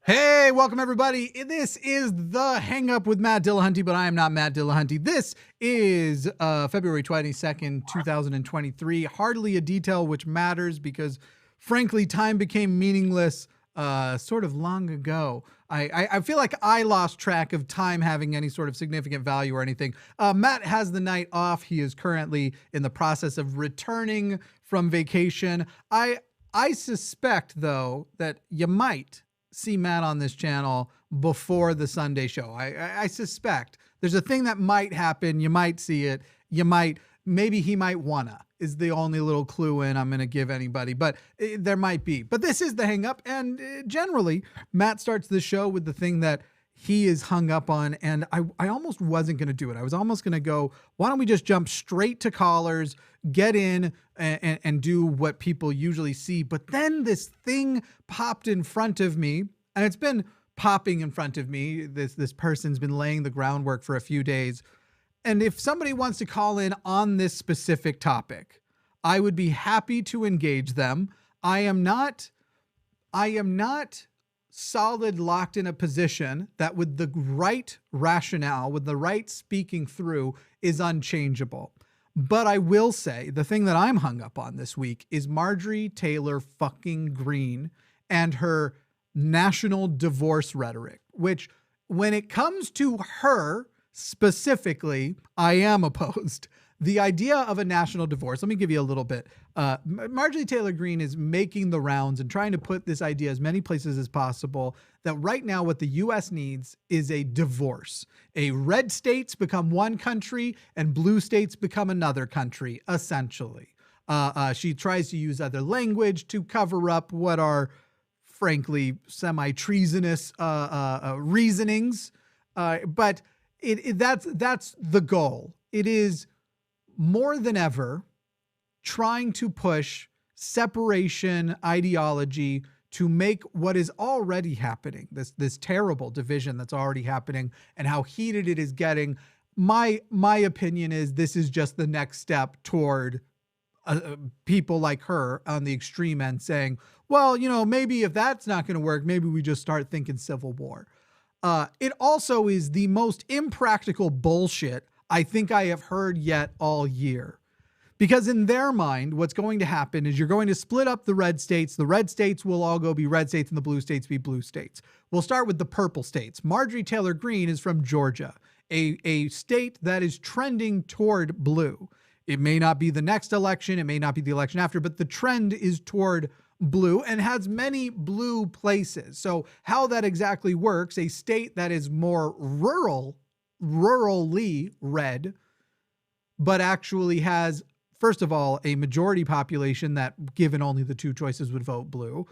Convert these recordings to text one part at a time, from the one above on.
Hey, welcome everybody. This is the Hang Up with Matt Dillahunty, but I am not Matt Dillahunty. This is February 22nd, 2023. Hardly a detail which matters because, frankly, time became meaningless sort of long ago. I feel like I lost track of time having any sort of significant value or anything. Matt has the night off. He is currently in the process of returning from vacation. I suspect, though, that you might see Matt on this channel before the Sunday show. I suspect there's a thing that might happen. You might see it. Maybe he might wanna is the only little clue in I'm going to give anybody, but there might be. But this is the Hang Up, and generally Matt starts the show with the thing that he is hung up on, and I almost wasn't going to do it. I was almost going to go, why don't we just jump straight to callers, get in and do what people usually see. But then this thing popped in front of me, and it's been popping in front of me. This person's been laying the groundwork for a few days. And if somebody wants to call in on this specific topic, I would be happy to engage them. I am not solid locked in a position that with the right rationale, with the right speaking through, is unchangeable. But I will say the thing that I'm hung up on this week is Marjorie Taylor fucking Greene and her national divorce rhetoric, which when it comes to her specifically, I am opposed. The idea of a national divorce, let me give you a little bit. Marjorie Taylor Greene is making the rounds and trying to put this idea as many places as possible that right now what the U.S. needs is a divorce. A red states become one country and blue states become another country, essentially. She tries to use other language to cover up what are, frankly, semi-treasonous reasonings. But that's the goal. It is more than ever trying to push separation ideology to make what is already happening, this terrible division that's already happening and how heated it is getting. My opinion is this is just the next step toward people like her on the extreme end saying, well, maybe if that's not going to work, maybe we just start thinking civil war. It also is the most impractical bullshit I think I have heard yet all year. Because in their mind, what's going to happen is you're going to split up the red states. The red states will all go be red states and the blue states be blue states. We'll start with the purple states. Marjorie Taylor Greene is from Georgia, a state that is trending toward blue. It may not be the next election. It may not be the election after, but the trend is toward blue and has many blue places. So how that exactly works, a state that is more rurally red, but actually has, first of all, a majority population that, given only the two choices, would vote blue.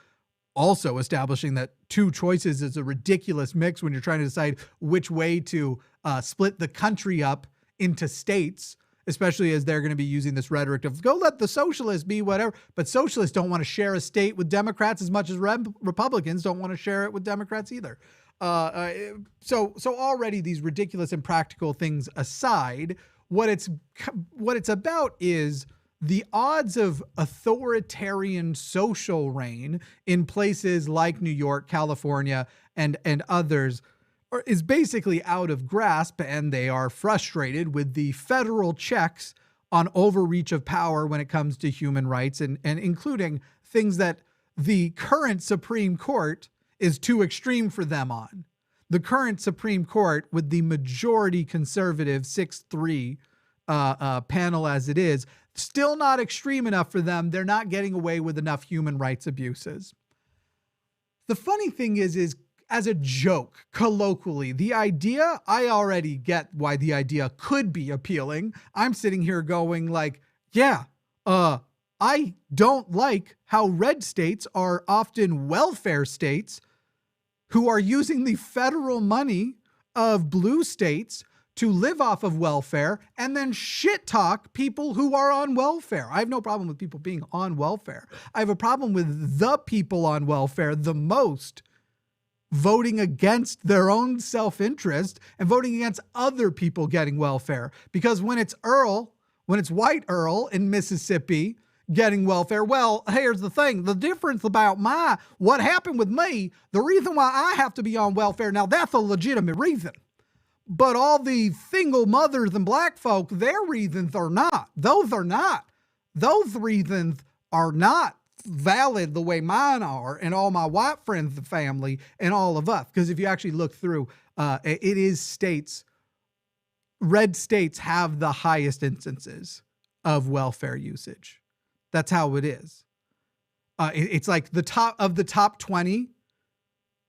Also establishing that two choices is a ridiculous mix when you're trying to decide which way to split the country up into states, especially as they're going to be using this rhetoric of go let the socialists be whatever. But socialists don't want to share a state with Democrats as much as Republicans don't want to share it with Democrats either. So already these ridiculous and practical things aside, what it's about is the odds of authoritarian social reign in places like New York, California, and others is basically out of grasp, and they are frustrated with the federal checks on overreach of power when it comes to human rights, and including things that the current Supreme Court is too extreme for them on. The current Supreme Court, with the majority conservative 6-3 panel as it is, still not extreme enough for them. They're not getting away with enough human rights abuses. The funny thing is as a joke, colloquially, the idea, I already get why the idea could be appealing. I'm sitting here going like, yeah, I don't like how red states are often welfare states who are using the federal money of blue states to live off of welfare and then shit talk people who are on welfare. I have no problem with people being on welfare. I have a problem with the people on welfare the most voting against their own self-interest and voting against other people getting welfare. Because when it's white Earl in Mississippi getting welfare. Well, here's the thing. The difference about what happened with me, the reason why I have to be on welfare, now that's a legitimate reason. But all the single mothers and black folk, their reasons are not. Those are not. Those reasons are not valid the way mine are, and all my white friends and family and all of us. Because if you actually look through, it is states, red states have the highest instances of welfare usage. That's how it is. It's like the top 20,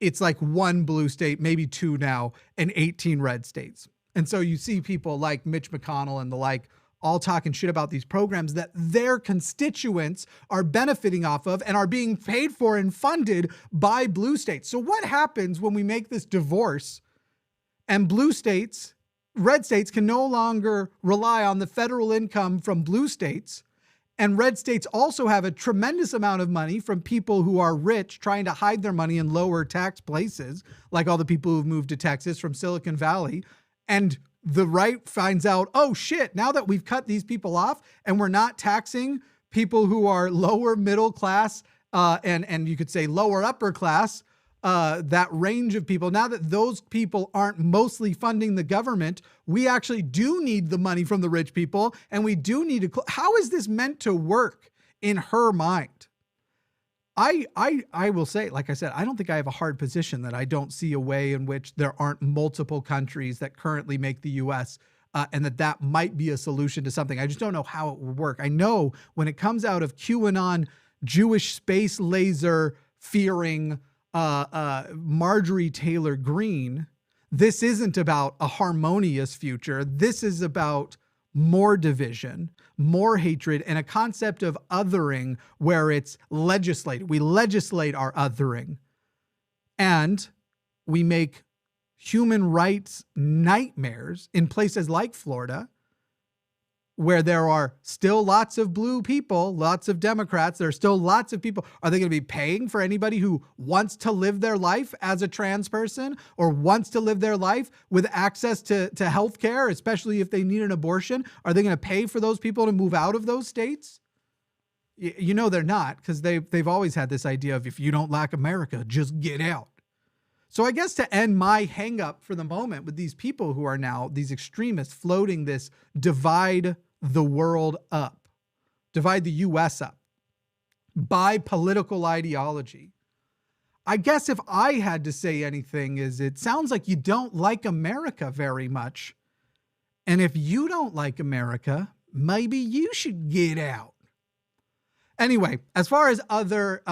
it's like one blue state, maybe two now, and 18 red states. And so you see people like Mitch McConnell and the like all talking shit about these programs that their constituents are benefiting off of and are being paid for and funded by blue states. So what happens when we make this divorce and red states can no longer rely on the federal income from blue states, and red states also have a tremendous amount of money from people who are rich trying to hide their money in lower tax places, like all the people who've moved to Texas from Silicon Valley. And the right finds out, oh shit, now that we've cut these people off and we're not taxing people who are lower middle class and you could say lower upper class, that range of people, now that those people aren't mostly funding the government, we actually do need the money from the rich people, and we do need to. How is this meant to work in her mind? I will say, like I said, I don't think I have a hard position that I don't see a way in which there aren't multiple countries that currently make the U.S. And that might be a solution to something. I just don't know how it would work. I know when it comes out of QAnon, Jewish space laser fearing Marjorie Taylor Greene, this isn't about a harmonious future. This is about more division, more hatred, and a concept of othering where it's legislated. We legislate our othering, and we make human rights nightmares in places like Florida, where there are still lots of blue people, lots of Democrats. There are still lots of people. Are they going to be paying for anybody who wants to live their life as a trans person or wants to live their life with access to health care, especially if they need an abortion? Are they going to pay for those people to move out of those states? You know they're not, because they've always had this idea of if you don't like America, just get out. So I guess to end my hang up for the moment with these people who are now, these extremists floating this divide the world up, divide the U.S. up by political ideology. I guess if I had to say anything is it sounds like you don't like America very much. And if you don't like America, maybe you should get out. Anyway, as far as other,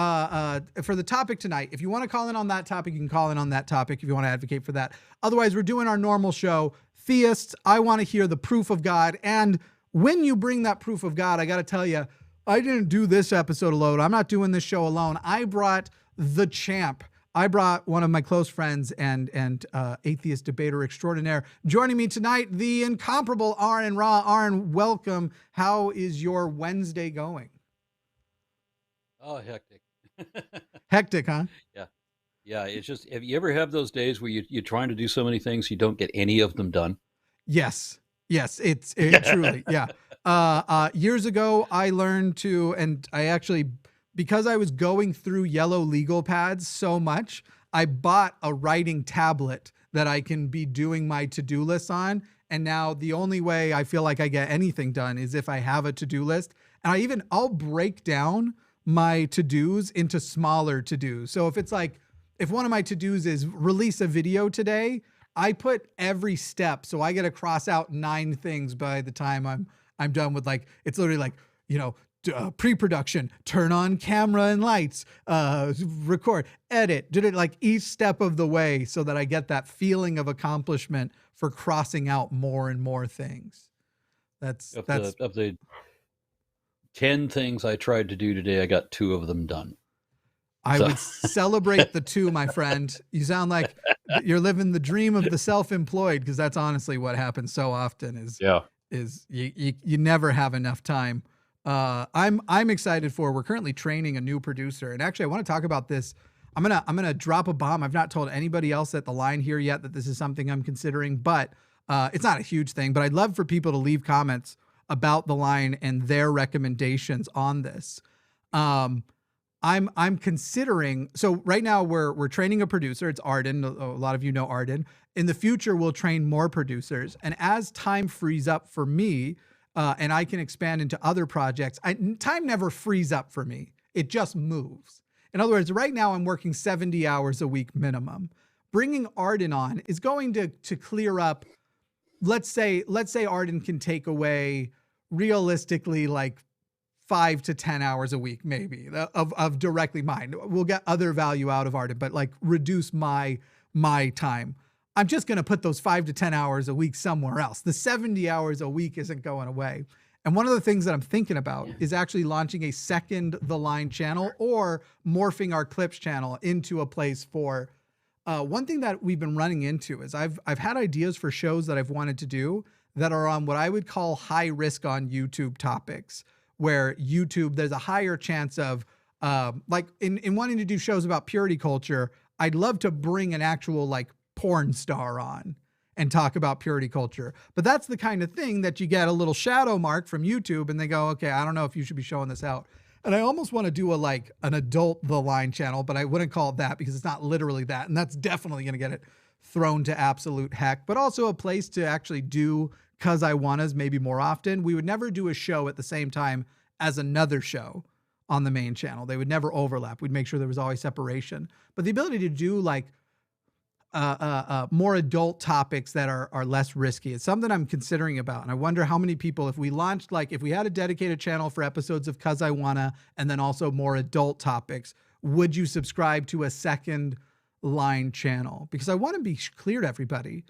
for the topic tonight, if you want to call in on that topic, you can call in on that topic if you want to advocate for that. Otherwise, we're doing our normal show. Theists, I want to hear the proof of God. And when you bring that proof of God, I got to tell you, I didn't do this episode alone. I'm not doing this show alone. I brought the champ. I brought one of my close friends and atheist debater extraordinaire joining me tonight, the incomparable Aron Ra. Aron, welcome. How is your Wednesday going? Oh, hectic. Hectic, huh? Yeah. Yeah. It's just, have you ever have those days where you're trying to do so many things, you don't get any of them done? Yes. Yes. It truly. Yeah. Years ago, I learned to, and I actually, because I was going through yellow legal pads so much, I bought a writing tablet that I can be doing my to-do list on. And now the only way I feel like I get anything done is if I have a to-do list. And I'll break down my to-dos into smaller to-dos. So if it's like, if one of my to-dos is release a video today, I put every step. So I get to cross out 9 things by the time I'm done with, like, it's literally like, pre-production, turn on camera and lights, record, edit, did it like each step of the way so that I get that feeling of accomplishment for crossing out more and more things. That's of the 10 things I tried to do today, I got 2 of them done. I would celebrate the 2, my friend. You sound like you're living the dream of the self-employed, because that's honestly what happens so often is you never have enough time. I'm excited we're currently training a new producer. And actually I want to talk about this. I'm going to drop a bomb. I've not told anybody else at the line here yet that this is something I'm considering, but it's not a huge thing, but I'd love for people to leave comments about the line and their recommendations on this. I'm considering, so right now we're training a producer. It's Arden. A lot of you know Arden. In the future, we'll train more producers. And as time frees up for me, and I can expand into other projects, time never frees up for me. It just moves. In other words, right now I'm working 70 hours a week minimum. Bringing Arden on is going to clear up, let's say Arden can take away realistically like 5 to 10 hours a week, maybe of directly mine. We'll get other value out of Arden, but like reduce my time. I'm just going to put those 5 to 10 hours a week somewhere else. The 70 hours a week isn't going away. And one of the things that I'm thinking about is actually launching a second The Line channel or morphing our clips channel into a place for, one thing that we've been running into is I've had ideas for shows that I've wanted to do that are on what I would call high risk on YouTube topics, where YouTube, there's a higher chance of, like in wanting to do shows about purity culture, I'd love to bring an actual like porn star on and talk about purity culture. But that's the kind of thing that you get a little shadow mark from YouTube and they go, okay, I don't know if you should be showing this out. And I almost want to do an adult The Line channel, but I wouldn't call it that because it's not literally that. And that's definitely going to get it thrown to absolute heck, but also a place to actually do Cus I Wannas maybe more often. We would never do a show at the same time as another show on the main channel. They would never overlap. We'd make sure there was always separation. But the ability to do like more adult topics that are less risky. It's something I'm considering about. And I wonder how many people, if we launched, like if we had a dedicated channel for episodes of Cus I Wanna, and then also more adult topics, would you subscribe to a second Line channel? Because I want to be clear to everybody.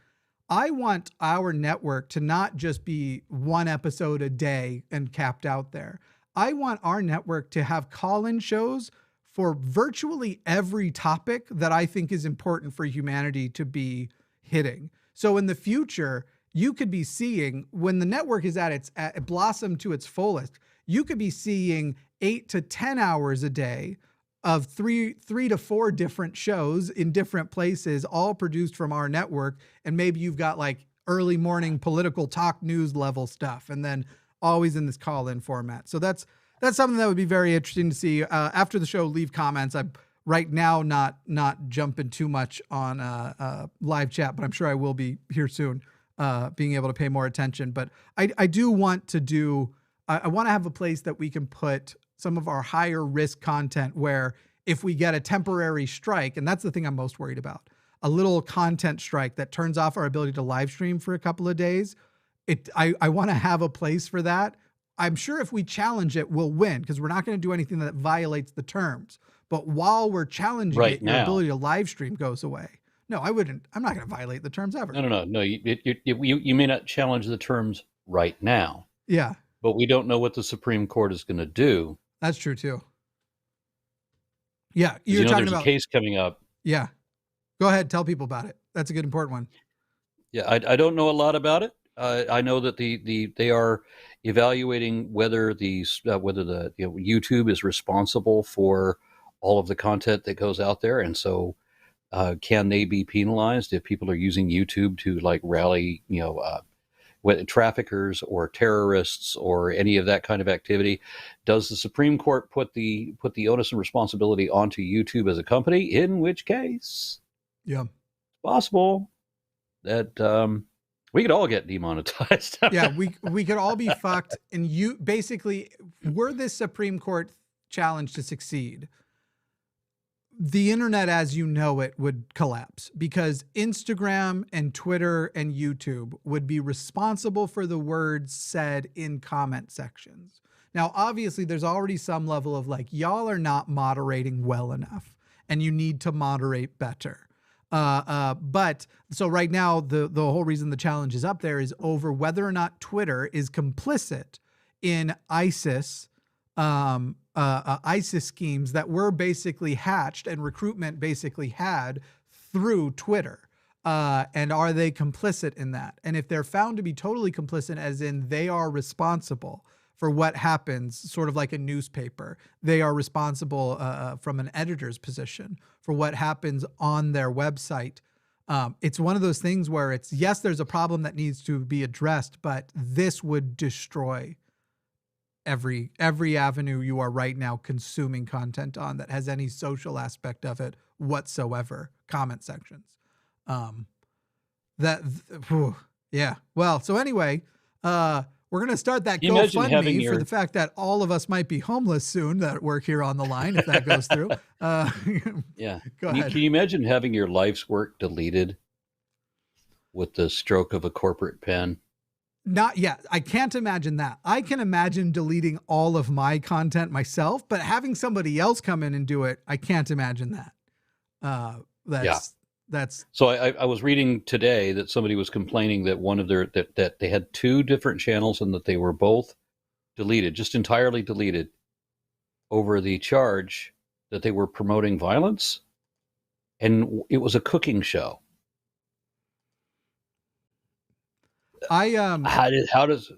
I want our network to not just be one episode a day and capped out there. I want our network to have call-in shows for virtually every topic that I think is important for humanity to be hitting. So in the future, you could be seeing, when the network is at blossom to its fullest, you could be seeing 8 to 10 hours a day of three to four different shows in different places, all produced from our network. And maybe you've got like early morning political talk news level stuff, and then always in this call-in format. So that's something that would be very interesting to see. After the show, leave comments. I'm right now not jumping too much on live chat, but I'm sure I will be here soon, being able to pay more attention. But I do want to do, I want to have a place that we can put some of our higher risk content where if we get a temporary strike, and that's the thing I'm most worried about, a little content strike that turns off our ability to live stream for a couple of days, I want to have a place for that. I'm sure if we challenge it, we'll win because we're not going to do anything that violates the terms. But while we're challenging it, your ability to live stream goes away. No, I wouldn't. I'm not going to violate the terms ever. No. You may not challenge the terms right now. Yeah. But we don't know what the Supreme Court is going to do. That's true too. Yeah. You're talking about, there's a case coming up. Yeah. Go ahead. Tell people about it. That's a good, important one. Yeah. I don't know a lot about it. I know that they are evaluating whether YouTube is responsible for all of the content that goes out there, and so can they be penalized if people are using YouTube to like rally, whether traffickers or terrorists or any of that kind of activity? Does the Supreme Court put the onus and responsibility onto YouTube as a company? In which case, yeah, it's possible that we could all get demonetized. Yeah, we could all be fucked. And you basically, were this Supreme Court challenge to succeed, the internet as you know it would collapse because Instagram and Twitter and YouTube would be responsible for the words said in comment sections. Now, obviously, there's already some level of like, y'all are not moderating well enough and you need to moderate better. But so right now, the whole reason the challenge is up there is over whether or not Twitter is complicit in ISIS, ISIS schemes that were basically hatched and recruitment basically had through Twitter. And are they complicit in that? And if they're found to be totally complicit, as in they are responsible for what happens, sort of like a newspaper, they are responsible from an editor's position for what happens on their website. It's one of those things where it's, yes, there's a problem that needs to be addressed, but this would destroy every avenue you are right now consuming content on that has any social aspect of it whatsoever. Comment sections. Yeah. Well, so anyway, we're going to start that GoFundMe for the fact that all of us might be homeless soon that work here on the line, if that goes through. Yeah. Go ahead. Can you imagine having your life's work deleted with the stroke of a corporate pen? Not yet. I can't imagine that. I can imagine deleting all of my content myself, but having somebody else come in and do it, I can't imagine that. That's so I was reading today that somebody was complaining that one of their that they had two different channels and that they were both deleted, just entirely deleted, over the charge that they were promoting violence, and it was a cooking show. How does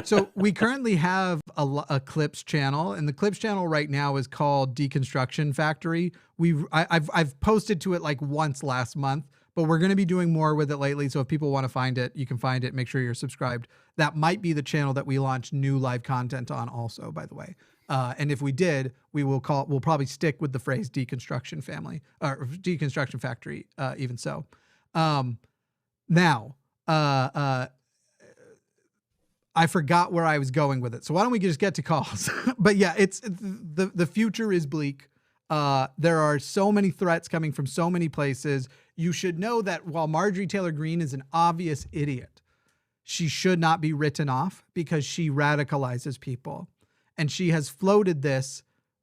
So we currently have a Clips channel, and the Clips channel right now is called Deconstruction Factory. I've posted to it like once last month, but we're going to be doing more with it lately. So if people want to find it, you can find it. Make sure you're subscribed. That might be the channel that we launch new live content on also, by the way. And if we did, we'll probably stick with the phrase Deconstruction Family or Deconstruction Factory. Even so, now, I forgot where I was going with it. So why don't we just get to calls? But yeah, it's the future is bleak. There are so many threats coming from so many places. You should know that while Marjorie Taylor Greene is an obvious idiot, she should not be written off because she radicalizes people. And she has floated this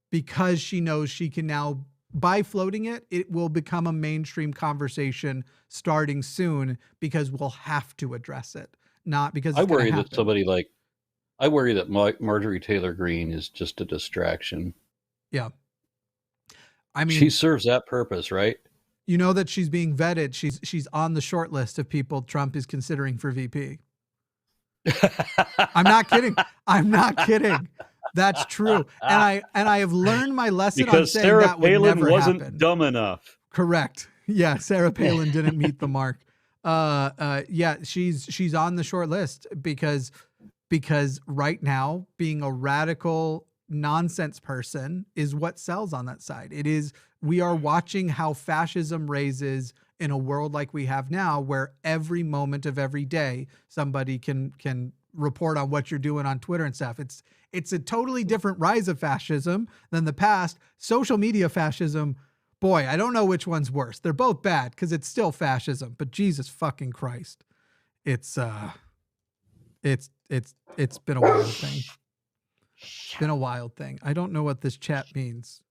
because she knows she can now, by floating it, it will become a mainstream conversation starting soon because we'll have to address it. Not because it's I worry that I worry that Marjorie Taylor Greene is just a distraction. Yeah. I mean, she serves that purpose, right? You know that she's being vetted. She's on the short list of people Trump is considering for VP. I'm not kidding. I'm not kidding. That's true. And I have learned my lesson because on saying Sarah that would Palin never wasn't happen. Dumb enough. Correct. Yeah, Sarah Palin didn't meet the mark. Yeah, she's on the short list because right now being a radical nonsense person is what sells on that side. We are watching how fascism raises in a world like we have now, where every moment of every day somebody can report on what you're doing on Twitter and stuff. It's a totally different rise of fascism than the past. Social media fascism, boy, I don't know which one's worse. They're both bad because it's still fascism, but Jesus fucking Christ. It's been a wild thing. It's been a wild thing. I don't know what this chat means.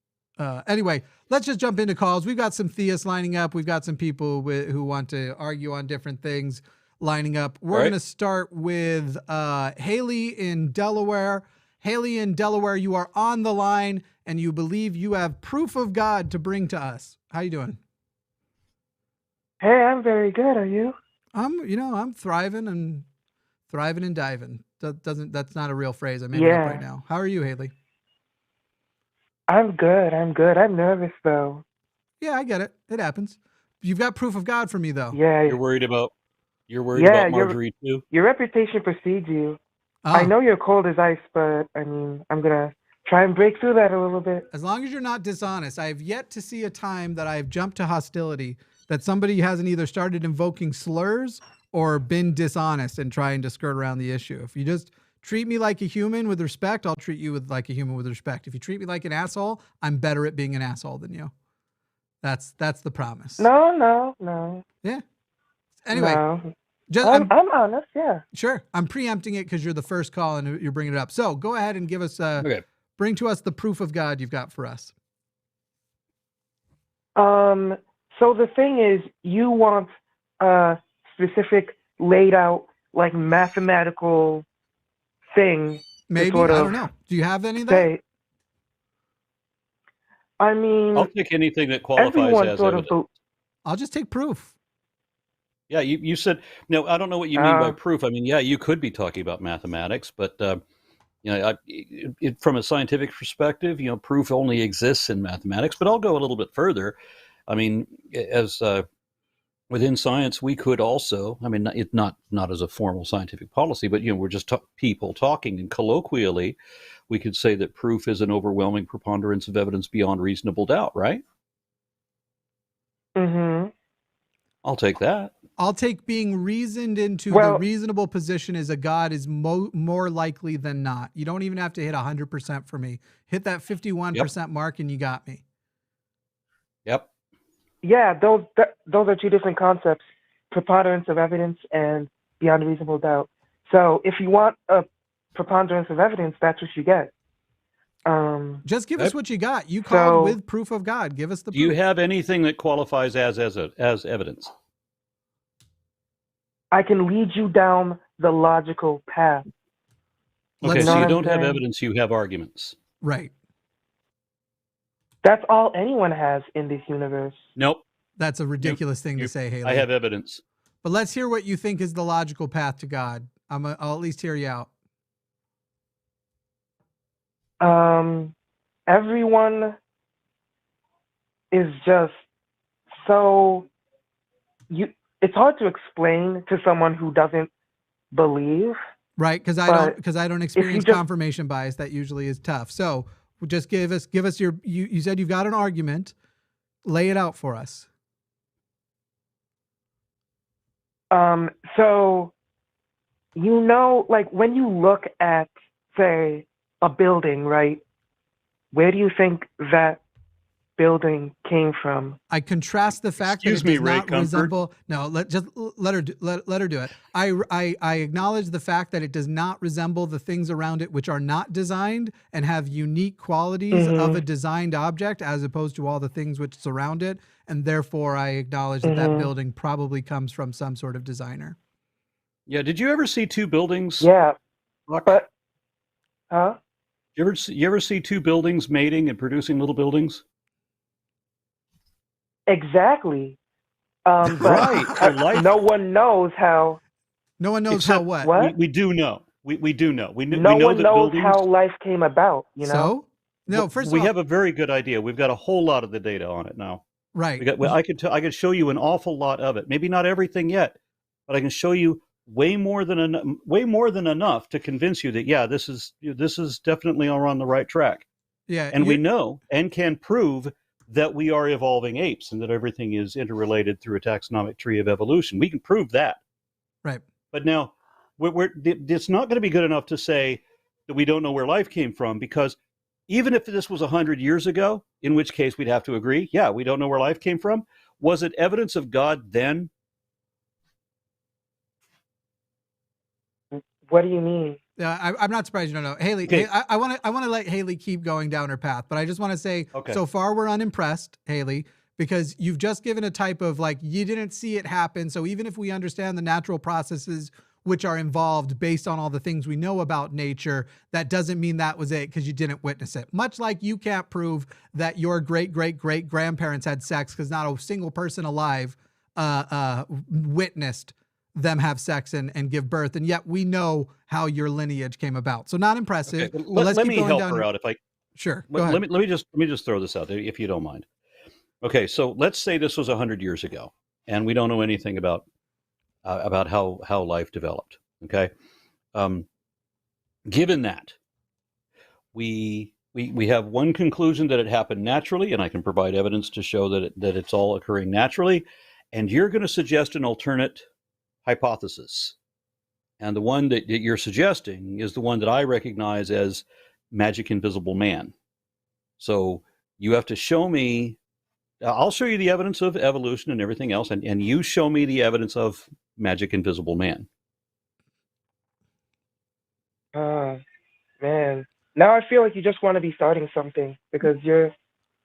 Anyway, let's just jump into calls. We've got some theists lining up. We've got some people who want to argue on different things lining up. We're going to start with Haley in Delaware. Haley in Delaware, you are on the line and you believe you have proof of God to bring to us. How you doing? Hey, I'm very good. Are you? I'm thriving and diving. That's not a real phrase. I made it up right now. How are you, Haley? I'm good. I'm nervous though. Yeah, I get it. It happens. You've got proof of God for me though. Yeah. You're worried about Marjorie too? Your reputation precedes you. I know you're cold as ice, but I mean, I'm going to try and break through that a little bit. As long as you're not dishonest. I have yet to see a time that I've jumped to hostility that somebody hasn't either started invoking slurs or been dishonest and trying to skirt around the issue. If you just treat me like a human with respect, I'll treat you like a human with respect. If you treat me like an asshole, I'm better at being an asshole than you. That's the promise. No. Yeah. Anyway. No. I'm honest, yeah. Sure. I'm preempting it because you're the first call and you're bringing it up. So go ahead and give us, bring to us the proof of God you've got for us. So the thing is, you want a specific laid out, like, mathematical thing. Maybe, I don't know. Do you have any of that? I mean, I'll take anything that qualifies as evidence. I'll just take proof. Yeah, you said, no, I don't know what you mean by proof. I mean, yeah, you could be talking about mathematics, but from a scientific perspective, proof only exists in mathematics. But I'll go a little bit further. I mean, as within science, we could also, I mean, it not as a formal scientific policy, but we're just people talking, and colloquially, we could say that proof is an overwhelming preponderance of evidence beyond reasonable doubt, right? Mm-hmm. I'll take that. I'll take being reasoned into the reasonable position is a God is more likely than not. You don't even have to hit 100% for me. Hit that 51% mark and you got me. Yep. Yeah, those are two different concepts: preponderance of evidence and beyond reasonable doubt. So if you want a preponderance of evidence, that's what you get. Just give us what you got. You called with proof of God. Give us the proof. Do you have anything that qualifies as evidence? I can lead you down the logical path. Okay, so you don't have evidence, you have arguments. Right. That's all anyone has in this universe. Nope. That's a ridiculous thing to say, Haley. I have evidence. But let's hear what you think is the logical path to God. I'll at least hear you out. Everyone is just so it's hard to explain to someone who doesn't believe. Right, because I don't experience confirmation bias. That usually is tough. So just give us your you said you've got an argument. Lay it out for us. So like when you look at, say, a building, right? Where do you think that building came from? I contrast the fact that it does not resemble. No, let her do it. I acknowledge the fact that it does not resemble the things around it which are not designed and have unique qualities of a designed object as opposed to all the things which surround it, and therefore I acknowledge that that building probably comes from some sort of designer. Yeah. Did you ever see two buildings? Yeah. But You ever see two buildings mating and producing little buildings? Exactly. But right. No one knows how. No one knows how what? We do know. We do know. No one knows how life came about. You know. So no. First we of all, have a very good idea. We've got a whole lot of the data on it now. Right. I could show you an awful lot of it. Maybe not everything yet, but I can show you way more than enough to convince you that this is definitely on the right track. Yeah. And we know and can prove that we are evolving apes and that everything is interrelated through a taxonomic tree of evolution. We can prove that. Right. But now it's not going to be good enough to say that we don't know where life came from, because even if this was 100 years ago, in which case we'd have to agree, we don't know where life came from. Was it evidence of God then? What do you mean? I'm not surprised you don't know. Haley, okay. I want to let Haley keep going down her path, but I just want to say, so far we're unimpressed, Haley, because you've just given a type of like, you didn't see it happen. So even if we understand the natural processes which are involved based on all the things we know about nature, that doesn't mean that was it because you didn't witness it. Much like you can't prove that your great-great-great-grandparents had sex because not a single person alive witnessed them have sex and give birth, and yet we know how your lineage came about. So not impressive. Okay. Let me help her out if I. Sure. Go ahead. Let me just throw this out there, if you don't mind. Okay, so let's say this was 100 years ago, and we don't know anything about how life developed. Okay, given that, we have one conclusion that it happened naturally, and I can provide evidence to show that it's all occurring naturally, and you're going to suggest an alternate hypothesis, and the one that you're suggesting is the one that I recognize as magic invisible man. So you have to show me. I'll show you the evidence of evolution and everything else, and you show me the evidence of magic invisible man. Man. Now I feel like you just want to be starting something because you're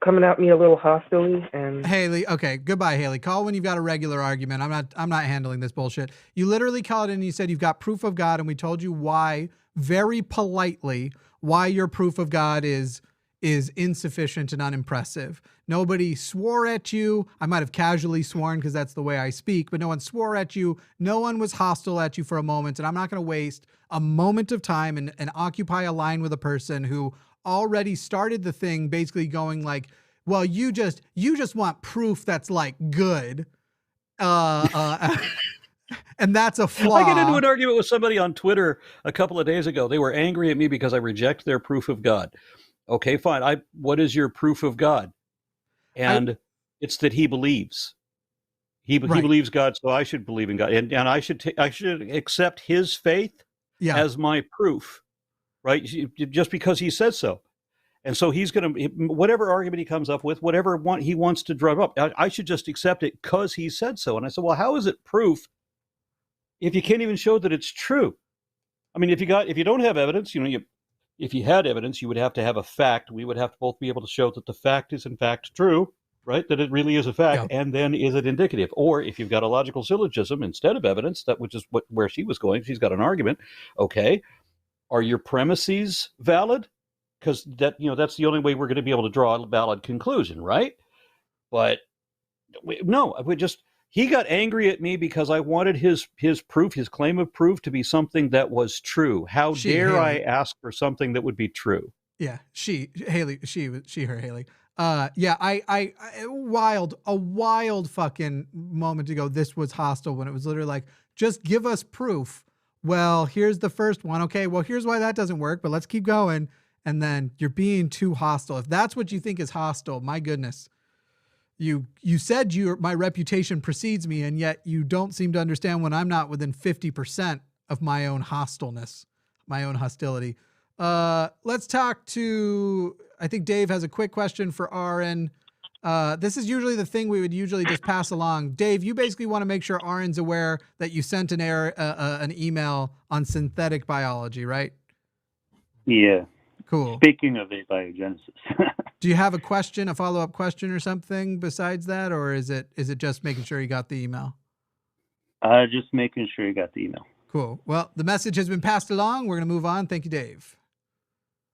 coming at me a little hostilely. And Haley, okay, goodbye, Haley. Call when you've got a regular argument. I'm not handling this bullshit. You literally called in and you said you've got proof of God, and we told you why, very politely, why your proof of God is insufficient and unimpressive. Nobody swore at you. I might have casually sworn because that's the way I speak, but no one swore at you. No one was hostile at you for a moment, and I'm not going to waste a moment of time and occupy a line with a person who already started the thing basically going like, well, you just want proof that's like good. And that's a flaw. I get into an argument with somebody on Twitter a couple of days ago. They were angry at me because I reject their proof of God. Okay, fine. What is your proof of God? And it's that he believes. He believes God, so I should believe in God, and I should accept his faith as my proof, right? Just because he says so. And so he's going to, whatever argument he comes up with, whatever he wants to drum up, I should just accept it because he said so. And I said, well, how is it proof if you can't even show that it's true? I mean, if you don't have evidence, if you had evidence, you would have to have a fact. We would have to both be able to show that the fact is in fact true, right? That it really is a fact. Yeah. And then is it indicative? Or if you've got a logical syllogism instead of evidence, which is where she was going. She's got an argument. Okay. Are your premises valid? Because that's the only way we're going to be able to draw a valid conclusion, right? But he got angry at me because I wanted his proof, his claim of proof, to be something that was true. How dare Haley. I ask for something that would be true? Yeah, Haley. Yeah, I a wild fucking moment ago. This was hostile when it was literally like, just give us proof. Well, here's the first one. Okay, well, here's why that doesn't work, but let's keep going. And then you're being too hostile. If that's what you think is hostile, my goodness, you said my reputation precedes me, and yet you don't seem to understand when I'm not within 50% of my own hostileness, my own hostility. Let's talk to, I think Dave has a quick question for Aron. This is usually the thing we would usually just pass along. Dave, you basically want to make sure Aron's aware that you sent an email on synthetic biology, right? Yeah. Cool. Speaking of abiogenesis. Do you have a question, a follow-up question or something besides that? Or is it just making sure you got the email? Just making sure you got the email. Cool. Well, the message has been passed along. We're going to move on. Thank you, Dave.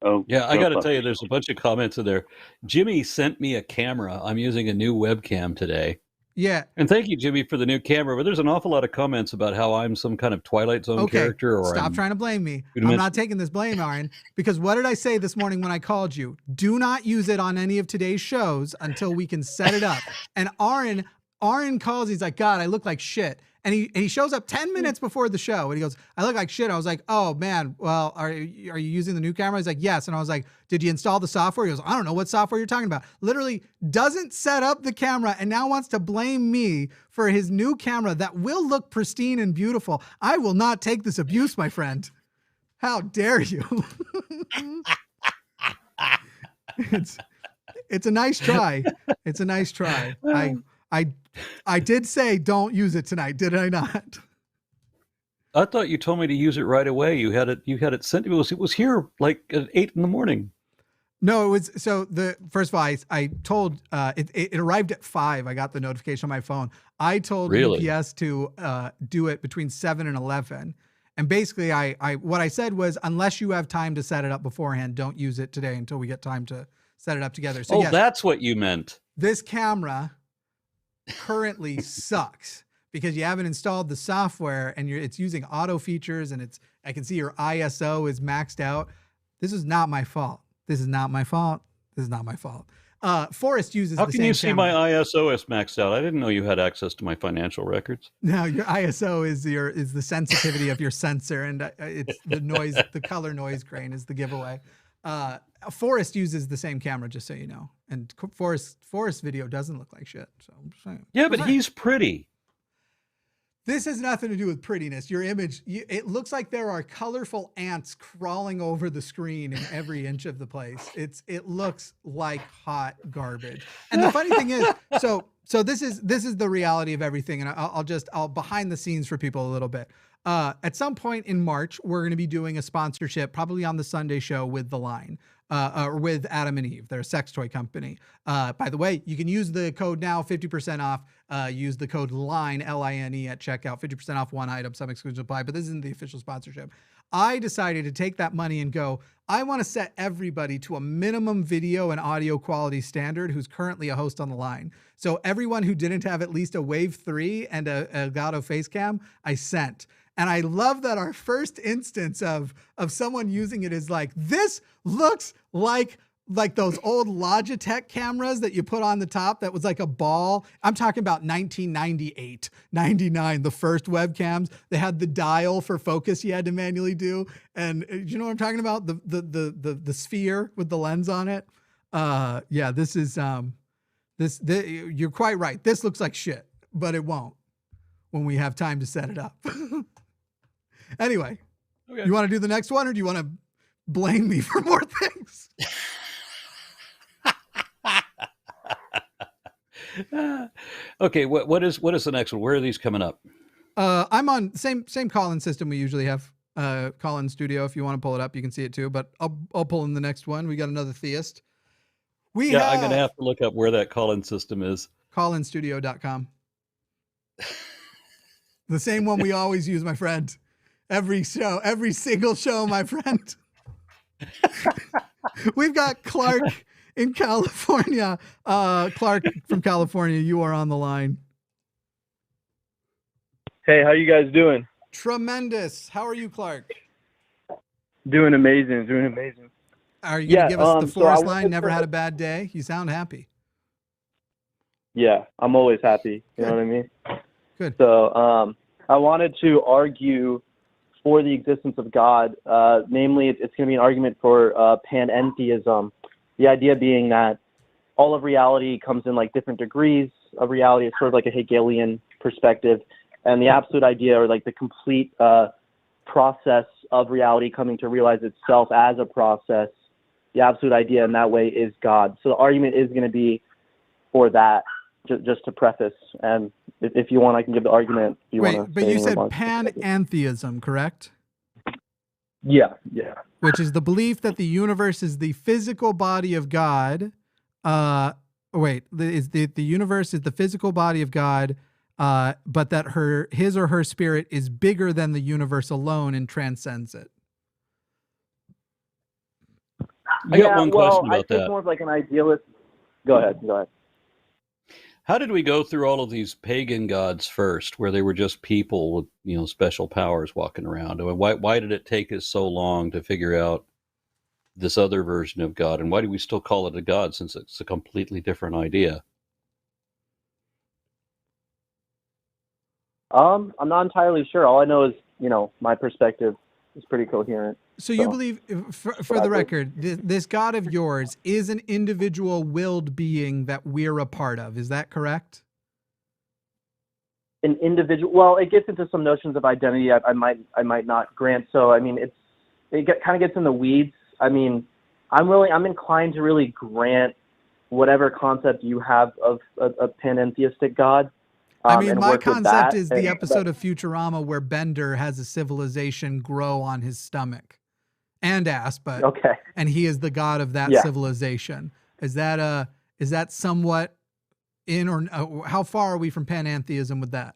Oh, yeah, I got to tell you, there's a bunch of comments in there. Jimmy sent me a camera. I'm using a new webcam today. Yeah. And thank you, Jimmy, for the new camera. But there's an awful lot of comments about how I'm some kind of Twilight Zone character. Or stop trying to blame me. I'm not taking this blame, Aron, because what did I say this morning when I called you? Do not use it on any of today's shows until we can set it up. And Aron calls. He's like, God, I look like shit. And he shows up 10 minutes before the show and he goes, I look like shit. I was like, oh man, well, are you using the new camera? He's like, yes. And I was like, did you install the software? He goes, I don't know what software you're talking about. Literally doesn't set up the camera and now wants to blame me for his new camera that will look pristine and beautiful. I will not take this abuse, my friend. How dare you? It's a nice try. It's a nice try. I did say don't use it tonight, did I not? I thought you told me to use it right away. You had it sent. It was here like at 8 a.m. No, it was first of all, I told it arrived at 5. I got the notification on my phone. I told UPS to do it between 7 and 11. And basically what I said was, unless you have time to set it up beforehand, don't use it today until we get time to set it up together. So yes, that's what you meant. This camera currently sucks because you haven't installed the software and it's using auto features and I can see your ISO is maxed out. This is not my fault. Forrest uses the same camera. How can you see my ISO is maxed out? I didn't know you had access to my financial records. No, your ISO is the sensitivity of your sensor, and it's the noise, the color noise grain is the giveaway. Forrest uses the same camera, just so you know, and Forrest video doesn't look like shit. So I'm just saying. Yeah, but he's pretty. This has nothing to do with prettiness. Your image, it looks like there are colorful ants crawling over the screen in every inch of the place. It looks like hot garbage. And the funny thing is, so this is the reality of everything. And I'll behind the scenes for people a little bit. At some point in March, we're going to be doing a sponsorship, probably on the Sunday show with The Line, or with Adam and Eve. They're a sex toy company. By the way, you can use the code now, 50% off. Use the code LINE, LINE at checkout, 50% off one item, some exclusions apply, but this isn't the official sponsorship. I decided to take that money and go, I want to set everybody to a minimum video and audio quality standard who's currently a host on The Line. So everyone who didn't have at least a Wave 3 and a Elgato face cam, I sent. And I love that our first instance of someone using it is like, this looks like like those old Logitech cameras that you put on the top that was like a ball. I'm talking about 1998, 99, the first webcams. They had the dial for focus you had to manually do. And you know what I'm talking about? The sphere with the lens on it. Yeah, this is you're quite right. This looks like shit, but it won't when we have time to set it up. Anyway, okay. You want to do the next one, or do you want to blame me for more things? Okay, what is the next one? Where are these coming up? I'm on same call-in system we usually have. Call-in studio. If you want to pull it up, you can see it too. But I'll pull in the next one. We got another theist. I'm going to have to look up where that call-in system is. Callinstudio.com. The same one we always use, my friend. Every single show, my friend. We've got Clark in California. Clark from California, you are on the line. Hey, how you guys doing? Tremendous. How are you, Clark? Doing amazing. Are you going to give us the Forrest line, never had a bad day? You sound happy. Yeah, I'm always happy. You know what I mean? Good. So I wanted to argue for the existence of God. Namely, it's going to be an argument for Panentheism. The idea being that all of reality comes in like different degrees of reality. It's sort of like a Hegelian perspective. And the absolute idea, or like the complete process of reality coming to realize itself as a process, the absolute idea in that way is God. So the argument is going to be for that, just to preface. And if you want, I can give the argument. But you said Panentheism, correct? Yeah. Which is the belief that the universe is the physical body of God. The universe is the physical body of God, but that his or her spirit is bigger than the universe alone and transcends it. I got one question about that. It's more of like an idealist. Go ahead. How did we go through all of these pagan gods first, where they were just people with, special powers walking around? I mean, why did it take us so long to figure out this other version of God, and why do we still call it a god since it's a completely different idea? I'm not entirely sure. All I know is, my perspective is pretty coherent. So you believe, for the record, this God of yours is an individual willed being that we're a part of. Is that correct? An individual. Well, it gets into some notions of identity I might not grant. So I mean, kind of gets in the weeds. I mean, I'm inclined to really grant whatever concept you have of a panentheistic God. I mean, my concept is the episode of Futurama where Bender has a civilization grow on his stomach and ass, but okay. And he is the god of that civilization. Is that somewhat in, or how far are we from panentheism with that?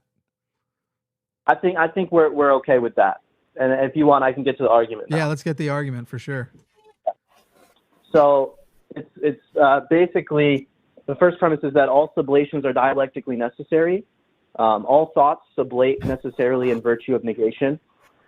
I think we're okay with that. And if you want, I can get to the argument now. Yeah, let's get the argument for sure. So it's basically, the first premise is that all sublations are dialectically necessary. All thoughts sublate necessarily in virtue of negation.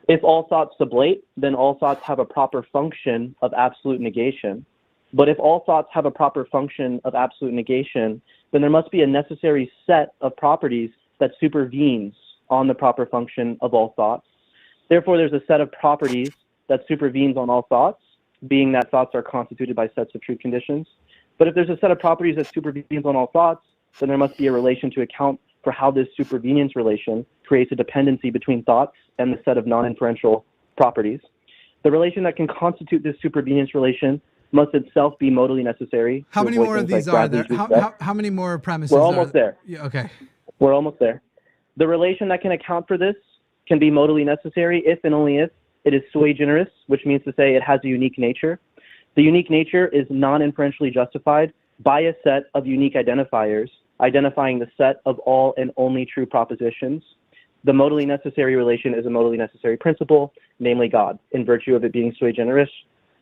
If all thoughts sublate, then all thoughts have a proper function of absolute negation. But if all thoughts have a proper function of absolute negation, then there must be a necessary set of properties that supervenes on the proper function of all thoughts. Therefore, there's a set of properties that supervenes on all thoughts, being that thoughts are constituted by sets of truth conditions. But if there's a set of properties that supervenes on all thoughts, then there must be a relation to account for how this supervenience relation creates a dependency between thoughts and the set of non-inferential properties. The relation that can constitute this supervenience relation must itself be modally necessary. How many more of these are there? How many more premises We're almost there. Yeah, okay. We're almost there. The relation that can account for this can be modally necessary if and only if it is sui generis, which means to say it has a unique nature. The unique nature is non-inferentially justified by a set of unique identifiers, identifying the set of all and only true propositions. The modally necessary relation is a modally necessary principle, namely God, in virtue of it being sui generis.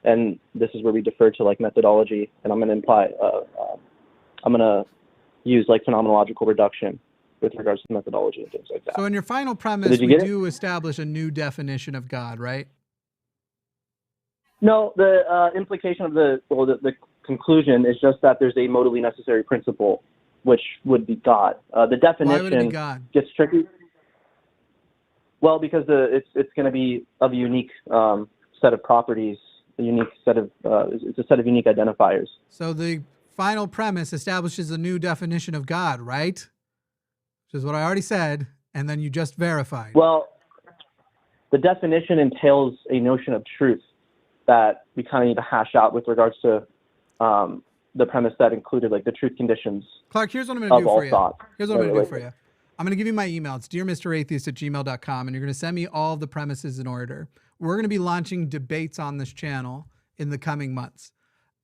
And this is where we defer to like methodology, and I'm going to use like phenomenological reduction with regards to methodology and things like that. So in your final premise, we do establish a new definition of God, right? No, the implication of the conclusion is just that there's a modally necessary principle, which would be God. The Why would it be definition God? gets tricky. Well, because it's going to be of a unique set of properties, a unique set of it's a set of unique identifiers. So the final premise establishes a new definition of God, right? Which is what I already said, and then you just verified. Well, the definition entails a notion of truth that we kind of need to hash out with regards to the premise that included like the truth conditions. Clark, here's what I'm going to do for you. Thought. Here's what I'm going to do for you. I'm going to give you my email. It's dearmratheist@gmail.com, and you're going to send me all of the premises in order. We're going to be launching debates on this channel in the coming months.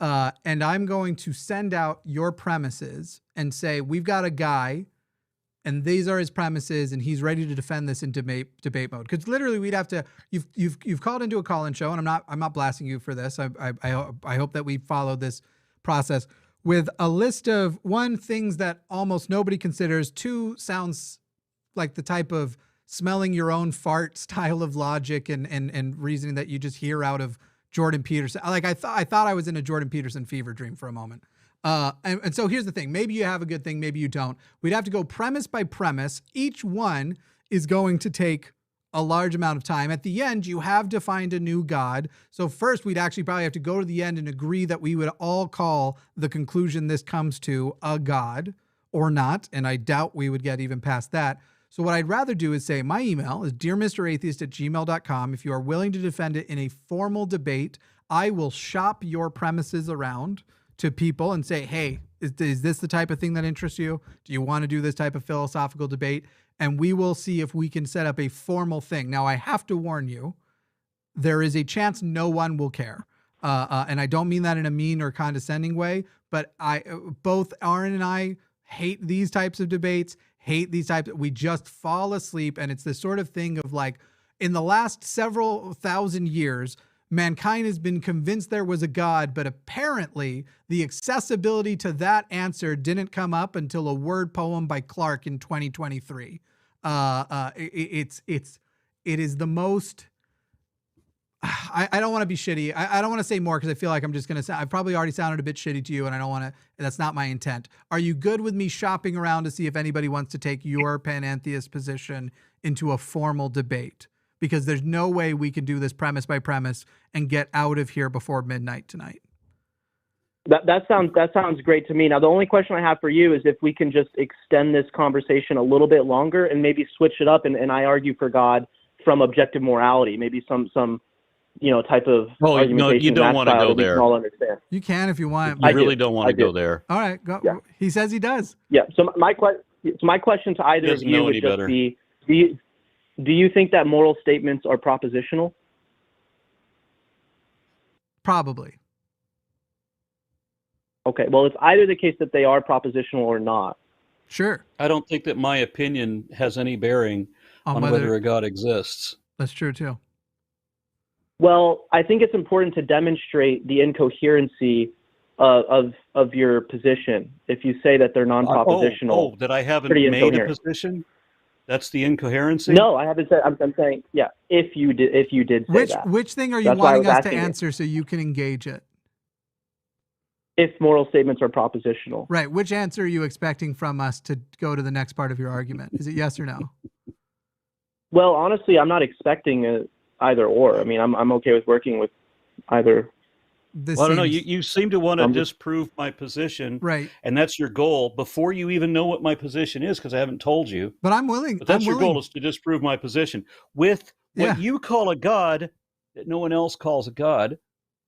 And I'm going to send out your premises and say, we've got a guy, and these are his premises, and he's ready to defend this in debate mode. Because literally, we'd have to. You've called into a call-in show, and I'm not blasting you for this. I hope that we follow this process with a list of, one, things that almost nobody considers, two, sounds like the type of smelling your own fart style of logic and reasoning that you just hear out of Jordan Peterson. Like I thought I was in a Jordan Peterson fever dream for a moment. And so here's the thing. Maybe you have a good thing, maybe you don't. We'd have to go premise by premise. Each one is going to take a large amount of time. At the end, you have defined a new God. So first, we'd actually probably have to go to the end and agree that we would all call the conclusion this comes to a God or not. And I doubt we would get even past that. So what I'd rather do is say, my email is dearmratheist@gmail.com. If you are willing to defend it in a formal debate, I will shop your premises around to people and say, hey, is this the type of thing that interests you? Do you want to do this type of philosophical debate? And we will see if we can set up a formal thing. Now, I have to warn you, there is a chance no one will care. And I don't mean that in a mean or condescending way, but both Aron and I hate these types of debates, we just fall asleep. And it's this sort of thing of like, in the last several thousand years, mankind has been convinced there was a God, but apparently the accessibility to that answer didn't come up until a word poem by Clark in 2023. It is the most, I don't want to be shitty. I don't want to say more because I feel like I'm just going to say, I've probably already sounded a bit shitty to you, and I don't want to, that's not my intent. Are you good with me shopping around to see if anybody wants to take your panentheist position into a formal debate? Because there's no way we can do this premise by premise and get out of here before midnight tonight. That sounds great to me. Now, the only question I have for you is if we can just extend this conversation a little bit longer and maybe switch it up, and I argue for God from objective morality, maybe some type of argumentation. No, you don't want to go there. All understand. You can if you want. You really don't want to go there. All right, go. Yeah. He says he does. Yeah. So my question to either of you would just be: Do you think that moral statements are propositional? Probably. Okay. Well, it's either the case that they are propositional or not. Sure. I don't think that my opinion has any bearing on whether a God exists. That's true too. Well, I think it's important to demonstrate the incoherency of your position. If you say that they're non-propositional, that I haven't made a position. That's the incoherency? No, I haven't said. I'm saying, yeah. If you did say that. Which thing are you wanting us to answer so you can engage it? If moral statements are propositional. Right. Which answer are you expecting from us to go to the next part of your argument? Is it yes or no? Well, honestly, I'm not expecting either or. I mean, I'm okay with working with either. I don't know. You seem to want to disprove my position, right? And that's your goal before you even know what my position is, because I haven't told you. But I'm willing. But that's your goal, is to disprove my position with what you call a God that no one else calls a God.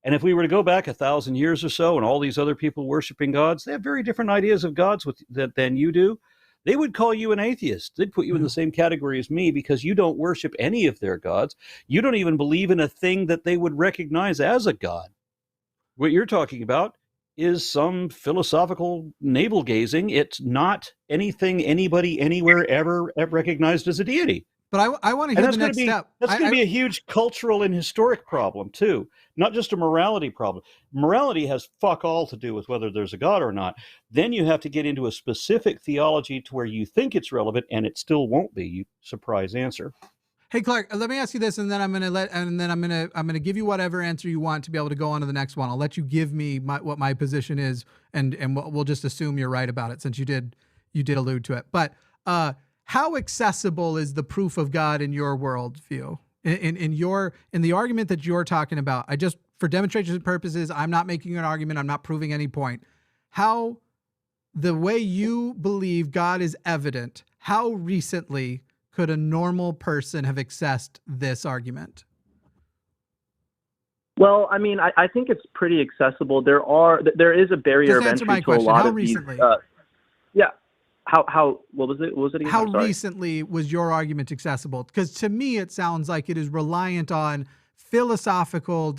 And if we were to go back 1,000 years or so, and all these other people worshiping gods, they have very different ideas of gods than you do. They would call you an atheist. They'd put you in the same category as me because you don't worship any of their gods. You don't even believe in a thing that they would recognize as a god. What you're talking about is some philosophical navel gazing. It's not anything anybody anywhere ever recognized as a deity. But I want to hear the next step. That's going to be a huge cultural and historic problem, too. Not just a morality problem. Morality has fuck all to do with whether there's a God or not. Then you have to get into a specific theology to where you think it's relevant, and it still won't be. Surprise answer. Hey Clark, let me ask you this, and then I'm gonna give you whatever answer you want to be able to go on to the next one. I'll let you give me what my position is, and we'll just assume you're right about it since you did allude to it. But how accessible is the proof of God in your worldview? In the argument that you're talking about, I just, for demonstration purposes, I'm not making an argument. I'm not proving any point. How the way you believe God is evident, how recently could a normal person have accessed this argument? Well, I mean, I think it's pretty accessible. There is a barrier of entry to a lot how of recently? these. Yeah. How? What was it? What was it again? How I'm sorry. recently was your argument accessible? Because to me, it sounds like it is reliant on philosophical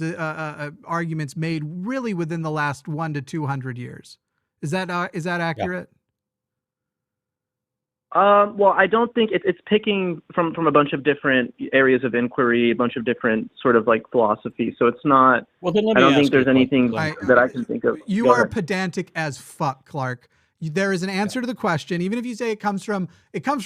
arguments made really within the last 100 to 200 years. Is that accurate? Well, I don't think it's picking from a bunch of different areas of inquiry, a bunch of different sort of like philosophy. So it's not. Well, then let I me don't think ask there's you a anything question. that I can think of. You Go are ahead. pedantic as fuck, Clark. There is an answer to the question, even if you say it comes from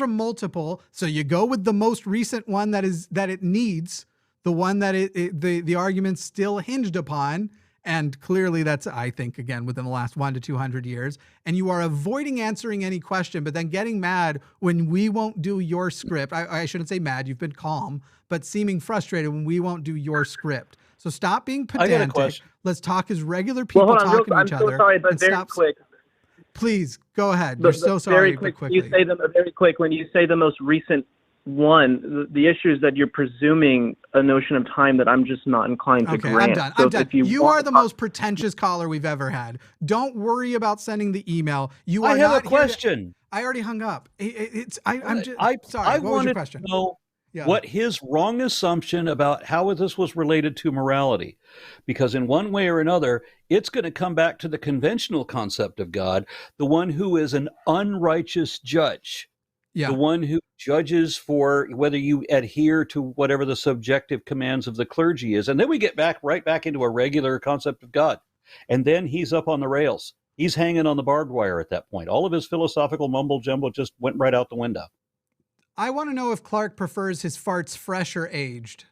multiple. So you go with the most recent one that it needs, the one that the argument's still hinged upon. And clearly that's, I think, again, within the last 100 to 200 years. And you are avoiding answering any question, but then getting mad when we won't do your script. I shouldn't say mad, you've been calm, but seeming frustrated when we won't do your script. So stop being I got a pedantic. question. Let's talk as regular people Well, hold on, talking to I'm each so other. sorry, but and very stop, quick. Please, go ahead. You're so sorry, Very but quick. quickly. You say them very quick. When you say the most recent one, the issue is that you're presuming a notion of time that I'm just not inclined to Okay, grant. I'm done. So I'm done. if You want are the most pretentious caller we've ever had. Don't worry about sending the email. You are I have not a question. I already hung up. I'm just I sorry. What was wanted your question? to know Yeah. what his wrong assumption about how this was related to morality. Because in one way or another, it's going to come back to the conventional concept of God, the one who is an unrighteous judge. Yeah. The one who judges for whether you adhere to whatever the subjective commands of the clergy is. And then we get right back into a regular concept of God. And then he's up on the rails. He's hanging on the barbed wire at that point. All of his philosophical mumbo jumbo just went right out the window. I want to know if Clark prefers his farts fresh or aged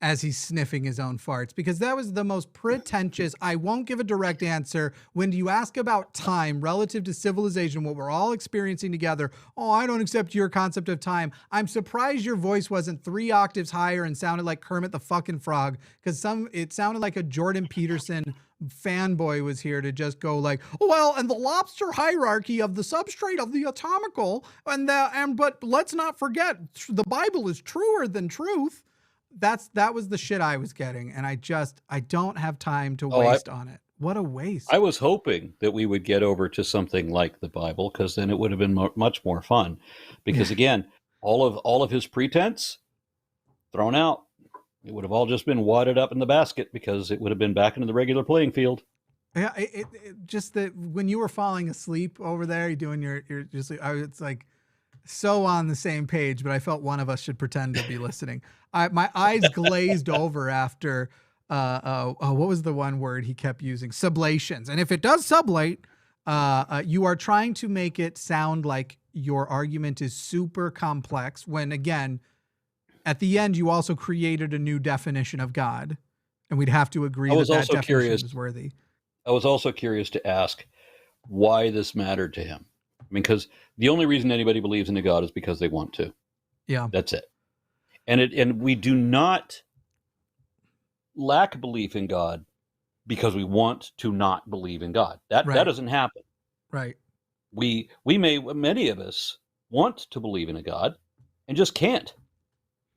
as he's sniffing his own farts, because that was the most pretentious. I won't give a direct answer. When you ask about time relative to civilization, what we're all experiencing together, oh, I don't accept your concept of time. I'm surprised your voice wasn't 3 octaves higher and sounded like Kermit the fucking Frog, because it sounded like a Jordan Peterson fanboy was here to just go like, well, and the lobster hierarchy of the substrate of the atomical, but let's not forget the Bible is truer than truth. That was the shit I was getting, and I don't have time to waste on it. What a waste. I was hoping that we would get over to something like the Bible, because then it would have been much more fun. Because again, all of his pretense thrown out. It would have all just been wadded up in the basket, because it would have been back into the regular playing field. Yeah, it just that when you were falling asleep over there, you're doing your just it's like so on the same page, but I felt one of us should pretend to be listening. My eyes glazed over after what was the one word he kept using? Sublations. And if it does sublate, you are trying to make it sound like your argument is super complex, when again, at the end, you also created a new definition of God, and we'd have to agree that definition is worthy. I was also curious to ask why this mattered to him. I mean, because the only reason anybody believes in a God is because they want to. Yeah. That's it. And we do not lack belief in God because we want to not believe in God. That doesn't happen. Right. Many of us want to believe in a God and just can't.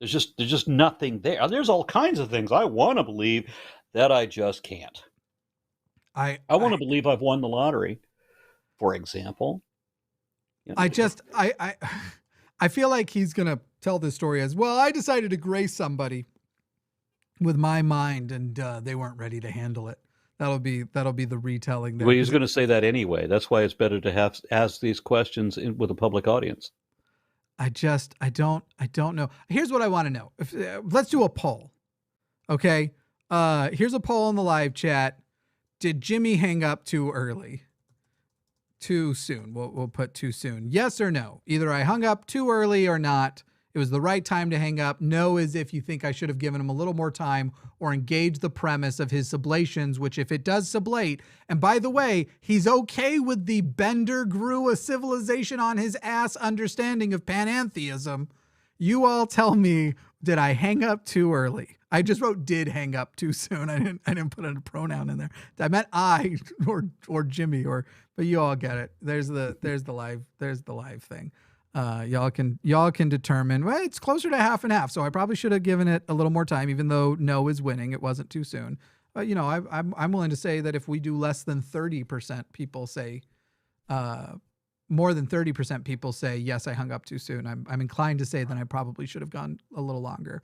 There's just nothing there. There's all kinds of things I want to believe that I just can't. I want to believe I've won the lottery, for example. You know, I feel like he's gonna tell this story as well. I decided to grace somebody with my mind, and they weren't ready to handle it. That'll be the retelling there. Well, he's going to say that anyway. That's why it's better to ask these questions with a public audience. I don't know. Here's what I want to know. Let's do a poll. Okay. Here's a poll in the live chat. Did Jimmy hang up too early? Too soon. We'll put too soon. Yes or no. Either I hung up too early or not. It was the right time to hang up. No is if you think I should have given him a little more time or engaged the premise of his sublations, which if it does sublate, and by the way, he's okay with the Bender grew a civilization on his ass understanding of panentheism. You all tell me, did I hang up too early? I just wrote did hang up too soon. I didn't put a pronoun in there. I meant I or Jimmy but you all get it. There's the live thing. Y'all can determine. Well, it's closer to half and half, so I probably should have given it a little more time, even though no is winning. It wasn't too soon. But I'm willing to say that if we do less than 30% people say, more than 30% people say yes, I hung up too soon. I'm inclined to say that I probably should have gone a little longer.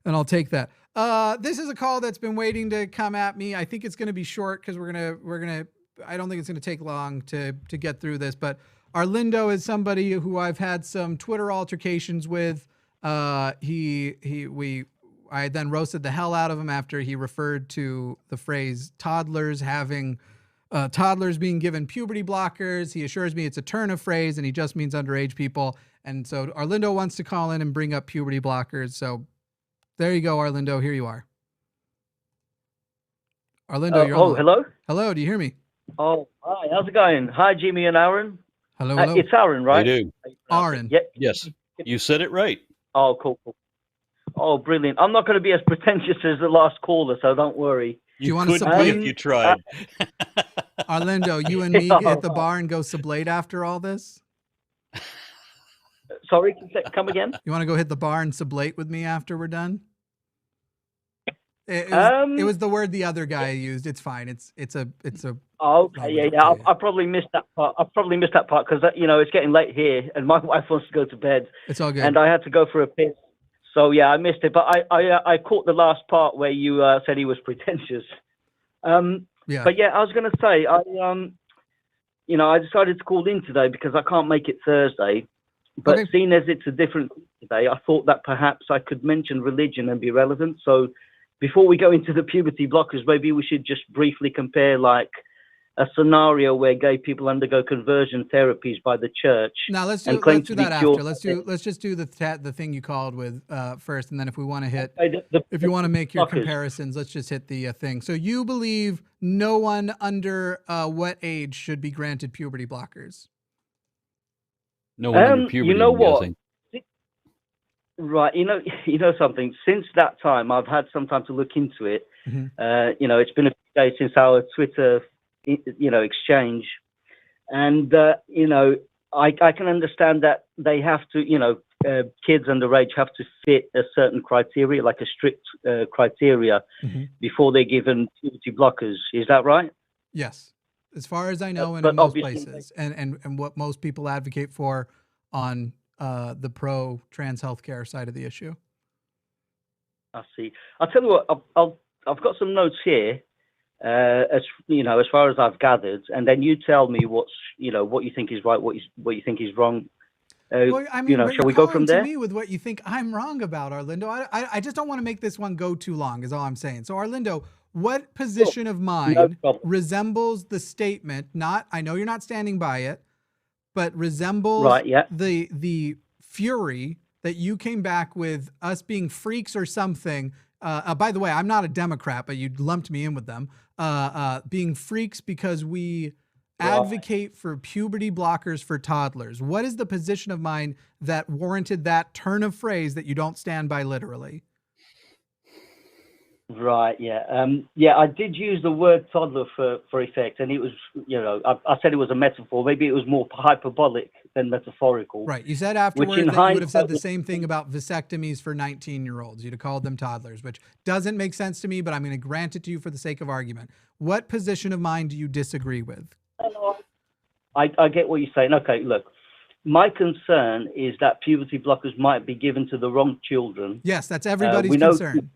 And I'll take that. This is a call that's been waiting to come at me. I think it's going to be short because we're gonna. I don't think it's going to take long to get through this. But Arlindo is somebody who I've had some Twitter altercations with. I then roasted the hell out of him after he referred to the phrase toddlers being given puberty blockers. He assures me it's a turn of phrase and he just means underage people. And so Arlindo wants to call in and bring up puberty blockers. So there you go, Arlindo. Here you are. Arlindo, you're on. Hello? Hello, do you hear me? Oh, hi. How's it going? Hi, Jimmy and Aaron. Hello. It's Aaron, right? I do. Aaron. Yep. Yes, you said it right. Oh, cool. Oh, brilliant. I'm not going to be as pretentious as the last caller, so don't worry. Do you want to Could be sublate? if you tried. Arlindo, you and me hit the bar and go sublate after all this? Sorry, come again? You want to go hit the bar and sublate with me after we're done? It was the word the other guy used. It's fine. It's a. Oh, okay, yeah. I probably missed that part. Because it's getting late here, and my wife wants to go to bed. It's all good. And I had to go for a piss. So yeah, I missed it. But I caught the last part where you said he was pretentious. Yeah. But yeah, I was going to say I decided to call in today because I can't make it Thursday. But Okay. seeing as it's a different today, I thought that perhaps I could mention religion and be relevant. So before we go into the puberty blockers, maybe we should just briefly compare like a scenario where gay people undergo conversion therapies by the church. Now let's do that after. Let's just do the thing you called with first, and then if we want to hit, if you want to make your comparisons, let's just hit the thing. So you believe no one under what age should be granted puberty blockers? No one under puberty. You know I'm what? guessing. Right, you know something. Since that time, I've had some time to look into it. Mm-hmm. It's been a few days since our Twitter, exchange, and I can understand that they have to, kids underage have to fit a certain criteria, like a strict criteria, mm-hmm. before they're given puberty blockers. Is that right? Yes, as far as I know, and but in most obviously- places, and what most people advocate for on the pro-trans healthcare side of the issue. I see. I'll tell you what. I've got some notes here, as far as I've gathered, and then you tell me what you think is right, what you think is wrong. Well, I mean, shall we go from there? To me with what you think I'm wrong about, Arlindo. I just don't want to make this one go too long, is all I'm saying. So, Arlindo, what position of mine resembles the statement? I know you're not standing by it, but resembles the fury that you came back with us being freaks or something. By the way, I'm not a Democrat, but you lumped me in with them. Being freaks because we advocate for puberty blockers for toddlers. What is the position of mine that warranted that turn of phrase that you don't stand by literally? Right, yeah. I did use the word toddler for effect, and it was, I said it was a metaphor. Maybe it was more hyperbolic than metaphorical. Right. You said afterwards that you would have said the same thing about vasectomies for 19-year-olds. You'd have called them toddlers, which doesn't make sense to me, but I'm going to grant it to you for the sake of argument. What position of mine do you disagree with? I get what you're saying. Okay, look. My concern is that puberty blockers might be given to the wrong children. Yes, that's everybody's concern.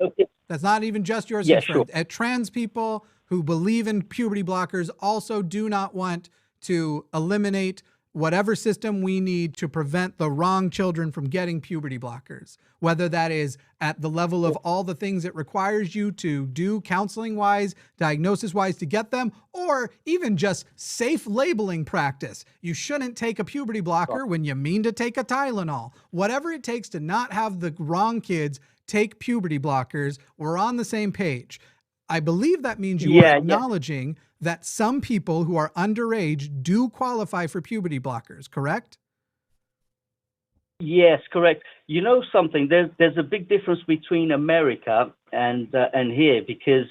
That's not even just yours. Yeah, sure. Trans people who believe in puberty blockers also do not want to eliminate whatever system we need to prevent the wrong children from getting puberty blockers, whether that is at the level of all the things it requires you to do counseling wise, diagnosis wise to get them, or even just safe labeling practice. You shouldn't take a puberty blocker when you mean to take a Tylenol. Whatever it takes to not have the wrong kids take puberty blockers, we're on the same page. I believe that means you are acknowledging that some people who are underage do qualify for puberty blockers, correct? Yes, correct. You know something? There's a big difference between America and here, because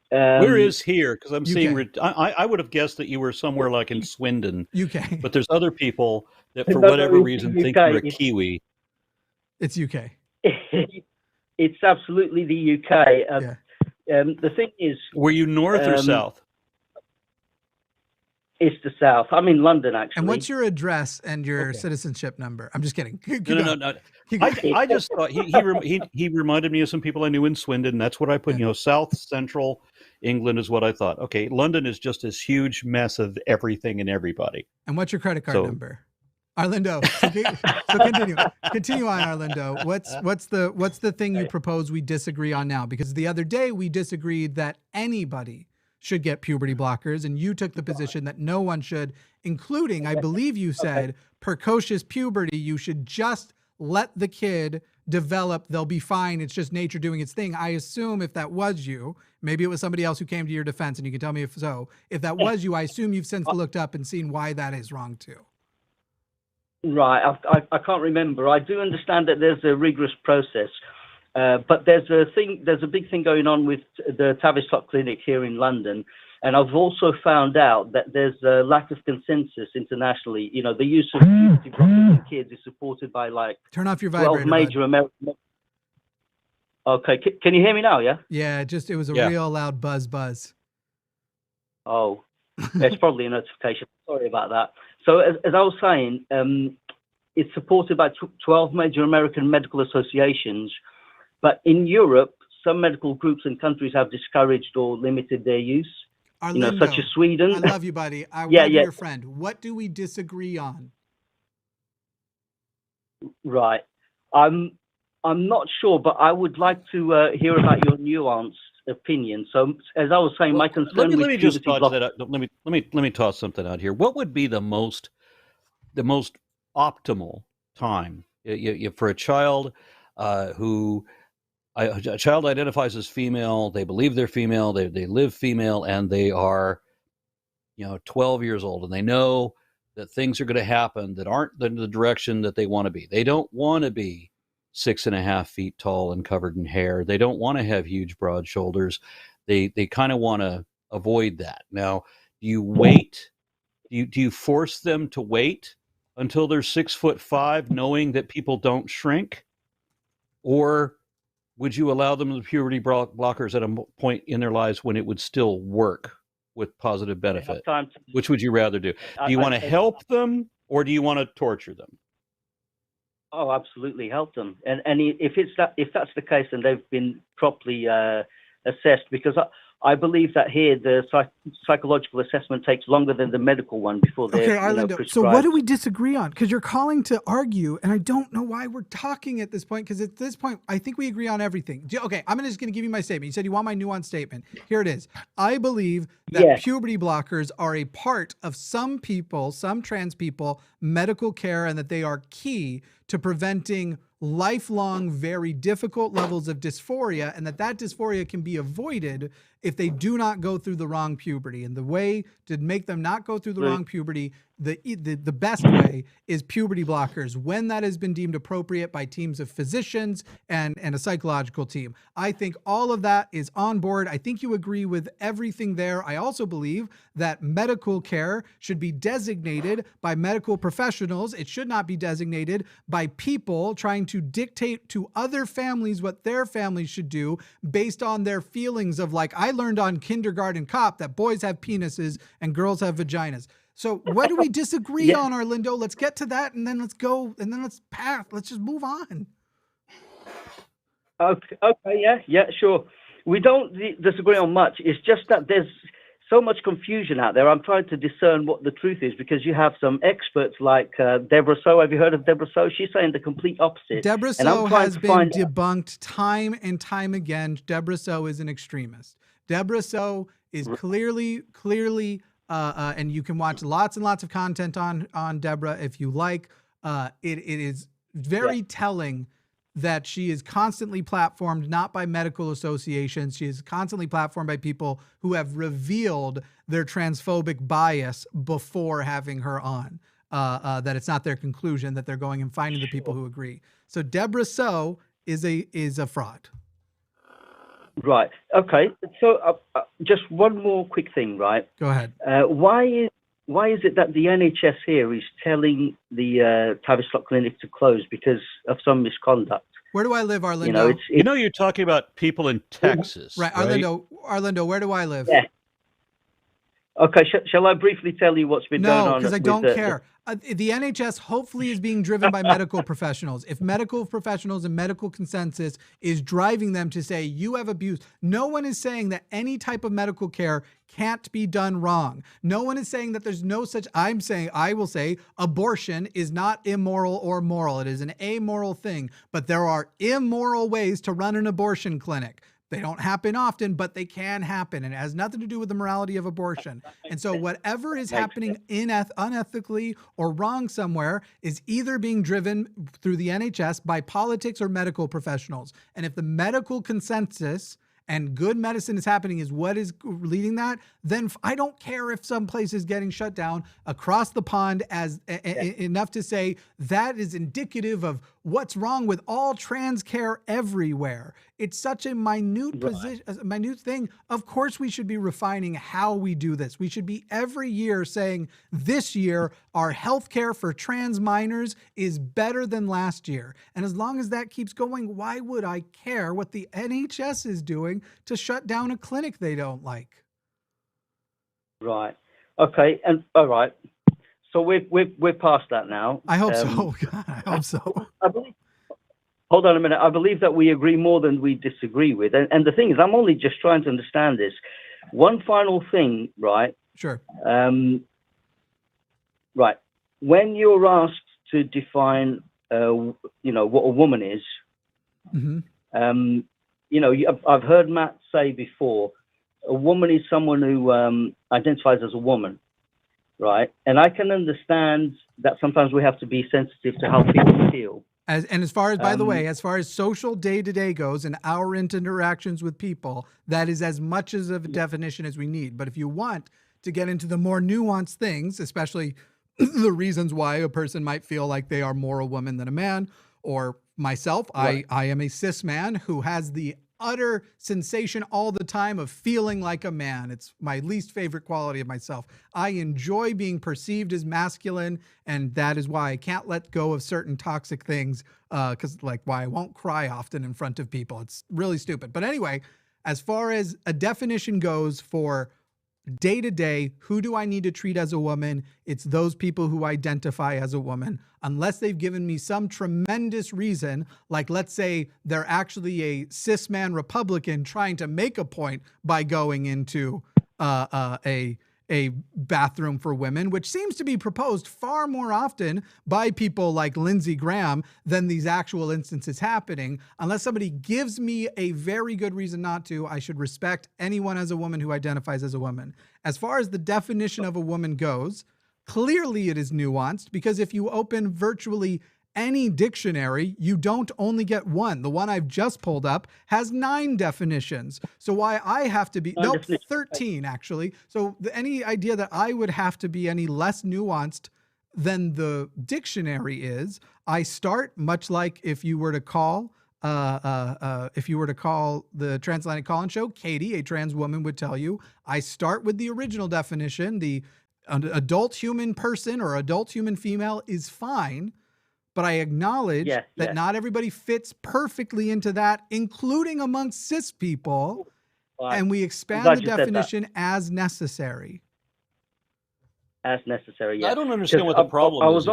where is here? Because I'm UK. seeing. I would have guessed that you were somewhere like in Swindon, UK. but there's other people that, for No, whatever it's reason, UK. think you're a Kiwi. It's UK. It's absolutely the UK. The thing is, were you north or south? It's the south. I'm in London, actually. And what's your address and your citizenship number? I'm just kidding. No. I just thought he reminded me of some people I knew in Swindon. That's what I put. You know, South Central England is what I thought. Okay, London is just this huge mess of everything and everybody. And what's your credit card number? Arlindo, so continue on, Arlindo. What's the thing you propose we disagree on now? Because the other day we disagreed that anybody should get puberty blockers, and you took the position that no one should, including, I believe you said, precocious puberty. You should just let the kid develop. They'll be fine. It's just nature doing its thing. I assume if that was you, maybe it was somebody else who came to your defense, and you can tell me if so. If that was you, I assume you've since looked up and seen why that is wrong too. Right, I can't remember. I do understand that there's a rigorous process, but there's a big thing going on with the Tavistock Clinic here in London, and I've also found out that there's a lack of consensus internationally. You know, the use of puberty blockers in kids is supported by like turn off your 12 vibrator. major American. Okay, can you hear me now? Yeah. Yeah, it was a real loud buzz. Oh, it's probably a notification. Sorry about that. So as I was saying, it's supported by 12 major American medical associations, but in Europe, some medical groups and countries have discouraged or limited their use. Arlindo, you know, such as Sweden. I love you, buddy. I want to be your friend. What do we disagree on? Right. I'm not sure, but I would like to hear about your nuanced opinion. So, as I was saying, my concern let me just toss that out. Let me toss something out here. What would be the most optimal time for a child who a child identifies as female? They believe they're female. They live female, and they are, 12 years old, and they know that things are going to happen that aren't in the direction that they want to be. They don't want to be 6.5 feet tall and covered in hair. They don't want to have huge, broad shoulders. They kind of want to avoid that. Now, do you wait? Do you force them to wait until they're 6'5", knowing that people don't shrink? Or would you allow them the puberty blockers at a point in their lives when it would still work with positive benefit? Which would you rather do? Do you want to help them, or do you want to torture them? Oh, absolutely, help them. And if that's the case, then they've been properly assessed, because I believe that here the psychological assessment takes longer than the medical one before they're prescribed. So what do we disagree on? Because you're calling to argue, and I don't know why we're talking at this point, because at this point, I think we agree on everything. Okay, I'm just going to give you my statement. You said you want my nuanced statement. Here it is. I believe that puberty blockers are a part of some people, some trans people, medical care, and that they are key to preventing lifelong, very difficult levels of dysphoria, and that dysphoria can be avoided if they do not go through the wrong puberty. And the way to make them not go through the wrong puberty, the best way is puberty blockers when that has been deemed appropriate by teams of physicians and a psychological team. I think all of that is on board. I think you agree with everything there. I also believe that medical care should be designated by medical professionals. It should not be designated by people trying to dictate to other families what their families should do based on their feelings of, like, I learned on Kindergarten Cop that boys have penises and girls have vaginas. So what do we disagree on, Arlindo? Let's get to that, and then let's go, and then let's just move on. Okay, yeah, sure. We don't disagree on much. It's just that there's so much confusion out there. I'm trying to discern what the truth is, because you have some experts like Deborah So. Have you heard of Deborah So? She's saying the complete opposite. Deborah So has been debunked time and time again. Deborah So is an extremist. Deborah So is clearly, and you can watch lots and lots of content on Deborah if you like. It is very telling that she is constantly platformed, not by medical associations. She is constantly platformed by people who have revealed their transphobic bias before having her on. That it's not their conclusion, that they're going and finding the people who agree. So Deborah So is a fraud. Right. Okay. So just one more quick thing, right? Go ahead. Why is it that the NHS here is telling the Tavistock Clinic to close because of some misconduct? Where do I live, Arlindo? You're talking about people in Texas, right? Arlindo, where do I live? Yeah. Okay. Shall I briefly tell you what's been going on? No, because I don't care. The NHS hopefully is being driven by medical professionals. If medical professionals and medical consensus is driving them to say, you have abused, no one is saying that any type of medical care can't be done wrong. No one is saying that there's no such, I will say abortion is not immoral or moral. It is an amoral thing, but there are immoral ways to run an abortion clinic. They don't happen often, but they can happen. And it has nothing to do with the morality of abortion. And so whatever is happening unethically or wrong somewhere is either being driven through the NHS by politics or medical professionals. And if the medical consensus and good medicine is happening is what is leading that, then I don't care if some place is getting shut down across the pond as enough to say that is indicative of what's wrong with all trans care everywhere. It's such a minute minute thing. Of course, we should be refining how we do this. We should be every year saying this year our healthcare for trans minors is better than last year. And as long as that keeps going, why would I care what the NHS is doing to shut down a clinic they don't like? Right. Okay. And all right. So we're past that now. I hope so. God, I hope so. Hold on a minute. I believe that we agree more than we disagree with. And the thing is, I'm only just trying to understand this. One final thing, right? Sure. Right. When you're asked to define, what a woman is, I've heard Matt say before, a woman is someone who identifies as a woman, right? And I can understand that sometimes we have to be sensitive to how people feel. As far as, by the way, as far as social day-to-day goes and our interactions with people, that is as much as of a definition as we need. But if you want to get into the more nuanced things, especially the reasons why a person might feel like they are more a woman than a man, or myself, right. I am a cis man who has the utter sensation all the time of feeling like a man. It's my least favorite quality of myself. I enjoy being perceived as masculine, and that is why I can't let go of certain toxic things, because why I won't cry often in front of people. It's really stupid. But anyway, as far as a definition goes for day to day, who do I need to treat as a woman? It's those people who identify as a woman, unless they've given me some tremendous reason, like let's say they're actually a cis man Republican trying to make a point by going into a bathroom for women, which seems to be proposed far more often by people like Lindsey Graham than these actual instances happening. Unless somebody gives me a very good reason not to, I should respect anyone as a woman who identifies as a woman. As far as the definition of a woman goes, clearly it is nuanced, because if you open virtually any dictionary, you don't only get one. The one I've just pulled up has 9 definitions. So why I have to be, 13 actually. So any idea that I would have to be any less nuanced than the dictionary is, I start much like if you were to call the Transatlantic Call-In Show, Katie, a trans woman, would tell you, I start with the original definition. The adult human person or adult human female is fine. But I acknowledge that not everybody fits perfectly into that, including amongst cis people, and we expand the definition as necessary. As necessary, yeah. I don't understand what the problem is.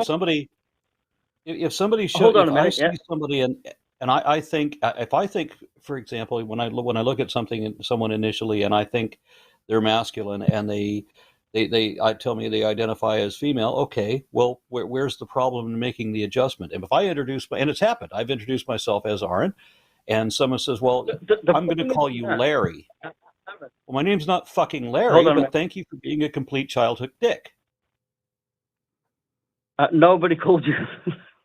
If somebody shows, I see somebody and I think, if I think, for example, when I look at someone initially, and I think they're masculine, and they tell me they identify as female. Okay, well, where's the problem in making the adjustment? And if I and it's happened, I've introduced myself as Aron, and someone says, well, I'm going to call you Larry. Well, my name's not fucking Larry, but thank you for being a complete childhood dick. Nobody called you.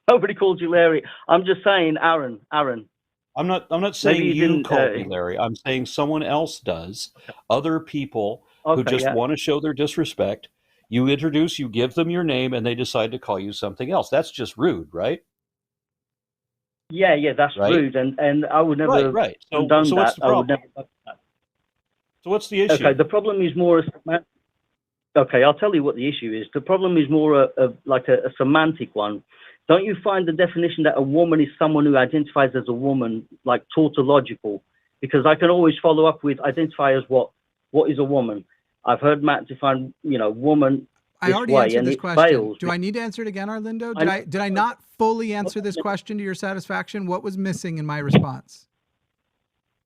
Nobody called you Larry. I'm just saying, Aron. I'm not saying you called me Larry. I'm saying someone else does. Other people who just want to show their disrespect. You introduce, you give them your name, and they decide to call you something else. That's just rude, right? Yeah, that's rude, and I would never right. So condone what's that. the problem? I would never do that. So what's the issue? Okay, the problem is more. Okay, I'll tell you what the issue is. The problem is more like a semantic one. Don't you find the definition that a woman is someone who identifies as a woman like tautological? Because I can always follow up with identify as what is a woman. I've heard Matt define, woman. I already answered this question. Do I need to answer it again, Arlindo? Did I not fully answer this question to your satisfaction? What was missing in my response?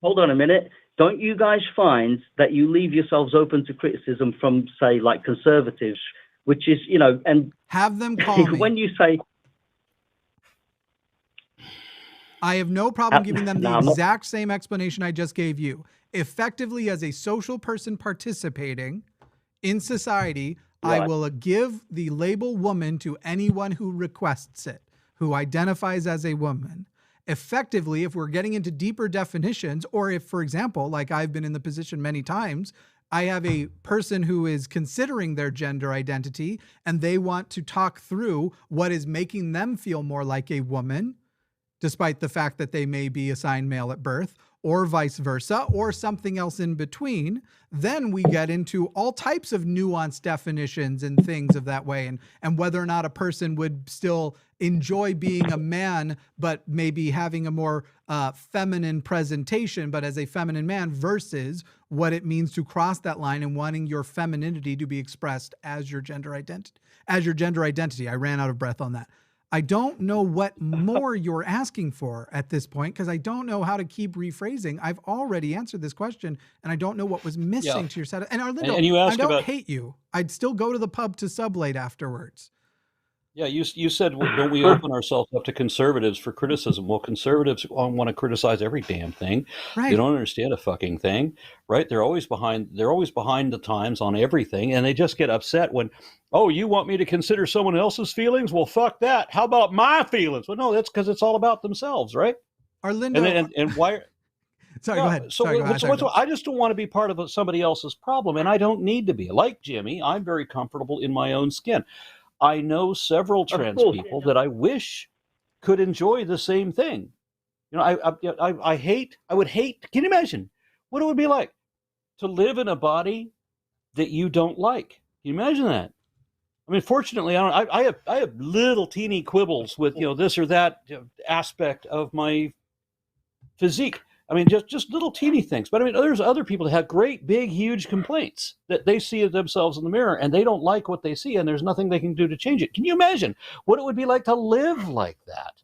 Hold on a minute. Don't you guys find that you leave yourselves open to criticism from, say, like conservatives, which is, and have them call me. When you say, I have no problem giving them the exact same explanation I just gave you. Effectively, as a social person participating in society, I will give the label woman to anyone who requests it, who identifies as a woman. Effectively, if we're getting into deeper definitions, or if, for example, like I've been in the position many times, I have a person who is considering their gender identity and they want to talk through what is making them feel more like a woman, despite the fact that they may be assigned male at birth, or vice versa, or something else in between, then we get into all types of nuanced definitions and things of that way, and whether or not a person would still enjoy being a man, but maybe having a more feminine presentation, but as a feminine man, versus what it means to cross that line and wanting your femininity to be expressed as your gender identity. I ran out of breath on that. I don't know what more you're asking for at this point, because I don't know how to keep rephrasing. I've already answered this question, and I don't know what was missing to your set. And Arlindo, and you asked I don't hate you. I'd still go to the pub to sub late afterwards. Yeah, you said, well, don't we open ourselves up to conservatives for criticism? Well, conservatives want to criticize every damn thing. Right. They don't understand a fucking thing, right? They're always behind the times on everything, and they just get upset when, oh, you want me to consider someone else's feelings? Well, fuck that. How about my feelings? Well, no, that's because it's all about themselves, right? Arlindo, and why? Sorry, go ahead. I just don't want to be part of somebody else's problem, and I don't need to be. Like Jimmy, I'm very comfortable in my own skin. I know several trans people that I wish could enjoy the same thing. I would hate, can you imagine what it would be like to live in a body that you don't like? Can you imagine that? I mean, fortunately, I have little teeny quibbles with, this or that aspect of my physique. I mean, just little teeny things. But I mean, there's other people that have great, big, huge complaints that they see themselves in the mirror and they don't like what they see, and there's nothing they can do to change it. Can you imagine what it would be like to live like that?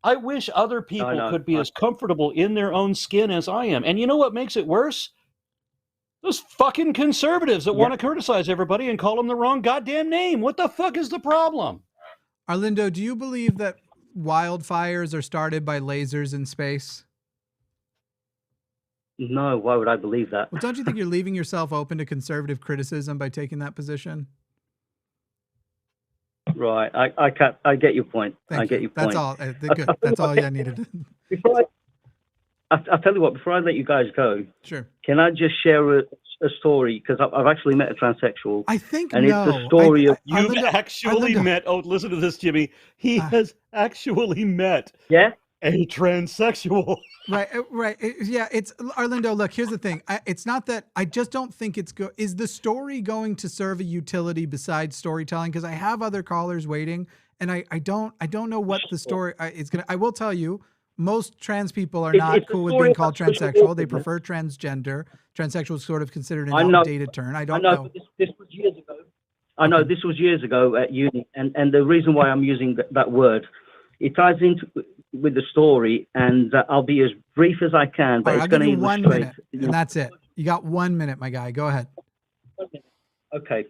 I wish other people could be as comfortable in their own skin as I am. And you know what makes it worse? Those fucking conservatives that want to criticize everybody and call them the wrong goddamn name. What the fuck is the problem? Arlindo, do you believe that wildfires are started by lasers in space? No, why would I believe that? Well, don't you think you're leaving yourself open to conservative criticism by taking that position? Right, I get your point. I get your point. That's all. Good. That's all I needed. I'll tell you what. Before I let you guys go, sure. Can I just share a story? Because I've actually met a transsexual. I think it's a story of you've actually met. Oh, listen to this, Jimmy. He has actually met. Yeah. A transsexual. Right. Yeah, it's Arlindo. Look, here's the thing. It's not that I just don't think it's good. Is the story going to serve a utility besides storytelling? Because I have other callers waiting, and I don't know what the story is going to. I will tell you, most trans people are not cool with being called transsexual. They prefer transgender. Transsexual is sort of considered an outdated term. I don't know. This was years ago. I know this was years ago at uni, and the reason why I'm using that word, it ties into with the story, and I'll be as brief as I can, but it's going to illustrate. 1 minute, and that's it. You got 1 minute, my guy. Go ahead. Okay.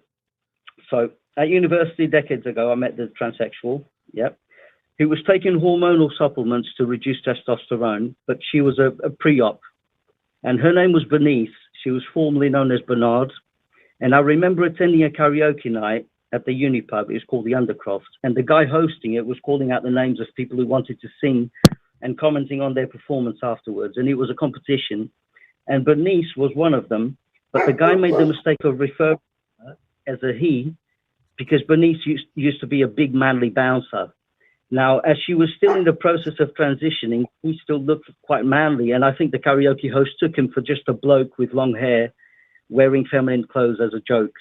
So at university decades ago, I met the transsexual, who was taking hormonal supplements to reduce testosterone, but she was a pre-op. And her name was Bernice. She was formerly known as Bernard. And I remember attending a karaoke night at the uni pub. It was called the Undercroft. And the guy hosting it was calling out the names of people who wanted to sing and commenting on their performance afterwards. And it was a competition. And Bernice was one of them. But the guy made the mistake of referring to her as a he, because Bernice used to be a big manly bouncer. Now, as she was still in the process of transitioning, he still looked quite manly. And I think the karaoke host took him for just a bloke with long hair, wearing feminine clothes as a joke.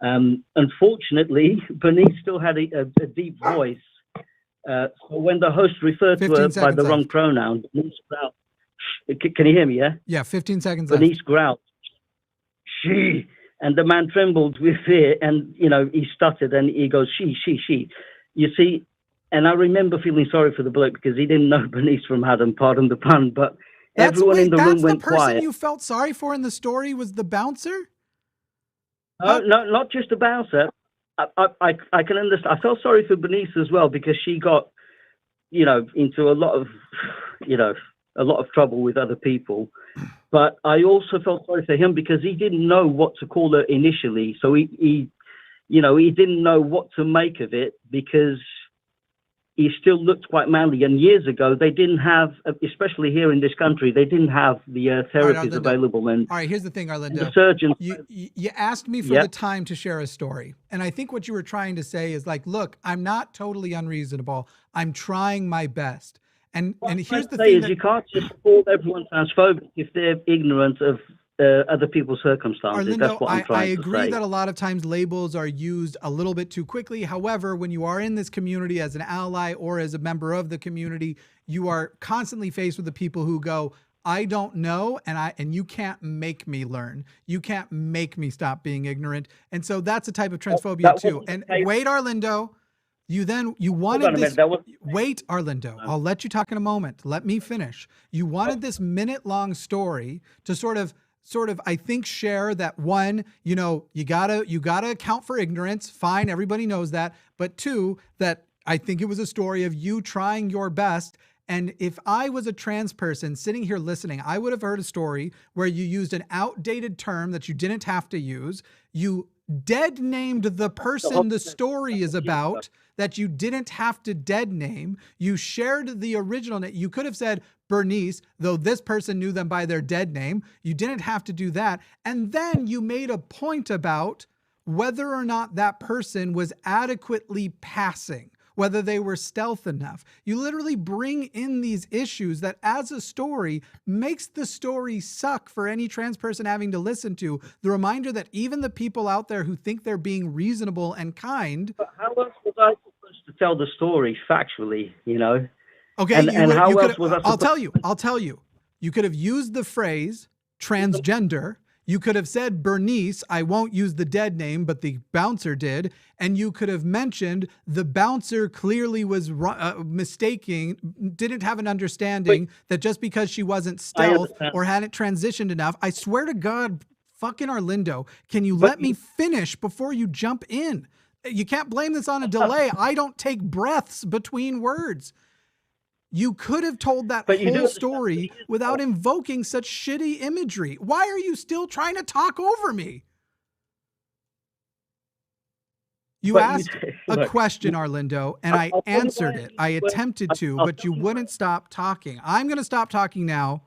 Unfortunately, Bernice still had a deep voice. So when the host referred to her by the wrong pronoun, Bernice growled. Can you hear me, yeah? Yeah, 15 seconds Bernice left. growled. She. And the man trembled with fear, and, he stuttered, and he goes, she. You see, and I remember feeling sorry for the bloke because he didn't know Bernice from Adam, pardon the pun, but everyone in the room went quiet. That's the person you felt sorry for in the story was the bouncer? No, not just the bouncer. I can understand. I felt sorry for Bernice as well because she got, into a lot of trouble with other people. But I also felt sorry for him because he didn't know what to call her initially. So he didn't know what to make of it because he still looked quite manly. And years ago, they didn't have, especially here in this country, they didn't have the therapies available. And all right, here's the thing, Arlindo. The surgeons. You asked me for the time to share a story. And I think what you were trying to say is like, look, I'm not totally unreasonable. I'm trying my best. And here's the thing: you can't just call everyone transphobic if they're ignorant of other people's circumstances. Arlindo, that's what I'm trying I to agree say. that a lot of times labels are used a little bit too quickly. However, when you are in this community as an ally or as a member of the community, you are constantly faced with the people who go, I don't know, and you can't make me learn. You can't make me stop being ignorant. And so that's a type of transphobia too. And wait, Arlindo. You wanted this. Wait, Arlindo, I'll let you talk in a moment. Let me finish. You wanted this minute-long story to sort of, I think, share that one, you gotta account for ignorance. Fine, everybody knows that. But two, that I think it was a story of you trying your best. And if I was a trans person sitting here listening, I would have heard a story where you used an outdated term that you didn't have to use. You dead named the person the story is about that you didn't have to dead name. You shared the original name. You could have said Bernice, though this person knew them by their dead name. You didn't have to do that. And then you made a point about whether or not that person was adequately passing, whether they were stealth enough. You literally bring in these issues that as a story makes the story suck for any trans person having to listen to. The reminder that even the people out there who think they're being reasonable and kind. But how else was I supposed to tell the story factually, Okay, and how else was I supposed I'll tell you. You could have used the phrase transgender. You could have said Bernice, I won't use the dead name, but the bouncer did. And you could have mentioned the bouncer clearly was mistaking, didn't have an understanding that just because she wasn't stealth or hadn't transitioned enough. I swear to God, fucking Arlindo, can you let me finish before you jump in? You can't blame this on a delay. I don't take breaths between words. You could have told that whole story without invoking such shitty imagery. Why are you still trying to talk over me? You asked a question, Arlindo, and I answered it. I attempted to, but you wouldn't stop talking. I'm going to stop talking now,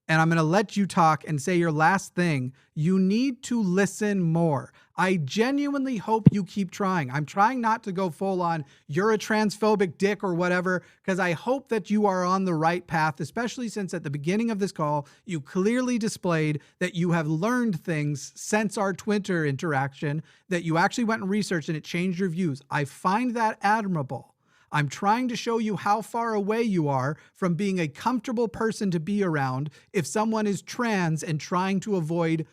and I'm going to let you talk and say your last thing. You need to listen more. I genuinely hope you keep trying. I'm trying not to go full on, you're a transphobic dick or whatever, because I hope that you are on the right path, especially since at the beginning of this call, you clearly displayed that you have learned things since our Twitter interaction, that you actually went and researched and it changed your views. I find that admirable. I'm trying to show you how far away you are from being a comfortable person to be around if someone is trans and trying to avoid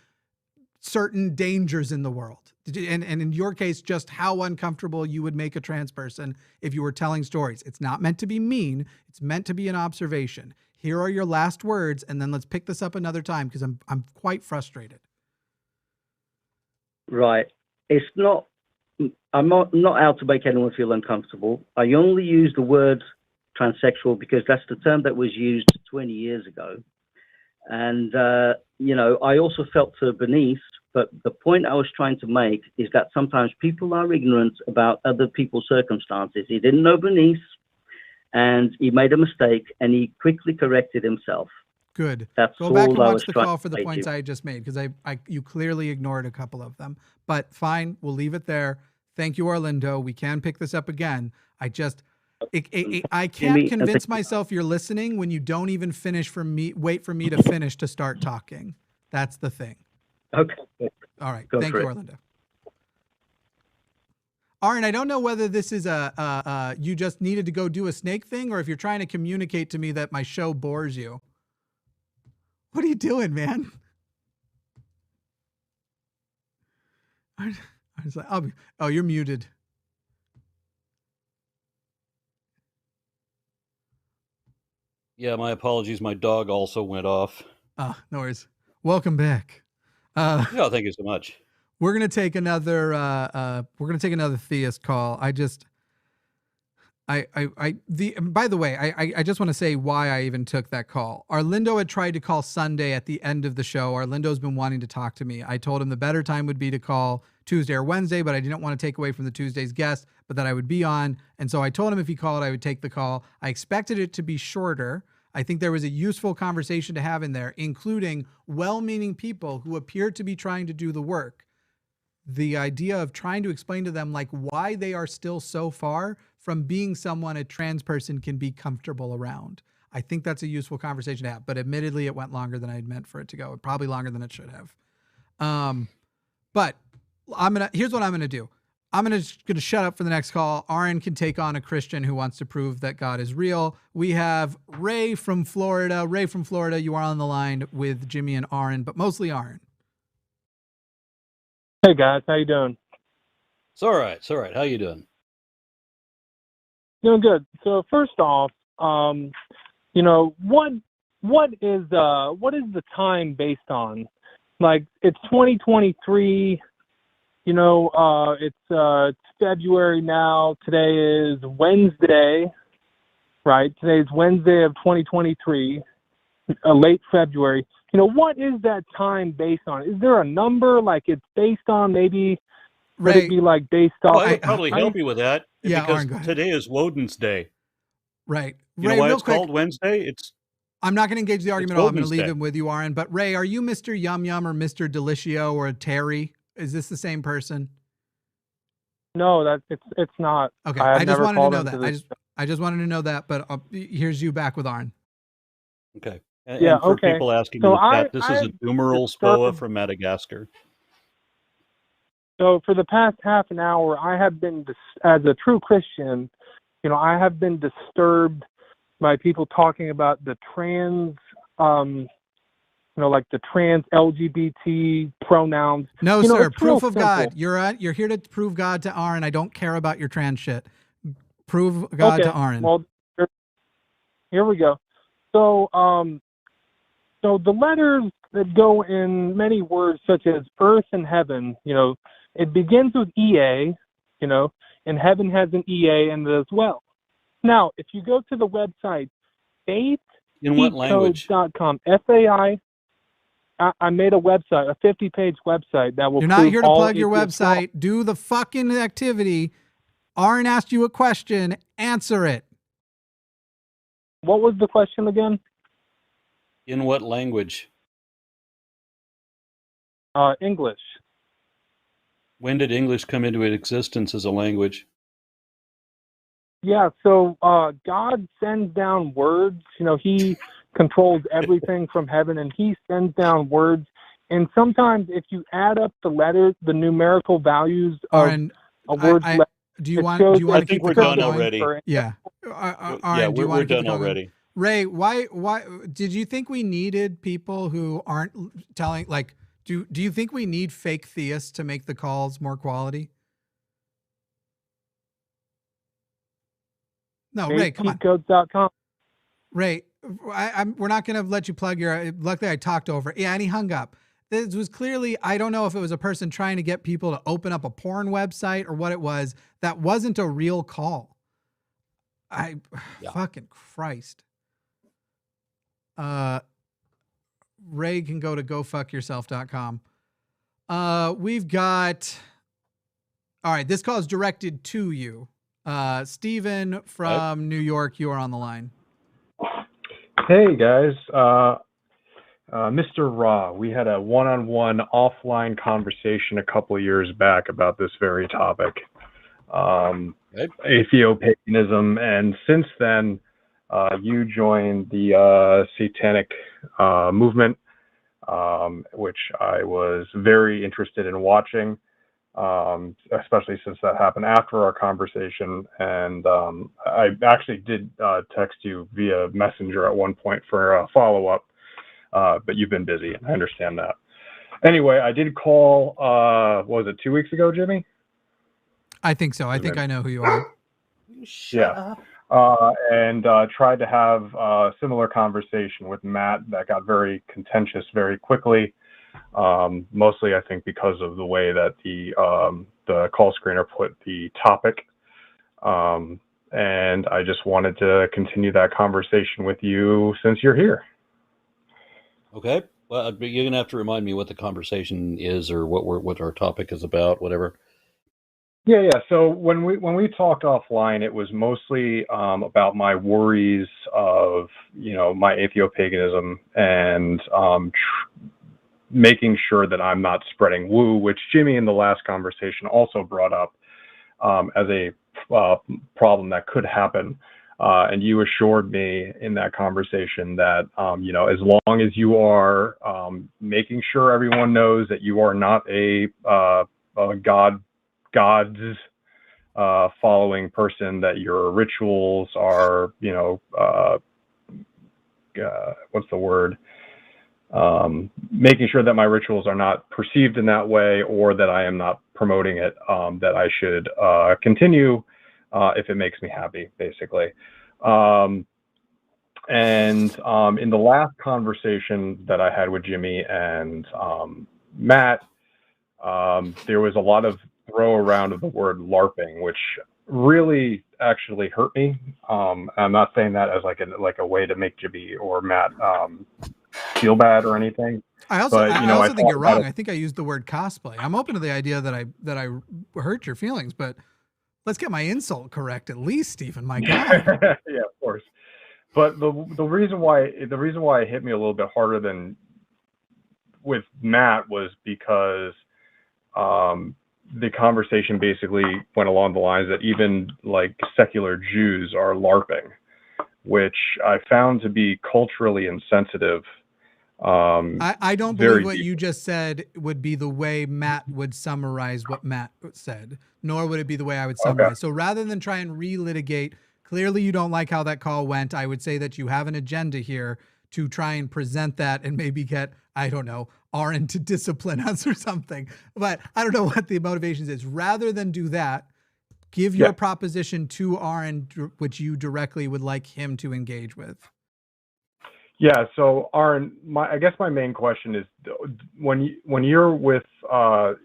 certain dangers in the world. And in your case, just how uncomfortable you would make a trans person if you were telling stories. It's not meant to be mean. It's meant to be an observation. here are your last words, and then let's pick this up another time because I'm quite frustrated. Right. It's not. I'm not out to make anyone feel uncomfortable. I only use the word transsexual because that's the term that was used 20 years ago. And, I also felt beneath, but the point I was trying to make is that sometimes people are ignorant about other people's circumstances. He didn't know Bernice, and he made a mistake, and he quickly corrected himself. Good. That's Go back and all I watch was the trying call to for the say points to you. I just made because you clearly ignored a couple of them. But fine, we'll leave it there. Thank you, Orlando. We can pick this up again. I can't convince myself you're listening when you don't even wait for me to finish to start talking. That's the thing. Okay. All right. Go Thank for you, it. Orlando. Aaron, I don't know whether this is you just needed to go do a snake thing or if you're trying to communicate to me that my show bores you. What are you doing, man? I was like, oh, you're muted. Yeah, my apologies. My dog also went off. No worries. Welcome back. No, thank you so much. We're gonna take another theist call. By the way, I just want to say why I even took that call. Arlindo had tried to call Sunday at the end of the show. Arlindo's been wanting to talk to me. I told him the better time would be to call Tuesday or Wednesday, but I didn't want to take away from the Tuesday's guest, but that I would be on. And so I told him if he called, I would take the call. I expected it to be shorter. I think there was a useful conversation to have in there, including well-meaning people who appear to be trying to do the work. The idea of trying to explain to them like why they are still so far from being someone a trans person can be comfortable around. I think that's a useful conversation to have, but admittedly it went longer than I'd meant for it to go. Probably longer than it should have. But here's what I'm going to do. I'm going to shut up for the next call. Aaron can take on a Christian who wants to prove that God is real. We have Ray from Florida. Ray from Florida, you are on the line with Jimmy and Aaron, but mostly Aaron. Hey guys, how you doing? It's all right. It's all right. How you doing? Doing good. So first off, what is the time based on? Like it's 2023. It's February now. Today is Wednesday, right? Today is Wednesday of 2023, late February. What is that time based on? Is there a number like it's based on? Maybe would it be like based off? I could probably help you with that. Yeah, because Aaron, go ahead. today is Woden's Day. Right. You Ray, know why real it's quick, called Wednesday? I'm not going to engage the argument at all. I'm going to Woden's leave Day. him with you, Aaron. But Ray, are you Mr. Yum Yum or Mr. Delicio or a Terry? Is this the same person? No, it's not. Okay, I just never wanted to called know into that. this. I just wanted to know that. But here's you back with Aaron. Okay. Yeah, and for okay. people asking So in the chat, this is a I've Dumeral Spoa from Madagascar. So for the past half an hour, I have been, as a true Christian, I have been disturbed by people talking about the trans, like the trans LGBT pronouns. No, sir. It's real Proof of simple. God. You're here to prove God to Aaron. I don't care about your trans shit. Prove God to Aaron. Well, here we go. So, so the letters that go in many words such as earth and heaven, it begins with EA, and heaven has an EA in it as well. Now, if you go to the website, In what language? faithcodes.com, FAI, I made a website, a 50-page website that will You're not prove here to all plug your atheists website. wrong. Do the fucking activity. Aaron asked you a question. Answer it. What was the question again? In what language? English. When did English come into existence as a language? Yeah, so God sends down words. He controls everything from heaven, and he sends down words. And sometimes if you add up the letters, the numerical values of Aaron, a word's letter, do you want I to think keep we're the call done going? already. Yeah. Aaron, do you want we're to keep done the call going? already. Ray, why did you think we needed people who aren't telling, like, do you think we need fake theists to make the calls more quality? No, Ray, come on. faithcodes.com. Ray, we're not going to let you plug your. Luckily, I talked over. Yeah, and he hung up. This was clearly, I don't know if it was a person trying to get people to open up a porn website or what it was. That wasn't a real call. Fucking Christ. Ray can go to gofuckyourself.com. We've got, all right, this call is directed to you. Steven from New York, you are on the line. Hey guys, Mr. Ra, we had a one-on-one offline conversation a couple of years back about this very topic, atheopaganism, and since then, you joined the satanic movement, which I was very interested in watching, especially since that happened after our conversation. And I actually did text you via Messenger at one point for a follow-up, but you've been busy, and I understand that. Anyway, I did call, what was it, 2 weeks ago, Jimmy? I think so. I think I know who you are. Yeah. And tried to have a similar conversation with Matt that got very contentious very quickly. Mostly, I think, because of the way that the call screener put the topic. And I just wanted to continue that conversation with you since you're here. Okay. Well, you're gonna have to remind me what the conversation is, or what our topic is about, whatever. Yeah. So when we talked offline, it was mostly about my worries of, my atheopaganism and making sure that I'm not spreading woo, which Jimmy in the last conversation also brought up as a problem that could happen. And you assured me in that conversation that, as long as you are making sure everyone knows that you are not a God's following person, that your rituals are, what's the word? Making sure that my rituals are not perceived in that way, or that I am not promoting it, that I should continue if it makes me happy, basically. And in the last conversation that I had with Jimmy and Matt, there was a lot of throw around of the word LARPing, which really actually hurt me. I'm not saying that as like a way to make Jimmy or Matt feel bad or anything. I also think you're wrong. I think I used the word cosplay. I'm open to the idea that I hurt your feelings, but let's get my insult correct at least, Stephen. My God. Yeah, of course. But the reason why it hit me a little bit harder than with Matt was because the conversation basically went along the lines that even like secular Jews are LARPing, which I found to be culturally insensitive. I don't believe what you just said would be the way Matt would summarize what Matt said, nor would it be the way I would summarize. Okay. So rather than try and relitigate, clearly you don't like how that call went. I would say that you have an agenda here to try and present that and maybe get, I don't know, Aron to discipline us or something. But I don't know what the motivations is. Rather than do that, give your proposition to Aron, which you directly would like him to engage with. Yeah. So Aron, I guess my main question is, when you're with the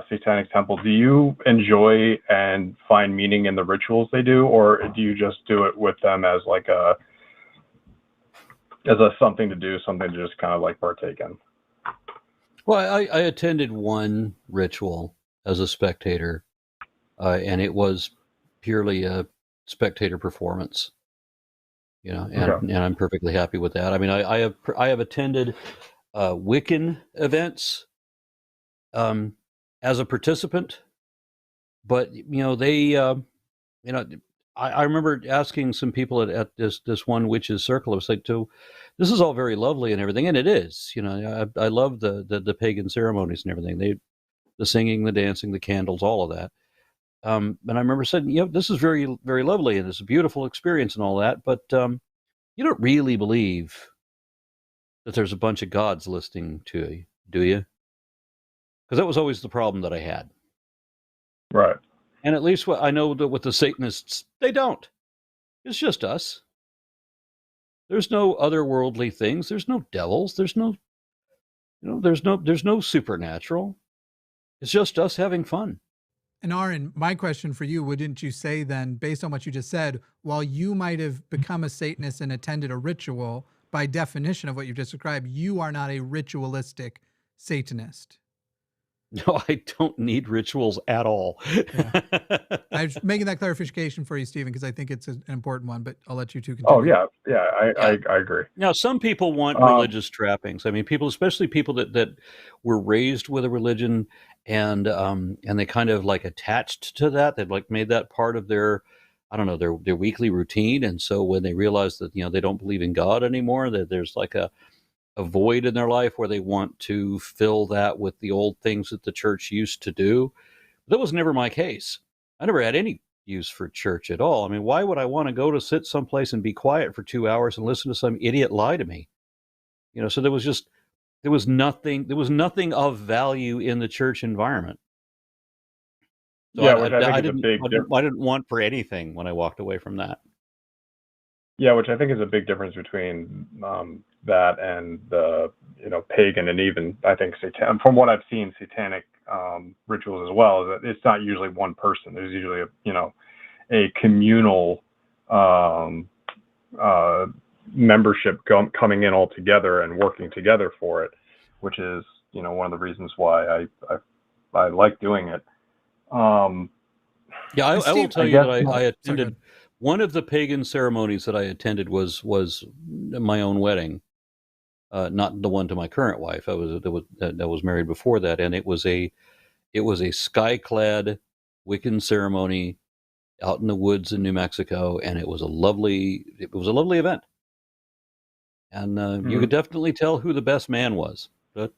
Satanic Temple, do you enjoy and find meaning in the rituals they do, or do you just do it with them as like something to do, something to just kind of like partake in? Well, I attended one ritual as a spectator, and it was purely a spectator performance. And I'm perfectly happy with that. I mean, I have attended Wiccan events as a participant, but I remember asking some people at this one witch's circle. I was like, this is all very lovely and everything, and it is. I love the pagan ceremonies and everything. The singing, the dancing, the candles, all of that. And I remember saying, this is very, very lovely, and it's a beautiful experience and all that, but you don't really believe that there's a bunch of gods listening to you, do you? Because that was always the problem that I had. Right. And at least I know that with the Satanists, they don't. It's just us. There's no otherworldly things. There's no devils. There's no, there's no supernatural. It's just us having fun. And Aron, my question for you, wouldn't you say then, based on what you just said, while you might have become a Satanist and attended a ritual, by definition of what you just described, you are not a ritualistic Satanist? No, I don't need rituals at all. Yeah. I was making that clarification for you, Stephen, because I think it's an important one, but I'll let you two continue. Oh, yeah. I agree. Now, some people want religious trappings. I mean, people, especially people that were raised with a religion and they kind of like attached to that. They've like made that part of their, I don't know, their weekly routine. And so when they realize that, they don't believe in God anymore, that there's like a void in their life where they want to fill that with the old things that the church used to do. That was never my case. I never had any use for church at all. I mean, why would I want to go to sit someplace and be quiet for 2 hours and listen to some idiot lie to me? So there was nothing of value in the church environment. So yeah, I didn't want for anything when I walked away from that. Yeah, which I think is a big difference between that and the pagan and even I think from what I've seen satanic rituals as well. Is that it's not usually one person. There's usually a communal membership coming in all together and working together for it, which is one of the reasons why I like doing it. Yeah, I will tell you that I attended one of the pagan ceremonies that I attended was my own wedding, not the one to my current wife. I was married before that, and it was a sky-clad Wiccan ceremony out in the woods in New Mexico, and it was a lovely event. And you could definitely tell who the best man was. That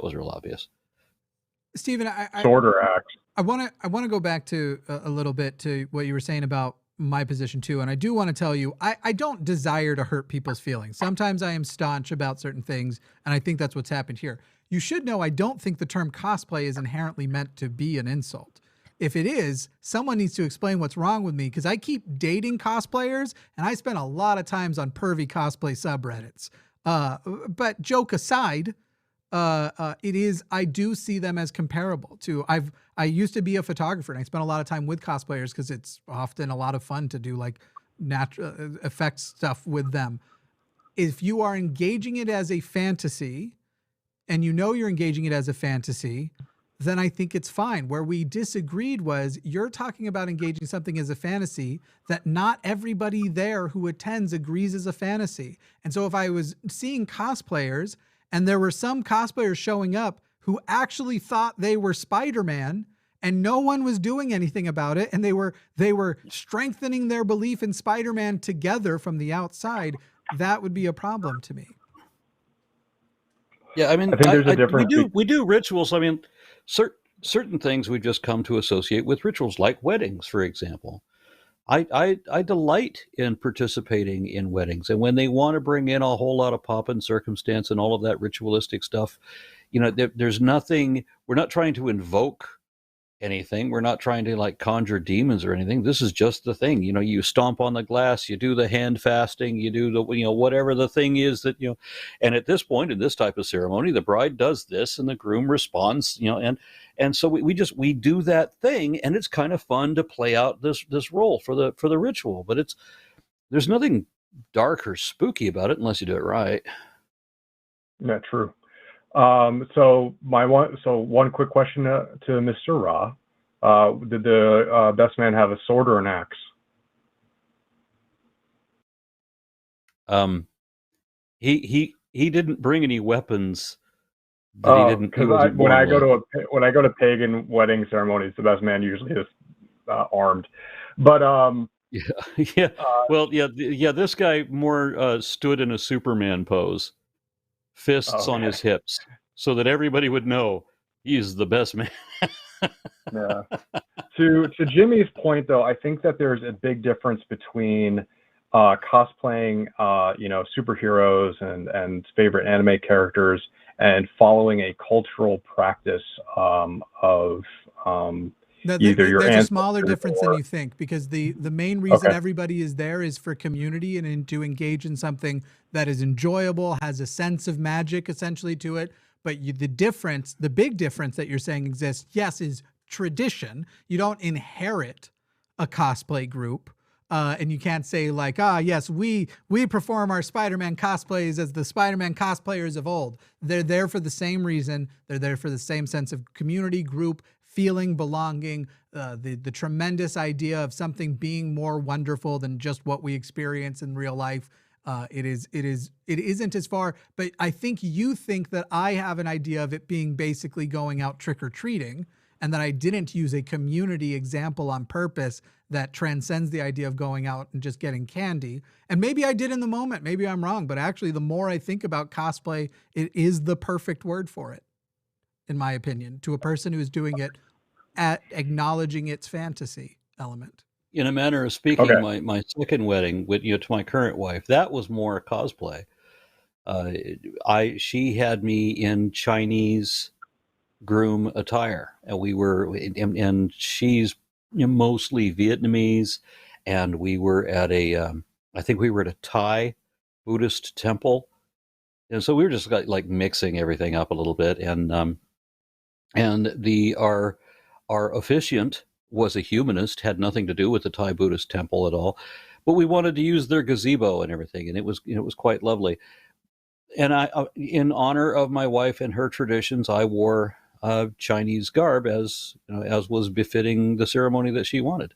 was real obvious. Stephen, Sorter Act. I want to go back to a little bit to what you were saying about my position too, and I do want to tell you I don't desire to hurt people's feelings. Sometimes I am staunch about certain things, and I think that's what's happened here. You should know I don't think the term cosplay is inherently meant to be an insult. If it is, someone needs to explain what's wrong with me, because I keep dating cosplayers, and I spend a lot of times on pervy cosplay subreddits. But joke aside, I do see them as comparable to, I used to be a photographer and I spent a lot of time with cosplayers because it's often a lot of fun to do like natural effects stuff with them. If you are engaging it as a fantasy and you're engaging it as a fantasy, then I think it's fine. Where we disagreed was you're talking about engaging something as a fantasy that not everybody there who attends agrees is a fantasy. And so if I was seeing cosplayers and there were some cosplayers showing up who actually thought they were Spider-Man and no one was doing anything about it, and they were strengthening their belief in Spider-Man together from the outside, that would be a problem to me. Yeah, I mean, I think there's a difference. We do rituals. I mean, certain things we just come to associate with rituals, like weddings, for example. I delight in participating in weddings, and when they want to bring in a whole lot of pomp and circumstance and all of that ritualistic stuff, there's nothing. We're not trying to invoke anything. We're not trying to like conjure demons or anything. This is just the thing. You stomp on the glass, you do the hand fasting, you do the whatever the thing is that And at this point in this type of ceremony, the bride does this and the groom responds. And so we do that thing, and it's kind of fun to play out this role for the ritual. But there's nothing dark or spooky about it unless you do it right. Yeah, true. So one quick question to Mr. Ra. Did the best man have a sword or an axe? He didn't bring any weapons. When I go to pagan wedding ceremonies, the best man usually is armed. But yeah. This guy more stood in a Superman pose, fists on his hips, so that everybody would know he's the best man. Yeah. To Jimmy's point, though, I think that there's a big difference between cosplaying, superheroes and favorite anime characters, and following a cultural practice of either your there's a ancestors smaller difference than or you think, because the main reason okay. everybody is there is for community and to engage in something that is enjoyable, has a sense of magic essentially to it. But the big difference that you're saying exists, yes, is tradition. You don't inherit a cosplay group. And you can't say like, yes, we perform our Spider-Man cosplays as the Spider-Man cosplayers of old. They're there for the same reason. They're there for the same sense of community, group, feeling, belonging, the tremendous idea of something being more wonderful than just what we experience in real life. It isn't as far, but I think you think that I have an idea of it being basically going out trick-or-treating, and that I didn't use a community example on purpose that transcends the idea of going out and just getting candy. And maybe I did in the moment, maybe I'm wrong, but actually the more I think about cosplay, it is the perfect word for it, in my opinion, to a person who's doing it at acknowledging its fantasy element. In a manner of speaking, Okay. my second wedding with to my current wife, that was more cosplay. She had me in Chinese groom attire, and we were, and she's mostly Vietnamese, and we were at I think we were at a Thai Buddhist temple, and so we were just like mixing everything up a little bit, and our officiant was a humanist, had nothing to do with the Thai Buddhist temple at all, but we wanted to use their gazebo and everything, and it was quite lovely. And in honor of my wife and her traditions, I wore Chinese garb as was befitting the ceremony that she wanted.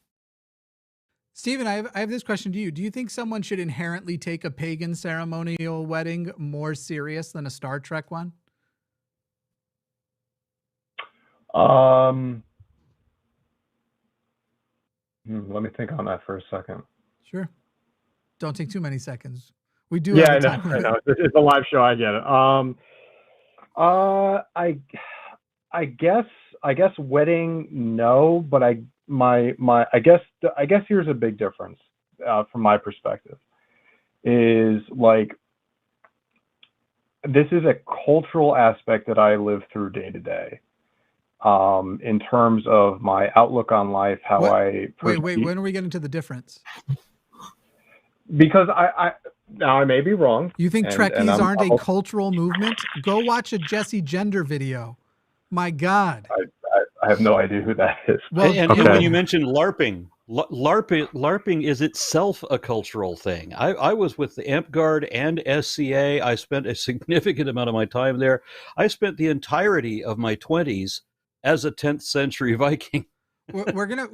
Stephen, I have this question to you. Do you think someone should inherently take a pagan ceremonial wedding more serious than a Star Trek one? Let me think on that for a second. Sure. Don't take too many seconds. We do Yeah, have I know. It's a live show. I get it. I guess wedding, no, but I guess here's a big difference from my perspective, is like, this is a cultural aspect that I live through day to day, in terms of my outlook on life, how wait, when are we getting to the difference? Because now I may be wrong. You think Trekkies aren't a cultural movement? Go watch a Jesse Gender video. My God. I have no idea who that is. Well, and when you mentioned LARPing, LARPing is itself a cultural thing. I was with the Amp Guard and SCA. I spent a significant amount of my time there. I spent the entirety of my 20s as a 10th century Viking. I'm gonna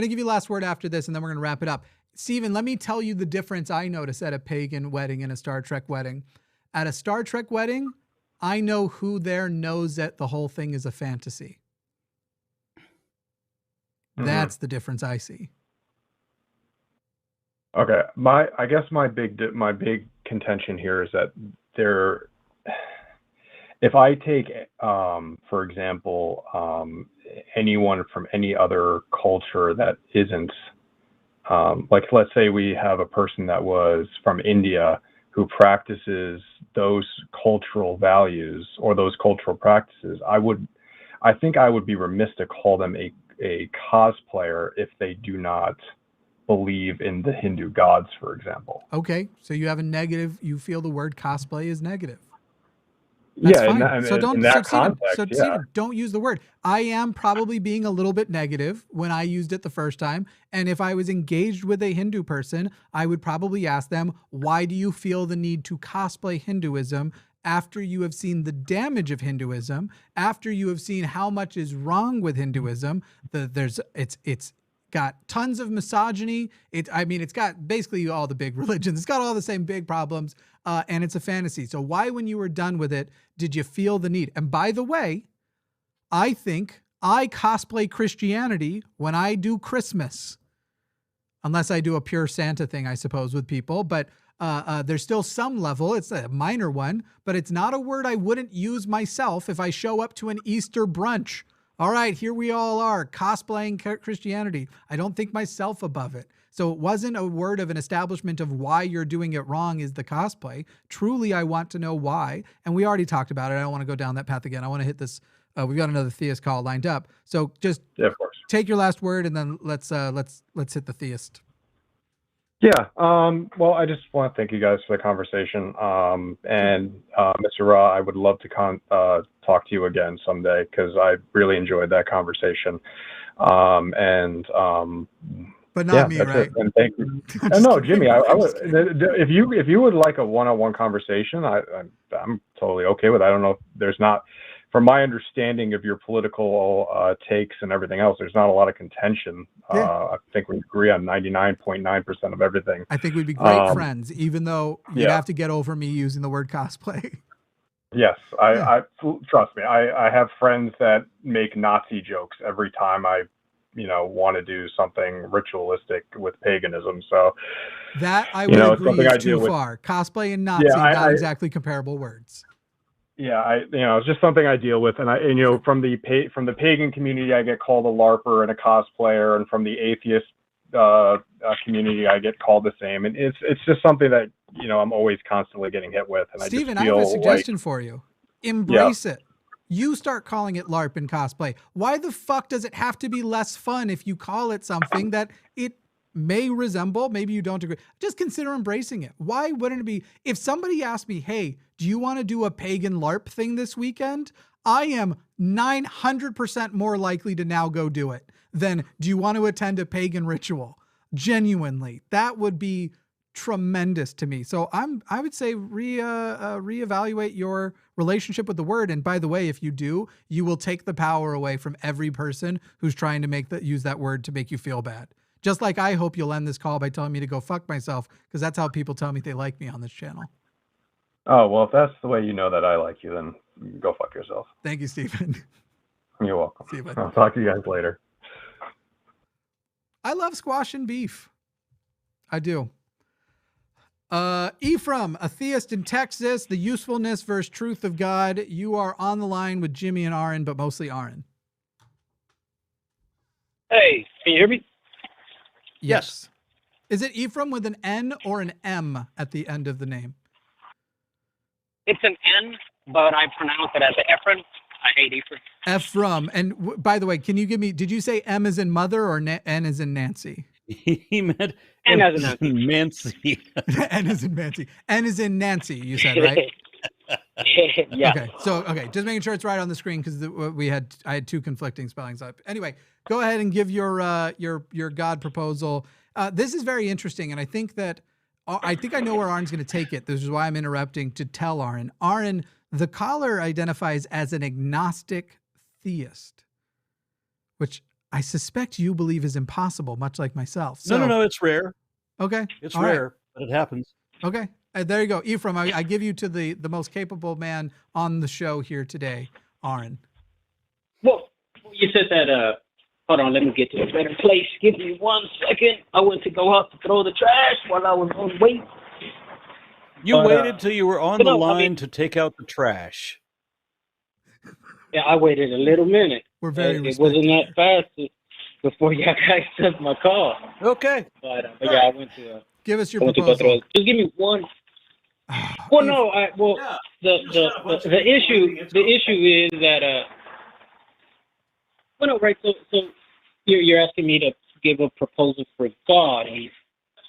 give you the last word after this, and then we're gonna wrap it up. Stephen, let me tell you the difference I notice at a pagan wedding and a Star Trek wedding. At a Star Trek wedding, I know who there knows that the whole thing is a fantasy. Mm-hmm. That's the difference I see. Okay, I guess my big contention here is that if I take, for example, anyone from any other culture that isn't, like, let's say we have a person that was from India who practices those cultural values or those cultural practices, I think I would be remiss to call them a cosplayer if they do not believe in the Hindu gods, for example. Okay, so you have a negative, you feel the word cosplay is negative. That's fine. Stephen, don't use the word. I am probably being a little bit negative when I used it the first time. And if I was engaged with a Hindu person, I would probably ask them, why do you feel the need to cosplay Hinduism after you have seen the damage of Hinduism, after you have seen how much is wrong with Hinduism? It's got tons of misogyny. It's got basically all the big religions. It's got all the same big problems, and it's a fantasy. So why, when you were done with it, did you feel the need? And by the way, I think I cosplay Christianity when I do Christmas, unless I do a pure Santa thing, I suppose, with people. But there's still some level. It's a minor one, but it's not a word I wouldn't use myself if I show up to an Easter brunch. All right, here we all are, cosplaying Christianity. I don't think myself above it. So it wasn't a word of an establishment of why you're doing it wrong is the cosplay. Truly, I want to know why. And we already talked about it. I don't want to go down that path again. I want to hit this. We've got another theist call lined up. So just take your last word, and then let's hit the theist. Yeah. Well, I just want to thank you guys for the conversation. And Mr. Ra, I would love to talk to you again someday because I really enjoyed that conversation. But not me, right? It. And thank you. No, Jimmy, I would, if you would like a one-on-one conversation, I'm totally okay with it. I don't know if there's not, from my understanding of your political takes and everything else, there's not a lot of contention. Yeah. I think we agree on 99.9% of everything. I think we'd be great friends, even though you'd have to get over me using the word cosplay. Yes, I trust me. I have friends that make Nazi jokes every time I want to do something ritualistic with paganism. So that I would agree is too far. Cosplay and Nazi, not exactly comparable words. Yeah, it's just something I deal with, and from the pagan community, I get called a LARPer and a cosplayer, and from the atheist community, I get called the same, and it's just something that I'm always constantly getting hit with. And Steven, I have a suggestion for you. Embrace it. You start calling it LARP and cosplay. Why the fuck does it have to be less fun if you call it something that it may resemble? Maybe you don't agree. Just consider embracing it. Why wouldn't it be? If somebody asked me, hey, do you want to do a pagan LARP thing this weekend? I am 900% more likely to now go do it than do you want to attend a pagan ritual? Genuinely, that would be tremendous to me. So I would say reevaluate your relationship with the word. And by the way, if you do, you will take the power away from every person who's trying to use that word to make you feel bad. Just like I hope you'll end this call by telling me to go fuck myself, because that's how people tell me they like me on this channel. Oh, well, if that's the way you know that I like you, then go fuck yourself. Thank you, Stephen. You're welcome. See you, bud. I'll talk to you guys later. I love squash and beef. I do. Ephraim, a theist in Texas, the usefulness versus truth of God. You are on the line with Jimmy and Aron, but mostly Aron. Hey, can you hear me? Yes. Is it Ephraim with an N or an M at the end of the name? It's an N, but I pronounce it as an Ephraim. I hate Ephraim. Ephraim. And by the way, can you give me, did you say M as in mother or N as in Nancy? He meant N as in Nancy. N as in Nancy. N as in Nancy, you said, right? Yeah. Okay. Just making sure it's right on the screen because I had two conflicting spellings up. Anyway, go ahead and give your God proposal. This is very interesting, and I think I know where Aron's going to take it. This is why I'm interrupting to tell Aron. Aron, the caller identifies as an agnostic theist, which I suspect you believe is impossible, much like myself. So, No, it's rare. Okay. It's All rare, right. but it happens. Okay. There you go. Ephraim, I give you to the most capable man on the show here today, Aron. Well, you said that, hold on, let me get to a better place. Give me 1 second. I went to go out to throw the trash while I was on wait. You waited till you were on the line to take out the trash. Yeah, I waited a little minute. We're very It wasn't that fast before y'all guys took my call. Okay. But yeah, I went to... Give us your proposal. Just give me one... Well, no, the issue is that... Well, no, right, so you're asking me to give a proposal for God.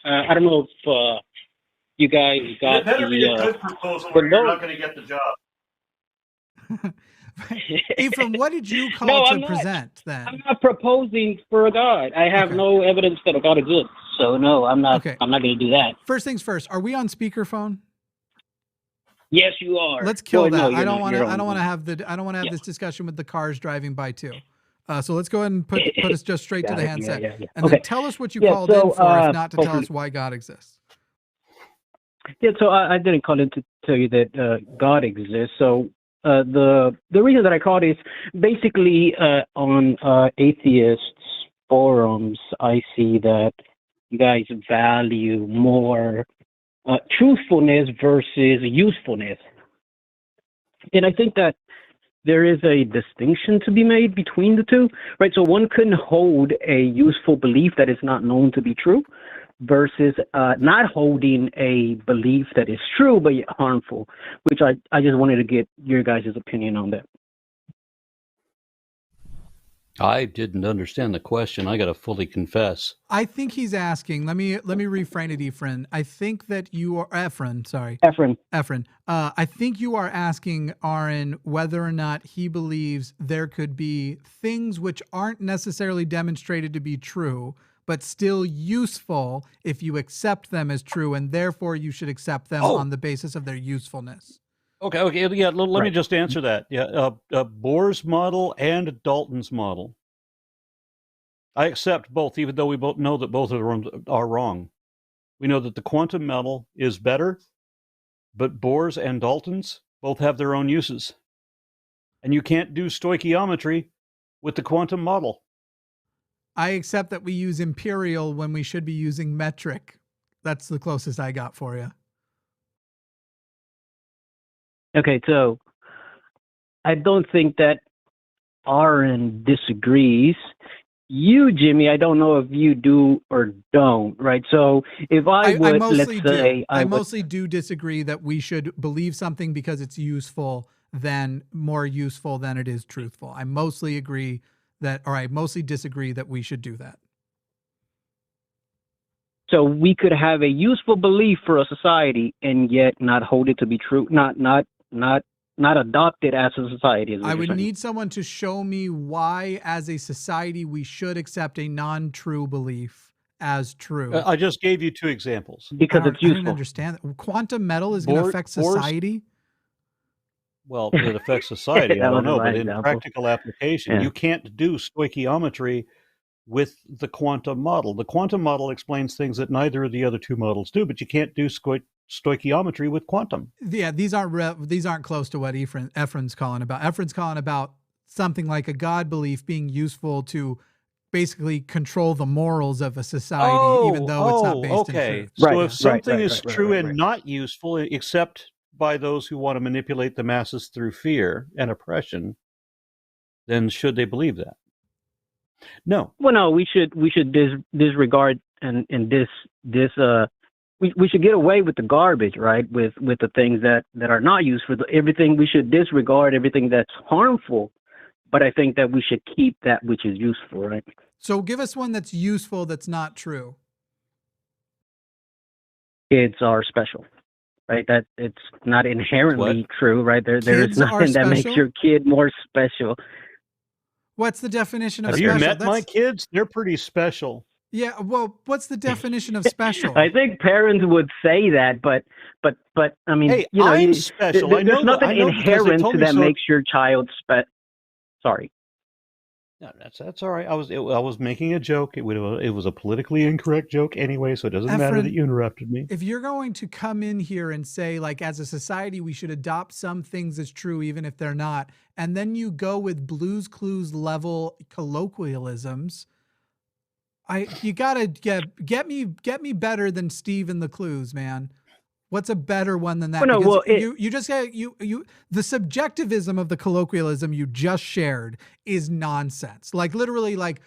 I don't know if you guys got it better be a good proposal or you're not going to get the job. Ephraim, what did you call to present then? I'm not proposing for a God. I have no evidence that a God exists. So no, I'm not. Okay. I'm not going to do that. First things first. Are we on speakerphone? Yes, you are. Let's kill that. No, I don't want to have this discussion with the cars driving by too. So let's go ahead and put us just straight to the handset. And then tell us what you called in for, if not to tell us why God exists. Yeah, so I didn't call in to tell you that God exists. So the reason that I called is basically on atheists forums, I see that you guys value more truthfulness versus usefulness. And I think that there is a distinction to be made between the two, right? So one couldn't hold a useful belief that is not known to be true versus not holding a belief that is true but yet harmful, which I just wanted to get your guys' opinion on that. I didn't understand the question. I got to fully confess. I think he's asking. Let me reframe it, Ephraim. I think that you are Ephraim. Sorry, Ephraim. Ephraim. I think you are asking Aron whether or not he believes there could be things which aren't necessarily demonstrated to be true, but still useful if you accept them as true, and therefore you should accept them on the basis of their usefulness. Okay, yeah. Let me just answer that. Yeah, Bohr's model and Dalton's model. I accept both, even though we both know that both of them are wrong. We know that the quantum model is better, but Bohr's and Dalton's both have their own uses. And you can't do stoichiometry with the quantum model. I accept that we use imperial when we should be using metric. That's the closest I got for you. Okay, so I don't think that Aron disagrees. You, Jimmy, I don't know if you do or don't, right? So if I would, I mostly do disagree that we should believe something because it's useful than more useful than it is truthful. I mostly agree that, or I mostly disagree that we should do that. So we could have a useful belief for a society and yet not hold it to be true, not adopt it as a society. I would need someone to show me why, as a society, we should accept a non-true belief as true. I just gave you two examples. Because it's useful. I didn't understand that. Quantum metal is going to affect society? Well, it affects society. I don't know, but in practical application, you can't do stoichiometry with the quantum model. The quantum model explains things that neither of the other two models do, but you can't do stoichiometry with quantum. Yeah, these aren't close to what Ephraim's calling about. Ephraim's calling about something like a God belief being useful to basically control the morals of a society, even though it's not based in truth. So if something is true and not useful, except by those who want to manipulate the masses through fear and oppression, then should they believe that? No. Well, no, we should disregard and we should get away with the garbage, right? With the things that are not useful. Everything we should disregard, everything that's harmful. But I think that we should keep that which is useful, right? So give us one that's useful that's not true. Kids are special, right? That it's not inherently true, right? There is nothing that makes your kid more special. What's the definition of Have special? You met my kids? They're pretty special. Yeah, well, what's the definition of special? I think parents would say that, but I mean, hey, you know, I'm special. There's nothing inherent that makes your child special. Sorry. No, that's all right. I was making a joke. It was a politically incorrect joke anyway, so it doesn't matter that you interrupted me. If you're going to come in here and say, like, as a society, we should adopt some things as true, even if they're not, and then you go with Blue's Clues level colloquialisms, you gotta get me better than Steve and the Clues, man. What's a better one than that? The subjectivism of the colloquialism you just shared is nonsense. Like literally, like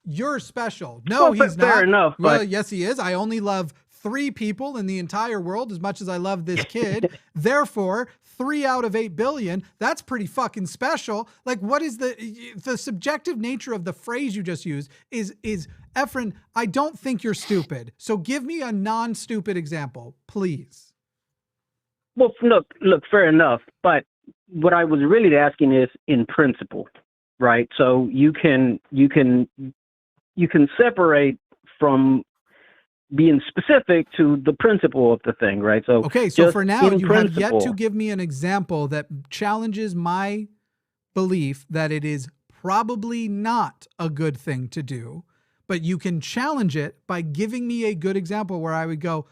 you're special. No, he's not. Fair enough. Well, yes, he is. I only love 3 people in the entire world as much as I love this kid. Therefore, 3 out of 8 billion. That's pretty fucking special. Like, what is the subjective nature of the phrase you just used? Is Ephraim? I don't think you're stupid. So give me a non-stupid example, please. Well, look, fair enough. But what I was really asking is in principle, right? So you can separate from being specific to the principle of the thing, right? So okay, so for now, you have yet to give me an example that challenges my belief that it is probably not a good thing to do, but you can challenge it by giving me a good example where I would go,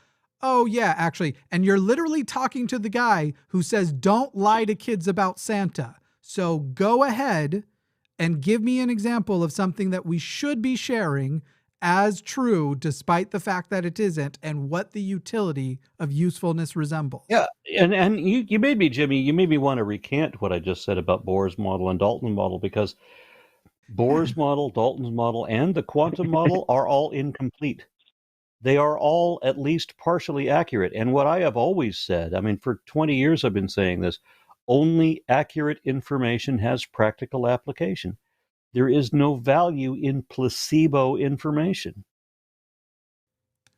oh, yeah, actually. And you're literally talking to the guy who says, don't lie to kids about Santa. So go ahead and give me an example of something that we should be sharing as true, despite the fact that it isn't, and what the utility of usefulness resembles. Yeah, and you made me, Jimmy, you made me want to recant what I just said about Bohr's model and Dalton's model, because Bohr's model, Dalton's model, and the quantum model are all incomplete. They are all at least partially accurate. And what I have always said, I mean, for 20 years I've been saying this, only accurate information has practical application. There is no value in placebo information.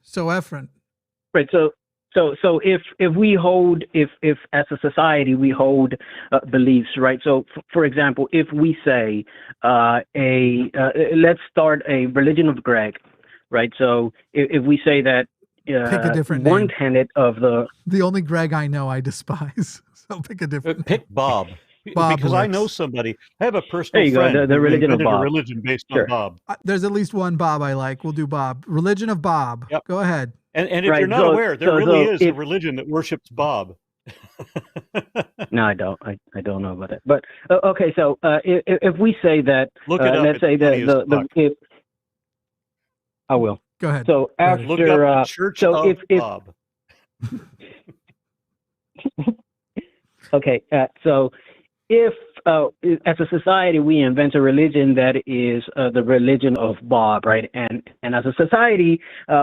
So Efren. Right. So if we hold, if as a society we hold beliefs, right? So for example, if we say let's start a religion of Greg, right? So if we say that pick a different one name. tenet of the only Greg I know I despise. So pick a different Pick Bob. Bob because I works. know somebody. I have a personal There you go, friend the who religion of invented a Bob. religion based Sure. on Bob. There's at least one Bob I like. We'll do Bob. Religion of Bob. Yep. Go ahead. And if Right, you're not so- aware, there so- really so is a if- religion that worships Bob. No, I don't. I don't know about that. But okay, so if we say that, Look it up. let's It's say funny as fuck. if I will. Go ahead. So after Look up the Church so of if Bob. okay, so if as a society we invent a religion that is the religion of Bob, right? And as a society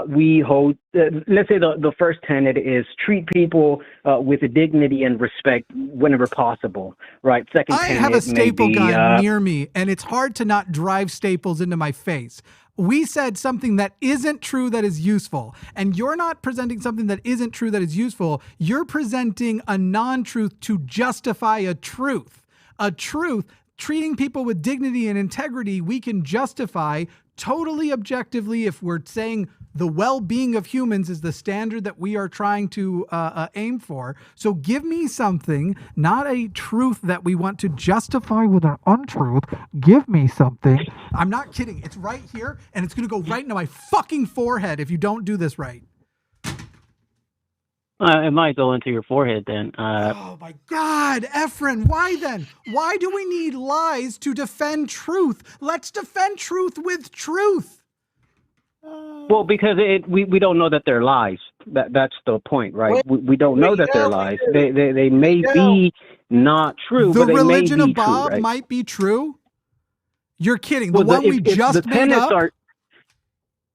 we hold, let's say the first tenet is treat people with dignity and respect whenever possible, right? Second I tenet have a staple may be, gun near me, and it's hard to not drive staples into my face. We said something that isn't true that is useful, and you're not presenting something that isn't true that is useful. You're presenting a non-truth to justify a truth. A truth, treating people with dignity and integrity, we can justify totally objectively if we're saying the well-being of humans is the standard that we are trying to aim for. So give me something, not a truth that we want to justify with an untruth. Give me something. I'm not kidding. It's right here, and it's going to go right into my fucking forehead if you don't do this right. it might go into your forehead then. Oh my God, Efren, why then? Why do we need lies to defend truth? Let's defend truth with truth. Well, because we don't know that they're lies. That's the point, right? We don't know that they're lies. They may be not true, The but they religion may be of Bob true, right? might be true. You're kidding. The Well, one we if just the made tenets up. are,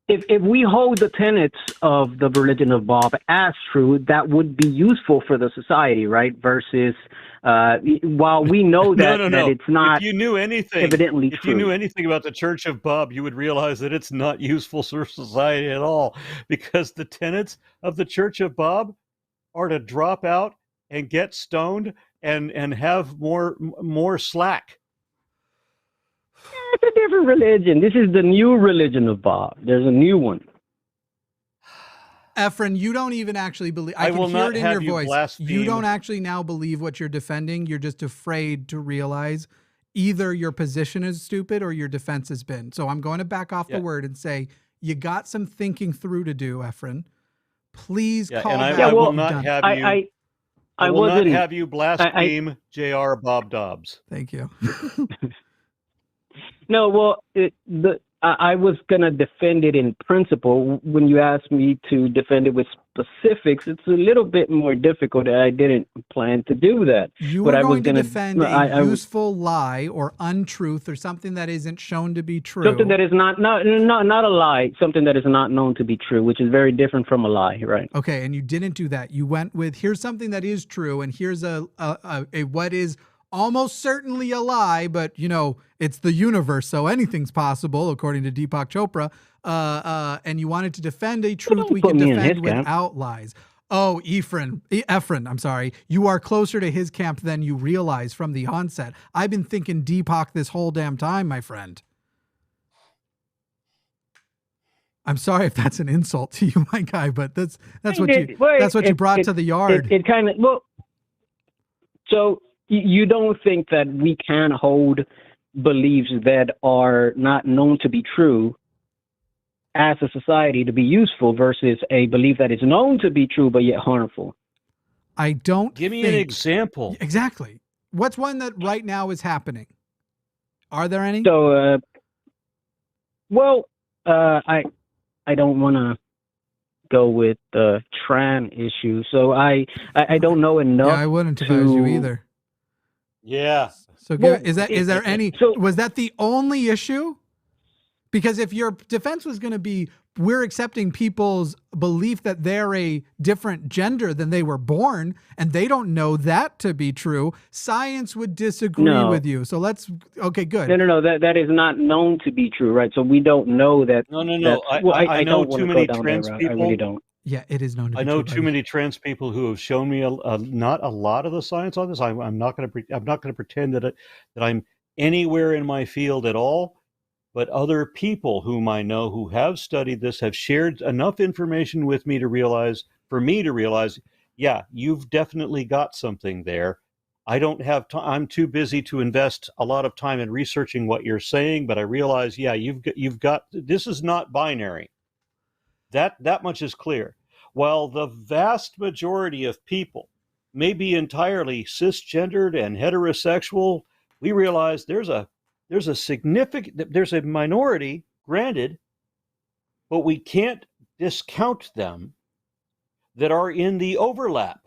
if we hold the tenets of the religion of Bob as true, that would be useful for the society, right? Versus, while we know that, No. that it's not If you knew anything, evidently if true. you knew anything about the Church of Bob, you would realize that it's not useful for society at all, because the tenets of the Church of Bob are to drop out and get stoned and have more slack. It's a different religion. This is the new religion of Bob. There's a new one. Efren, you don't even actually believe. I can will hear not it in have your you voice. You blaspheme. don't actually now believe what you're defending. You're just afraid to realize either your position is stupid or your defense has been. So I'm going to back off the word and say you got some thinking through to do, Efren. Please call and back. I will what not you've done. have you. I will not have you blaspheme J.R. Bob Dobbs. Thank you. No, well, I was going to defend it in principle. When you asked me to defend it with specifics, it's a little bit more difficult. I didn't plan to do that. You But are I was going to gonna- defend a useful lie or untruth or something that isn't shown to be true. Something that is not a lie, something that is not known to be true, which is very different from a lie, right? Okay, and you didn't do that. You went with here's something that is true, and here's a what is almost certainly a lie, but you know it's the universe, so anything's possible, according to Deepak Chopra. And you wanted to defend a truth we put can me in defend his camp. without lies. Oh, Efren, I'm sorry. You are closer to his camp than you realize from the onset. I've been thinking Deepak this whole damn time, my friend. I'm sorry if that's an insult to you, my guy, but that's what you brought to the yard. It kind of, well, so you don't think that we can hold beliefs that are not known to be true as a society to be useful versus a belief that is known to be true but yet harmful? I don't Give me an example. Exactly. What's one that right now is happening? Are there any? So, I don't want to go with the Tran issue, so I don't know enough. Yeah, I wouldn't if I was you either. Yeah. So is there any? Was that the only issue? Because if your defense was going to be we're accepting people's belief that they're a different gender than they were born, and they don't know that to be true, science would disagree with you. So okay, good. No. That is not known to be true, right? So we don't know that. No. I know too many trans people. I really don't. Yeah, it is known to be true. I know true, too many trans people who have shown me not a lot of the science on this. I'm not going to pretend that I'm anywhere in my field at all. But other people whom I know who have studied this have shared enough information with me for me to realize, yeah, you've definitely got something there. I don't have time. I'm too busy to invest a lot of time in researching what you're saying, but I realize, yeah, you've got, this is not binary. That much is clear. While the vast majority of people may be entirely cisgendered and heterosexual, we realize there's a minority, granted, but we can't discount them that are in the overlap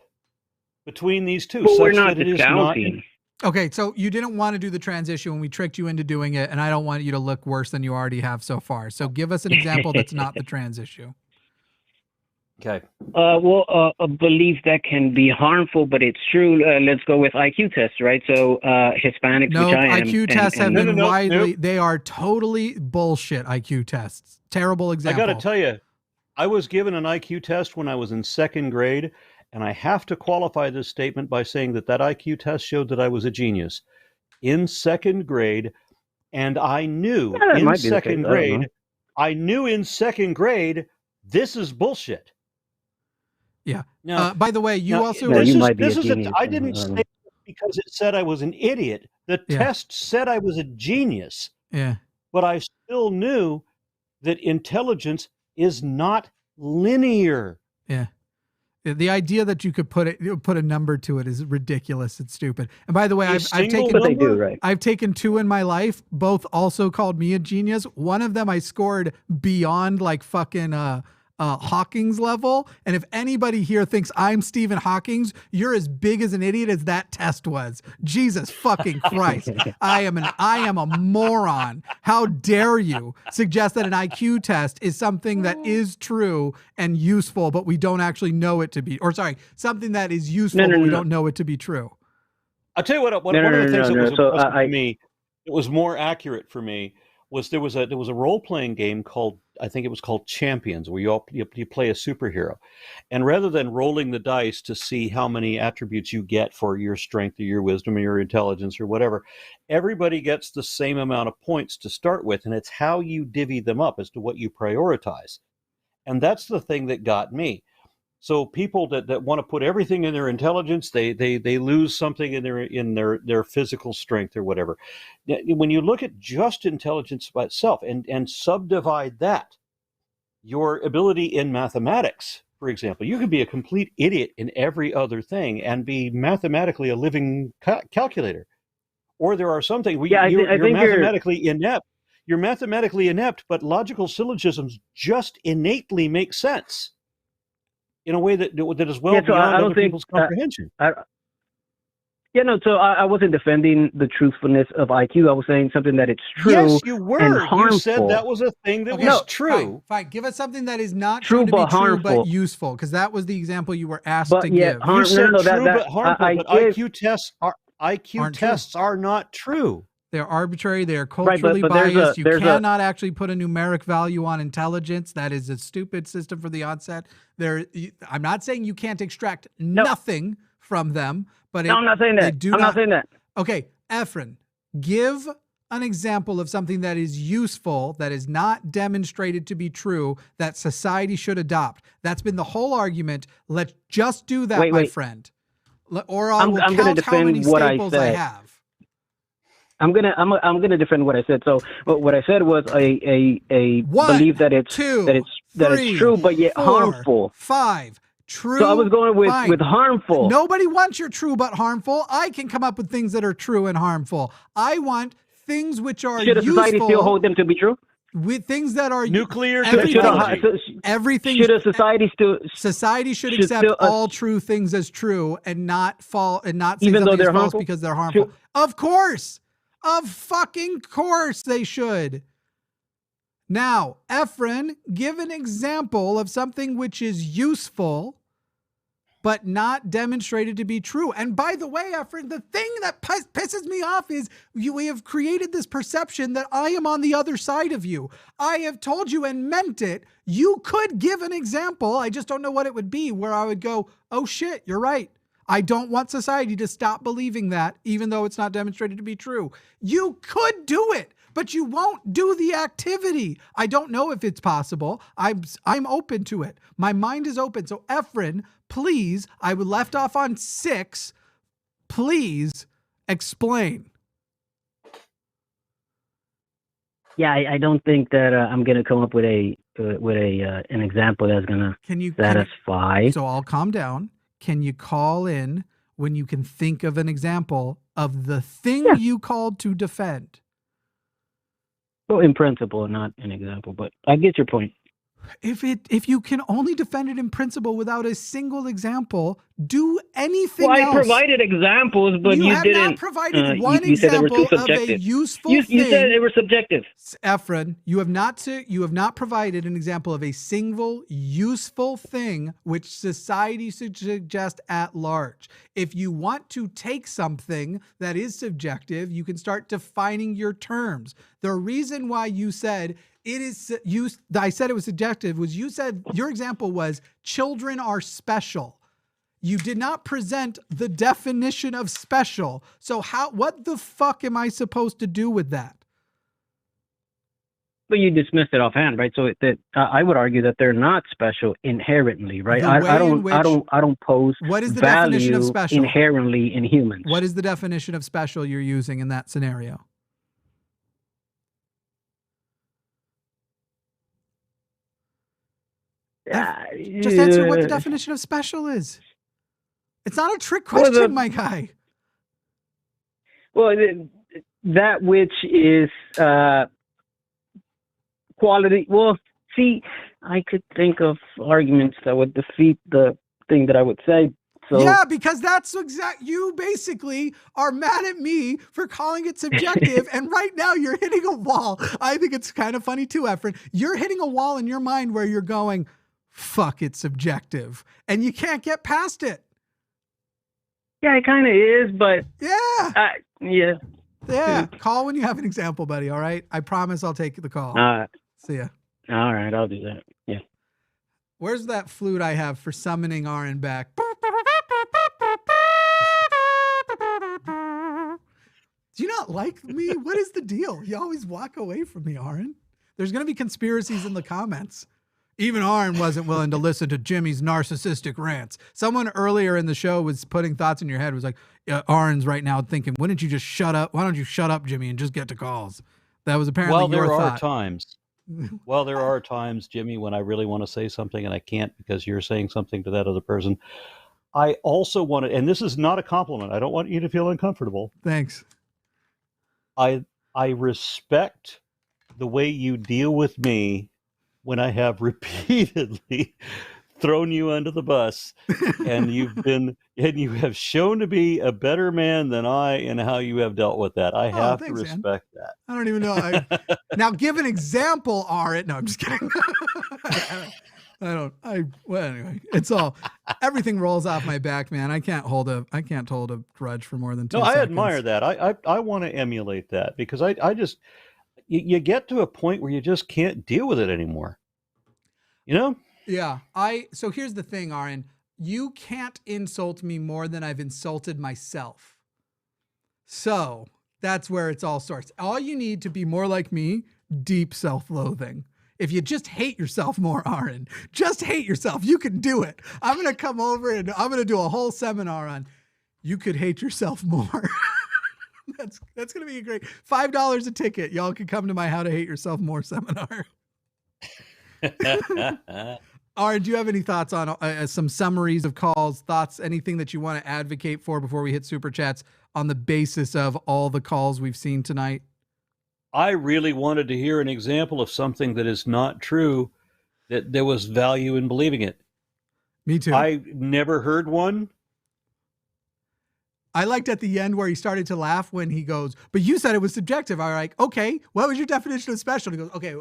between these two. But we're not discounting. Okay, so you didn't want to do the transition when we tricked you into doing it, and I don't want you to look worse than you already have so far. So give us an example that's not the trans issue. Okay. A belief that can be harmful, but it's true. Let's go with IQ tests, right? So Hispanics, no, which I am. IQ tests have been widely, they are totally bullshit IQ tests. Terrible example. I got to tell you, I was given an IQ test when I was in second grade, and I have to qualify this statement by saying that IQ test showed that I was a genius in second grade, and I knew in second grade, this is bullshit. Yeah. Now, by the way, you also I didn't say it because it said I was an idiot. The test said I was a genius. Yeah. But I still knew that intelligence is not linear. Yeah. The idea that you could put a number to it is ridiculous. It's stupid. And by the way, I've taken two in my life. Both also called me a genius. One of them I scored beyond like fucking Hawking's level. And if anybody here thinks I'm Stephen Hawking's, you're as big as an idiot as that test was. Jesus fucking Christ. I am a moron. How dare you suggest that an IQ test is something that is true and useful, but we don't actually know it to be, or sorry, something that is useful, but we don't know it to be true. I'll tell you one of the things that was impressive to me, it was more accurate for me, was there was a role-playing game called, I think it was called Champions, where you play a superhero. And rather than rolling the dice to see how many attributes you get for your strength or your wisdom or your intelligence or whatever, everybody gets the same amount of points to start with, and it's how you divvy them up as to what you prioritize. And that's the thing that got me. So people that want to put everything in their intelligence, they lose something in their physical strength or whatever. When you look at just intelligence by itself and subdivide that, your ability in mathematics, for example, you could be a complete idiot in every other thing and be mathematically a living calculator. Or there are some things where you're mathematically inept. You're mathematically inept, but logical syllogisms just innately make sense in a way that is well beyond other people's comprehension. So I wasn't defending the truthfulness of IQ. I was saying something that it's true. Yes, you were. And harmful. You said that was a thing that was true. Fine. Give us something that is not true to be true but useful, because that was the example you were asked to give. You said true but harmful, but IQ tests are not true. They're arbitrary. They are culturally biased. You cannot actually put a numeric value on intelligence. That is a stupid system for the onset. I'm not saying you can't extract nothing from them, but I'm not saying that. I'm not saying that. Okay, Efren, give an example of something that is useful, that is not demonstrated to be true, that society should adopt. That's been the whole argument. Let's just do that, my friend. Or I will count how many staples I have. I'm gonna defend what I said. So what I said was a belief that it's true, but yet harmful. 5. True. So I was going with harmful. Nobody wants your true but harmful. I can come up with things that are true and harmful. I want things which are useful. Should a society still hold them to be true? With things that are nuclear everything. Should a society still? Society should accept all true things as true and not say even though they're false harmful? Because they're harmful. Of course. Of fucking course they should. Now, Efren, give an example of something which is useful but not demonstrated to be true. And by the way, Efren, the thing that pisses me off is we have created this perception that I am on the other side of you. I have told you and meant it. You could give an example. I just don't know what it would be where I would go, oh shit, you're right. I don't want society to stop believing that, even though it's not demonstrated to be true. You could do it, but you won't do the activity. I don't know if it's possible. I'm open to it. My mind is open. So Efren, please, I would left off on 6. Please explain. Yeah, I don't think that I'm going to come up with an example that's going to satisfy. So I'll calm down. Can you call in when you can think of an example of the thing you called to defend? Well, in principle, not an example, but I get your point. If you can only defend it in principle without a single example, do anything else. Well, I provided examples, but you didn't. Not provided one example of a useful thing. You said they were subjective. Efren, you have not provided an example of a single useful thing which society should suggest at large. If you want to take something that is subjective, you can start defining your terms. The reason why you said I said it was subjective was you said your example was children are special. You did not present the definition of special. So what the fuck am I supposed to do with that? But you dismissed it offhand, right? So I would argue that they're not special inherently, right? I don't pose what is the definition of special inherently in humans. What is the definition of special you're using in that scenario? Just answer what the definition of special is. It's not a trick question, my guy. Well, that which is quality. Well, see, I could think of arguments that would defeat the thing that I would say. So, yeah, because that's you basically are mad at me for calling it subjective, and right now you're hitting a wall. I think it's kind of funny too, Efren. You're hitting a wall in your mind where you're going, fuck, it's subjective, and you can't get past it. Yeah, it kind of is, but yeah. Call when you have an example, buddy. All right, I promise I'll take the call. See ya. All right, I'll do that. Yeah. Where's that flute I have for summoning Aron back? Do you not like me? What is the deal? You always walk away from me, Aron. There's going to be conspiracies in the comments. Even Aron wasn't willing to listen to Jimmy's narcissistic rants. Someone earlier in the show was putting thoughts in your head, was like, Aron's right now thinking, why don't you just shut up? Why don't you shut up, Jimmy, and just get to calls? That was apparently your thought. Well, there are times, Jimmy, when I really want to say something and I can't because you're saying something to that other person. I also want to, and this is not a compliment, I don't want you to feel uncomfortable. Thanks. I respect the way you deal with me when I have repeatedly thrown you under the bus, and you have shown to be a better man than I in how you have dealt with that. I have to respect that. I don't even know. Now give an example, Aron. No, I'm just kidding. Well, anyway, it's all, everything rolls off my back, man. I can't hold a grudge for more than 2 seconds. I admire that. I want to emulate that because I just, you get to a point where you just can't deal with it anymore. You know? Yeah. So here's the thing, Aron. You can't insult me more than I've insulted myself. So that's where it's all starts. All you need to be more like me, deep self-loathing. If you just hate yourself more, Aron, just hate yourself. You can do it. I'm going to come over and I'm going to do a whole seminar on you could hate yourself more. That's going to be a great $5 a ticket. Y'all can come to my How to Hate Yourself More seminar. Aron, do you have any thoughts on some summaries of calls, thoughts, anything that you want to advocate for before we hit super chats on the basis of all the calls we've seen tonight? I really wanted to hear an example of something that is not true, that there was value in believing it. Me too. I never heard one. I liked at the end where he started to laugh when he goes, but you said it was subjective. I'm like, okay, what was your definition of special? He goes, okay.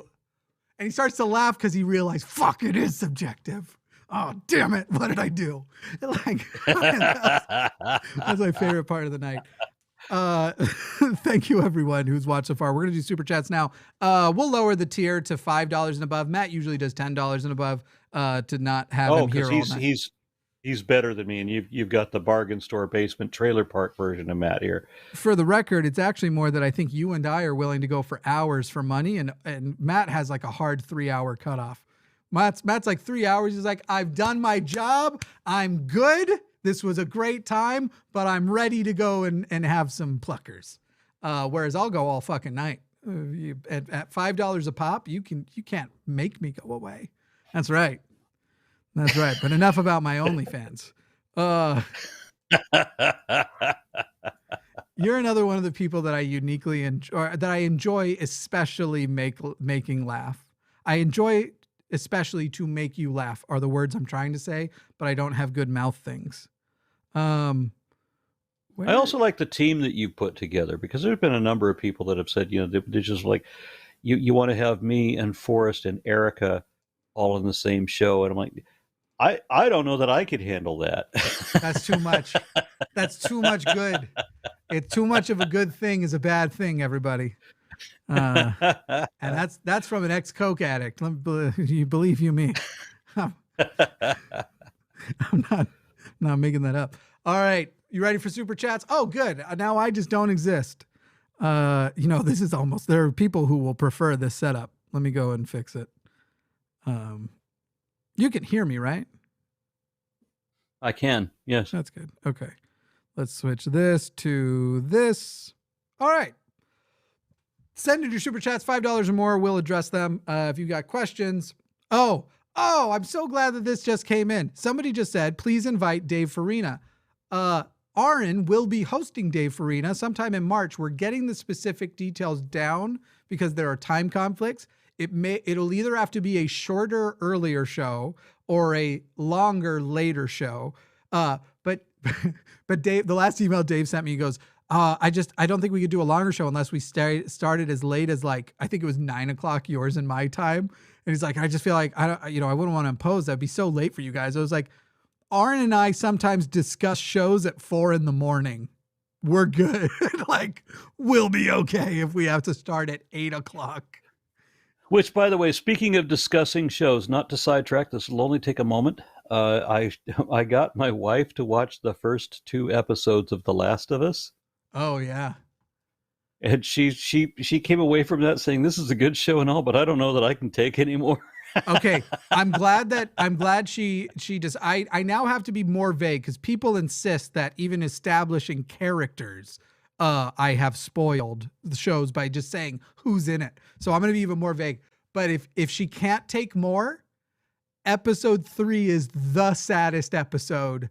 And he starts to laugh because he realized, fuck, it is subjective. Oh, damn it. What did I do? Like, that's my favorite part of the night. Thank you, everyone who's watched so far. We're going to do super chats now. We'll lower the tier to $5 and above. Matt usually does $10 and above to not have him here all night. He's better than me, and you've got the bargain store basement trailer park version of Matt here. For the record, it's actually more that I think you and I are willing to go for hours for money, and Matt has like a hard 3-hour cutoff. Matt's like 3 hours. He's like, I've done my job. I'm good. This was a great time, but I'm ready to go and have some pluckers. Whereas I'll go all fucking night. At $5 a pop, you can't make me go away. That's right. That's right. But enough about my OnlyFans. You're another one of the people that I uniquely enjoy, that I enjoy, especially making laugh. I enjoy especially to make you laugh are the words I'm trying to say, but I don't have good mouth things. I also like the team that you put together, because there's been a number of people that have said, they're just like, you want to have me and Forrest and Erica all in the same show. And I'm like, I don't know that I could handle that. That's too much. That's too much good. It's too much of a good thing is a bad thing, everybody. And that's from an ex-coke addict. You believe you me. I'm not making that up. All right. You ready for super chats? Oh, good. Now I just don't exist. This is almost, there are people who will prefer this setup. Let me go and fix it. You can hear me, right? I can. Yes. That's good. Okay. Let's switch this to this. All right. Send in your super chats, $5 or more. We'll address them. If you got questions. Oh, I'm so glad that this just came in. Somebody just said, please invite Dave Farina. Aron will be hosting Dave Farina sometime in March. We're getting the specific details down because there are time conflicts. It'll either have to be a shorter, earlier show or a longer, later show. But Dave, the last email Dave sent me, he goes, I don't think we could do a longer show unless we started as late as, like, I think it was 9 o'clock yours and my time. And he's like, I just feel like I wouldn't want to impose. That'd be so late for you guys. I was like, Aron and I sometimes discuss shows at 4 a.m. We're good. Like, we'll be okay if we have to start at 8 o'clock. Which, by the way, speaking of discussing shows, not to sidetrack, this will only take a moment. I got my wife to watch the first 2 episodes of The Last of Us. Oh yeah. And she came away from that saying, this is a good show and all, but I don't know that I can take anymore. Okay. I'm glad she just, I now have to be more vague because people insist that even establishing characters, I have spoiled the shows by just saying who's in it. So I'm going to be even more vague. But if she can't take more, episode 3 is the saddest episode.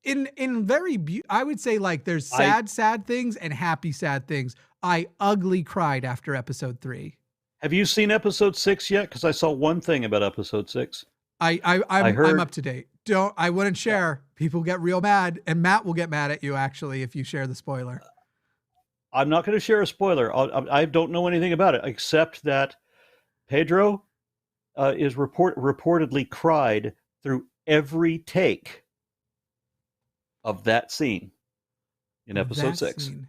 I would say, like, there's sad things and happy sad things. I ugly cried after episode 3. Have you seen episode 6 yet? Because I saw one thing about episode 6. I'm up to date. I wouldn't share. People get real mad, and Matt will get mad at you actually if you share the spoiler. I'm not going to share a spoiler. I don't know anything about it except that Pedro is reportedly cried through every take of that scene in episode 6. Scene.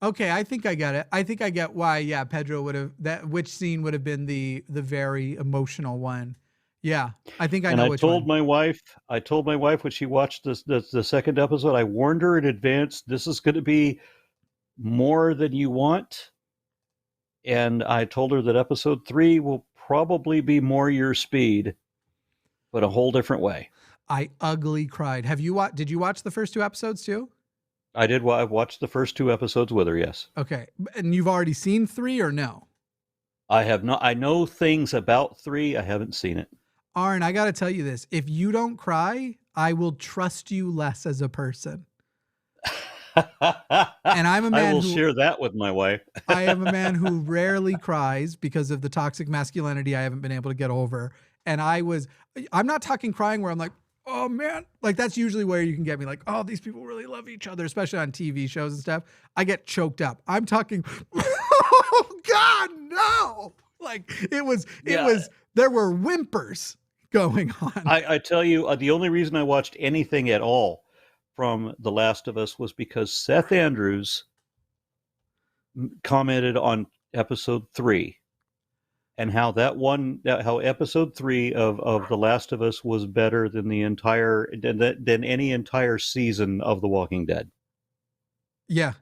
Okay, I think I get it. I think I get why. Yeah, Pedro which scene would have been the very emotional one. Yeah, I think I know which one. I told my wife when she watched the second episode, I warned her in advance, this is going to be more than you want. And I told her that episode 3 will probably be more your speed, but a whole different way. I ugly cried. Did you watch the first 2 episodes too? I did. I watched the first 2 episodes with her. Yes. Okay. And you've already seen 3 or no? I have not. I know things about 3. I haven't seen it. Aron, I got to tell you this. If you don't cry, I will trust you less as a person. And I'm a man I will share that with my wife. I am a man who rarely cries because of the toxic masculinity I haven't been able to get over. And I'm not talking crying where I'm like, oh man, like that's usually where you can get me, like, oh, these people really love each other, especially on TV shows and stuff. I get choked up. I'm talking oh God, no! Like it was. There were whimpers going on. I tell you, the only reason I watched anything at all from The Last of Us was because Seth Andrews commented on episode 3 and how how episode 3 of The Last of Us was better than than any entire season of The Walking Dead. Yeah.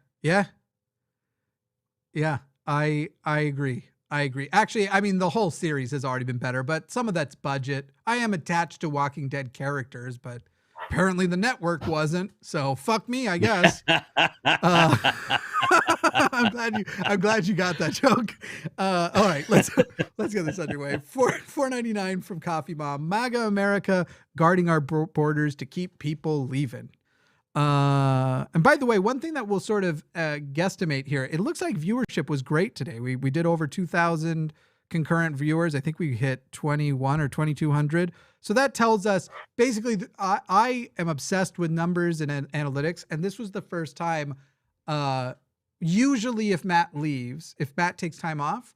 I agree. Actually, I mean, the whole series has already been better, but some of that's budget. I am attached to Walking Dead characters, but apparently the network wasn't. So fuck me, I guess. I'm glad you got that joke. All right, let's get this underway. $4.99 from Coffee Mom. MAGA America guarding our borders to keep people leaving. And by the way, one thing that we'll sort of guesstimate here, it looks like viewership was great today. We did over 2,000 concurrent viewers. I think we hit 21 or 2,200. So that tells us basically I am obsessed with numbers and analytics. And this was the first time, usually if Matt takes time off,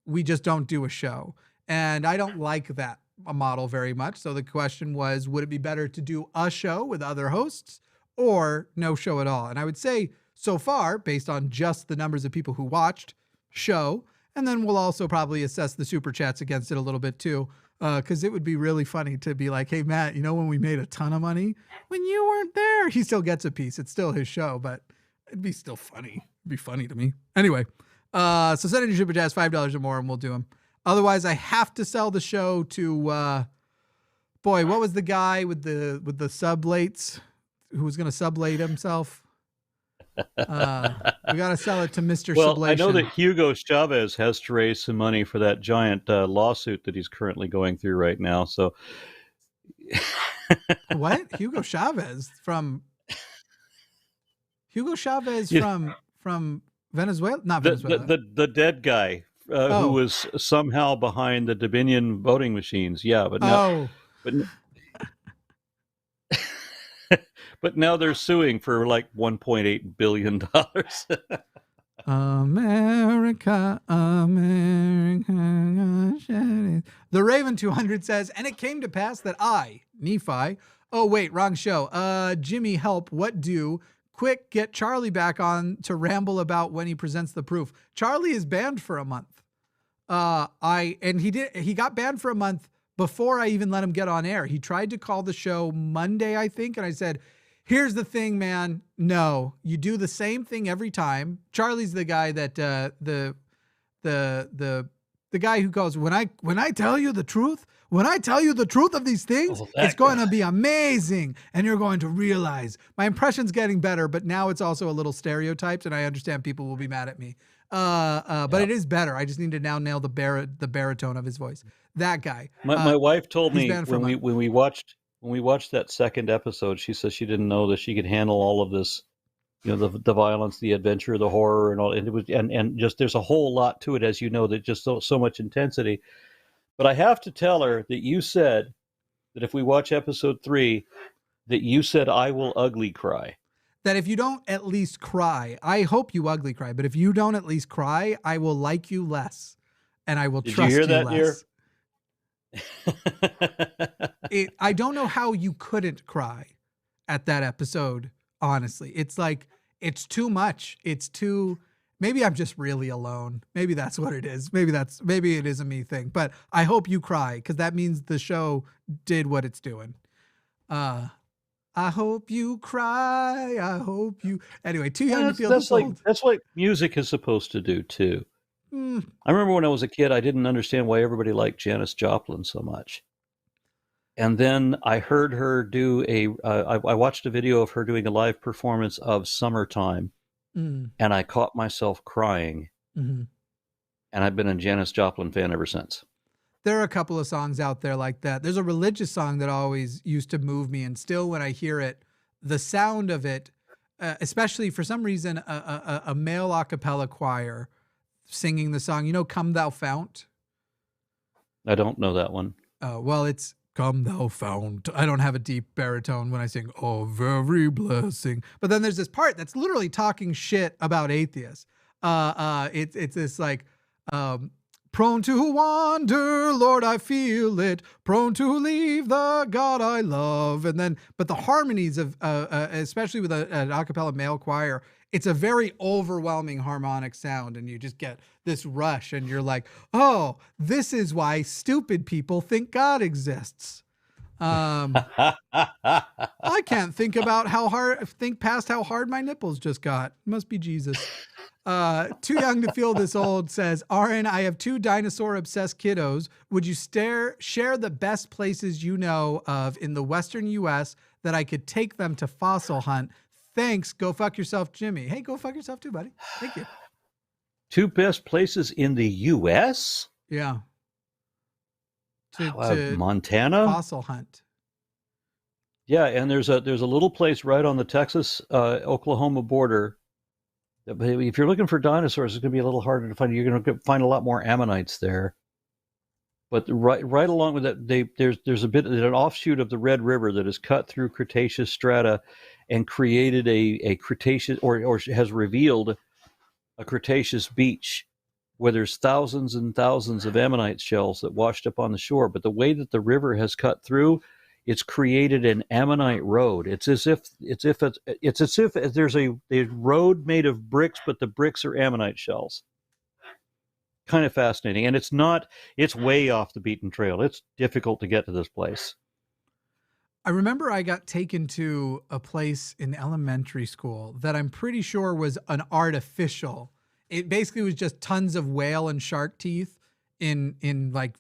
we just don't do a show. And I don't like that model very much. So the question was, would it be better to do a show with other hosts or no show at all? And I would say so far, based on just the numbers of people who watched, show. And then we'll also probably assess the super chats against it a little bit too. Because it would be really funny to be like, hey, Matt, when we made a ton of money, when you weren't there, he still gets a piece. It's still his show, but it'd be still funny. It'd be funny to me. Anyway, so send in your super chats, $5 or more, and we'll do them. Otherwise, I have to sell the show to, boy, what was the guy with the sublates who was going to sublate himself? We got to sell it to Mr. Well, Sublation. I know that Hugo Chavez has to raise some money for that giant lawsuit that he's currently going through right now. So, what? Hugo Chavez from Venezuela? Not Venezuela. The dead guy who was somehow behind the Dominion voting machines. Yeah, but now, but now they're suing for like $1.8 billion. America. The Raven 200 says, and it came to pass that I, Nephi, oh wait, wrong show. Jimmy, help, what do? Quick, get Charlie back on to ramble about when he presents the proof. Charlie is banned for a month. He got banned for a month before I even let him get on air. He tried to call the show Monday, I think, and I said, here's the thing, man. No, you do the same thing every time. Charlie's the guy that the guy who goes, when I tell you the truth, of these things, it's going to be amazing, and you're going to realize. My impression's getting better, but now it's also a little stereotyped, and I understand people will be mad at me. But it is better. I just need to now nail the baritone of his voice. That guy. My wife told me when we watched that second episode, she says she didn't know that she could handle all of this, the violence, the adventure, the horror, and all. And it was and just there's a whole lot to it, as you know, that just so much intensity. But I have to tell her that you said that if we watch episode 3, that you said I will ugly cry. That if you don't at least cry, I hope you ugly cry, but if you don't at least cry, I will like you less, and I will trust you less. I don't know how you couldn't cry at that episode, honestly. It's like, it's too much. Maybe I'm just really alone. Maybe that's what it is. Maybe it is a me thing, but I hope you cry, because that means the show did what it's doing. I hope you cry. I hope you. Anyway, Too Young to Feel This Old. That's what music is supposed to do too. I remember when I was a kid, I didn't understand why everybody liked Janis Joplin so much. And then I heard her do I watched a video of her doing a live performance of Summertime, and I caught myself crying. And I've been a Janis Joplin fan ever since. There are a couple of songs out there like that. There's a religious song that always used to move me, and still when I hear it, the sound of it, especially for some reason, a male a cappella choir singing the song, Come Thou Fount. I don't know that one. Well, it's Come Thou Fount. I don't have a deep baritone when I sing, oh, very blessing. But then there's this part that's literally talking shit about atheists. It's this like, prone to wander, Lord, I feel it. Prone to leave the God I love. And then, but the harmonies of, especially with an a cappella male choir, it's a very overwhelming harmonic sound. And you just get this rush and you're like, oh, this is why stupid people think God exists. I can't think past how hard my nipples just got. It must be Jesus. Too young to feel this old says, Aron, I have 2 dinosaur obsessed kiddos. Would you share the best places you know of in the Western US that I could take them to fossil hunt? Thanks. Go fuck yourself, Jimmy. Hey, go fuck yourself too, buddy. Thank you. 2 best places in the US? Yeah. To Montana? Fossil hunt. Yeah, and there's a little place right on the Texas Oklahoma border. But if you're looking for dinosaurs, it's going to be a little harder to find. You're going to find a lot more ammonites there. But right along with that, there's an offshoot of the Red River that has cut through Cretaceous strata and created a Cretaceous or has revealed a Cretaceous beach where there's thousands and thousands of ammonite shells that washed up on the shore. But the way that the river has cut through, it's created an ammonite road. It's as if there's a road made of bricks, but the bricks are ammonite shells. Kind of fascinating. And it's way off the beaten trail. It's difficult to get to this place. I remember I got taken to a place in elementary school that I'm pretty sure was an artificial. It basically was just tons of whale and shark teeth in like,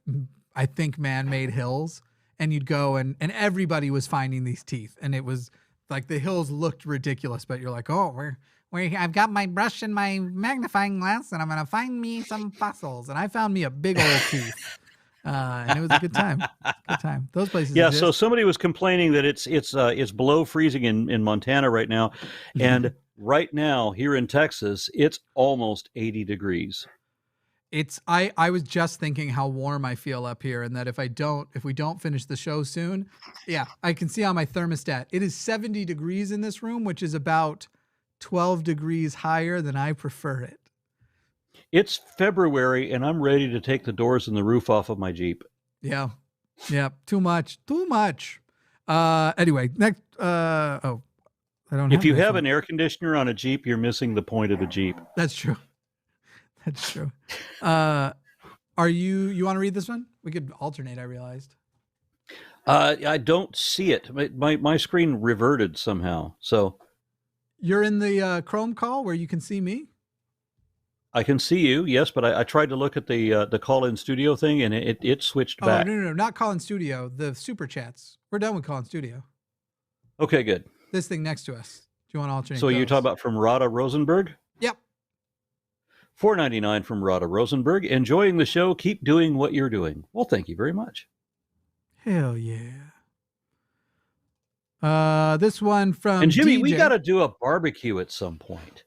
I think, man-made hills. And you'd go and everybody was finding these teeth. And it was like the hills looked ridiculous, but you're like, oh, I've got my brush and my magnifying glass and I'm going to find me some fossils. And I found me a big old tooth. And it was a good time. Good time. Those places. Yeah. exist. So somebody was complaining that it's below freezing in Montana right now. And right now here in Texas, it's almost 80 degrees. I was just thinking how warm I feel up here and that if we don't finish the show soon, yeah, I can see on my thermostat, it is 70 degrees in this room, which is about 12 degrees higher than I prefer it. It's February and I'm ready to take the doors and the roof off of my Jeep. Yeah. Yeah. Too much. Anyway, next, I don't If you have an air conditioner on a Jeep, you're missing the point of the Jeep. That's true. That's true. You want to read this one? We could alternate, I realized. I don't see it. My screen reverted somehow. So you're in the Chrome call where you can see me? I can see you, yes, but I tried to look at the call-in studio thing and it switched back. No, not call-in studio, the super chats. We're done with call-in studio. Okay, good. This thing next to us. Do you want to alternate? So you talk about from Rada Rosenberg? Yep. $4.99 from Rada Rosenberg. Enjoying the show. Keep doing what you're doing. Well, thank you very much. Hell yeah. This one from And Jimmy, DJ. we got to do a barbecue at some point.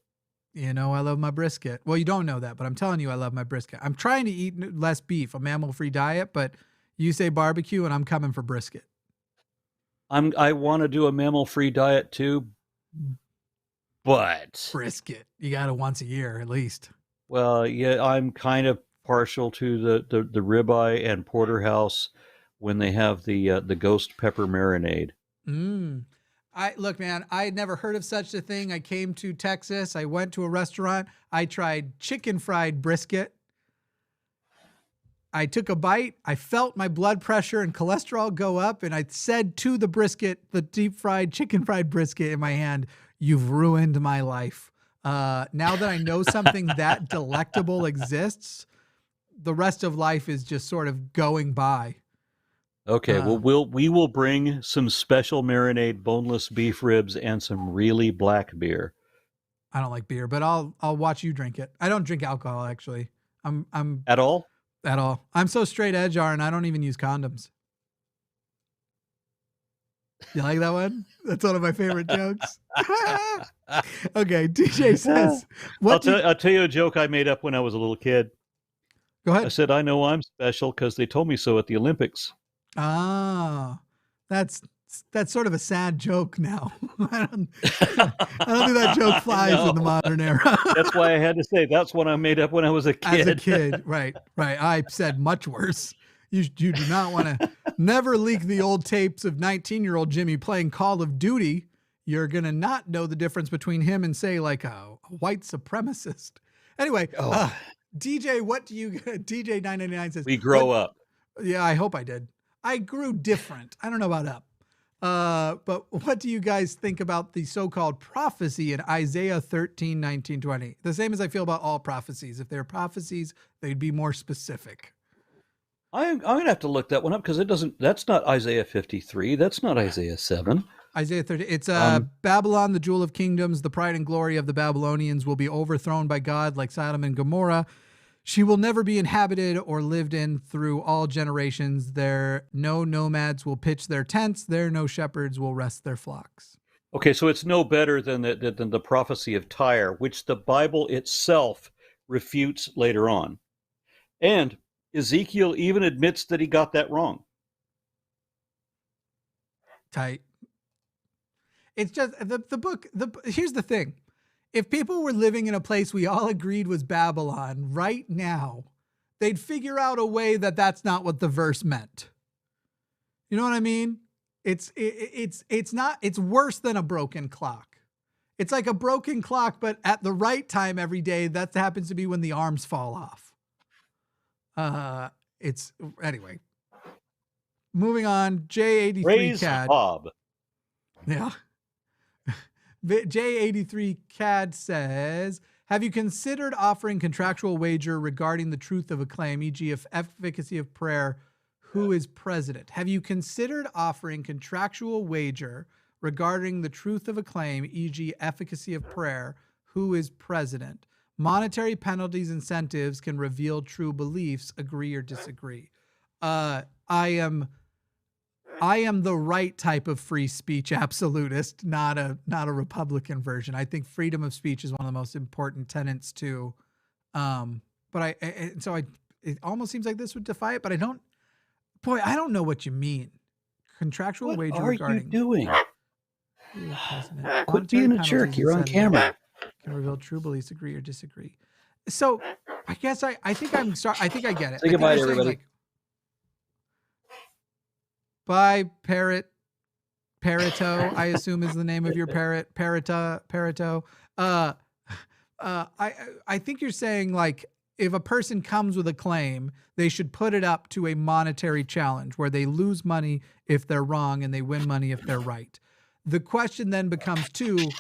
You know, I love my brisket. Well, you don't know that, but I'm telling you, I love my brisket. I'm trying to eat less beef, a mammal-free diet, but you say barbecue and I'm coming for brisket. I want to do a mammal-free diet too, but brisket, you got it once a year at least. Well, yeah, I'm kind of partial to the ribeye and porterhouse when they have the ghost pepper marinade. Look, man, I had never heard of such a thing. I came to Texas. I went to a restaurant. I tried chicken fried brisket. I took a bite. I felt my blood pressure and cholesterol go up. And I said to the brisket, the deep fried chicken fried brisket in my hand, "You've ruined my life." Now that I know something that delectable exists, the rest of life is just sort of going by. Okay, well, we will bring some special marinade boneless beef ribs and some really black beer. I don't like beer, but I'll watch you drink it. I don't drink alcohol, actually. I'm at all. I'm so straight edge, Aron. I don't even use condoms. You like that one? That's one of my favorite jokes. Okay, DJ says, I'll tell you a joke I made up when I was a little kid. Go ahead. I said, I know I'm special because they told me so at the Olympics. Ah, that's that's sort of a sad joke now. I don't think that joke flies in the modern era. That's why I had to say that's what I made up when I was a kid. As a kid, right. I said much worse. You do not want to never leak the old tapes of 19-year-old Jimmy playing Call of Duty. You're going to not know the difference between him and, say, like a white supremacist. Anyway, DJ, what do you, DJ 999 says, we grow up. Yeah, I hope I did. I grew different. I don't know about up. But what do you guys think about the so-called prophecy in Isaiah 13, 19, 20? The same as I feel about all prophecies. If they're prophecies, they'd be more specific. I'm going to have to look that one up because that's not Isaiah 53. That's not Isaiah 7. Isaiah 30. It's Babylon, the jewel of kingdoms, the pride and glory of the Babylonians will be overthrown by God like Sodom and Gomorrah. She will never be inhabited or lived in through all generations. There no nomads will pitch their tents. There no shepherds will rest their flocks. Okay, so it's no better than the prophecy of Tyre, which the Bible itself refutes later on. And Ezekiel even admits that he got that wrong. Tight. It's just the book. Here's the thing. If people were living in a place we all agreed was Babylon right now, they'd figure out a way that that's not what the verse meant. You know what I mean? It's worse than a broken clock. It's like a broken clock, but at the right time every day, that happens to be when the arms fall off. Anyway. Moving on, J83 Praise CAD. Bob. Yeah. J83 CAD says, have you considered offering contractual wager regarding the truth of a claim, e.g. if efficacy of prayer, who is president? Have you considered offering contractual wager regarding the truth of a claim, e.g. efficacy of prayer, who is president? Monetary penalties, incentives can reveal true beliefs, agree or disagree. I am the right type of free speech absolutist, not a Republican version. I think freedom of speech is one of the most important tenets too. It almost seems like this would defy it, but I don't know what you mean. Contractual wager regarding. What are you doing? Quit Quit being a jerk. You're on camera. Can reveal true beliefs, agree or disagree. So I guess I think I get it. Say goodbye to everybody. Bye, Parrot. Parrito, I assume is the name of your parrot. Parrito. I think you're saying, like, if a person comes with a claim, they should put it up to a monetary challenge where they lose money if they're wrong and they win money if they're right. The question then becomes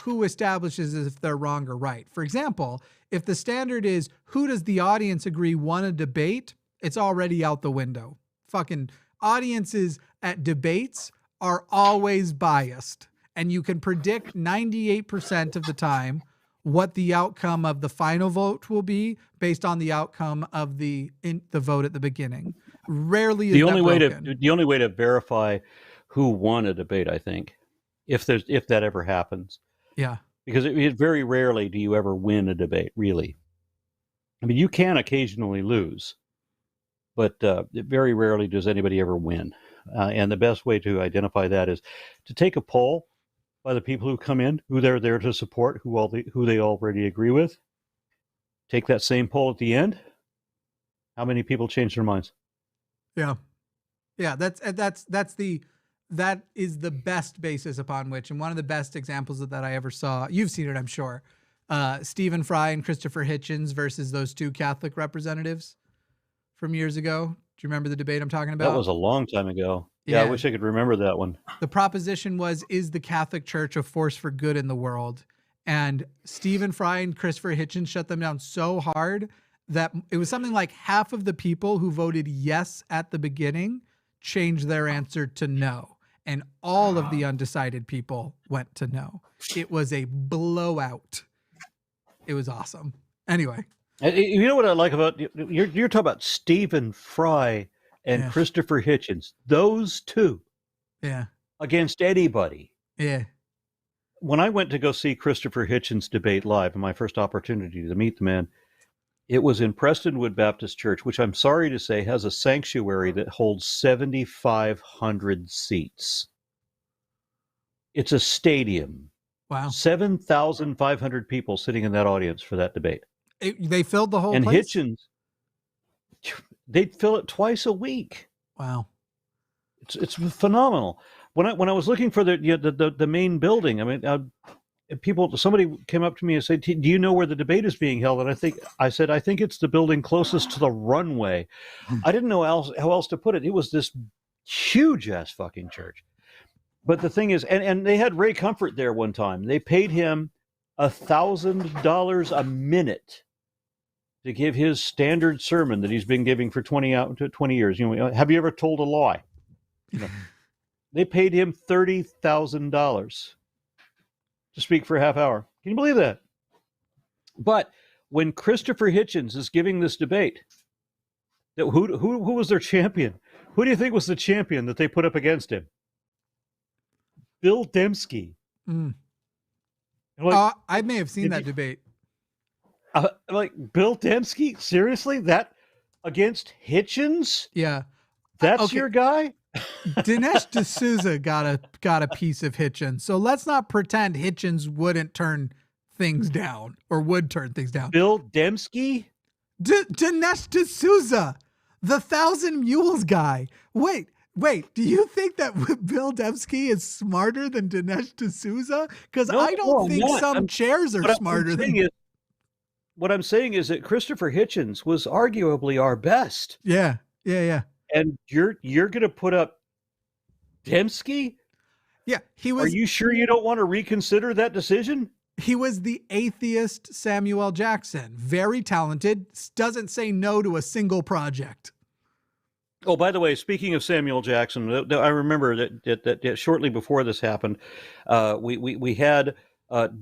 who establishes if they're wrong or right? For example, if the standard is who does the audience agree won a debate, it's already out the window. Fucking audiences at debates are always biased, and you can predict 98% of the time what the outcome of the final vote will be based on the outcome of the vote at the beginning. Rarely is the only way to verify who won a debate, I think, if that ever happens. Yeah. Because it very rarely do you ever win a debate, really. I mean, you can occasionally lose, but very rarely does anybody ever win. And the best way to identify that is to take a poll by the people who come in, who they're there to support, who they already agree with. Take that same poll at the end. How many people change their minds? Yeah. That is the best basis upon which, and one of the best examples of that I ever saw. You've seen it, I'm sure. Stephen Fry and Christopher Hitchens versus those two Catholic representatives from years ago. Do you remember the debate I'm talking about? That was a long time ago. Yeah, I wish I could remember that one. The proposition was, is the Catholic Church a force for good in the world? And Stephen Fry and Christopher Hitchens shut them down so hard that it was something like half of the people who voted yes at the beginning changed their answer to no. And all of the undecided people went to no. It was a blowout. It was awesome. Anyway. You know what I like about you're talking about Stephen Fry and Christopher Hitchens, those two, against anybody. Yeah. When I went to go see Christopher Hitchens debate live, and my first opportunity to meet the man, it was in Prestonwood Baptist Church, which I'm sorry to say has a sanctuary that holds 7,500 seats. It's a stadium. Wow. 7,500 people sitting in that audience for that debate. They filled the whole and place? Hitchens, they'd fill it twice a week. Wow. It's phenomenal. When I was looking for the main building, I mean, somebody came up to me and said, "Do you know where the debate is being held?" And I said, "I think it's the building closest to the runway." I didn't know how else to put it. It was this huge ass fucking church. But the thing is, and they had Ray Comfort there one time. They paid him $1,000 a minute to give his standard sermon that he's been giving for 20 years. You know, have you ever told a lie? You know, they paid him $30,000 to speak for a half hour. Can you believe that? But when Christopher Hitchens is giving this debate, who was their champion? Who do you think was the champion that they put up against him? Bill Dembski. Like, I may have seen that debate. Like, Bill Dembski? Seriously? That against Hitchens? Yeah. That's your guy? Dinesh D'Souza got a piece of Hitchens. So let's not pretend Hitchens wouldn't turn things down or would turn things down. Bill Dembski? Dinesh D'Souza, the Thousand Mules guy. Wait, do you think that Bill Dembski is smarter than Dinesh D'Souza? Because I don't think some chairs are smarter than... What I'm saying is that Christopher Hitchens was arguably our best. Yeah. And you're going to put up Dembski? Yeah, he was... Are you sure you don't want to reconsider that decision? He was the atheist Samuel Jackson. Very talented. Doesn't say no to a single project. Oh, by the way, speaking of Samuel Jackson, I remember that shortly before this happened, we had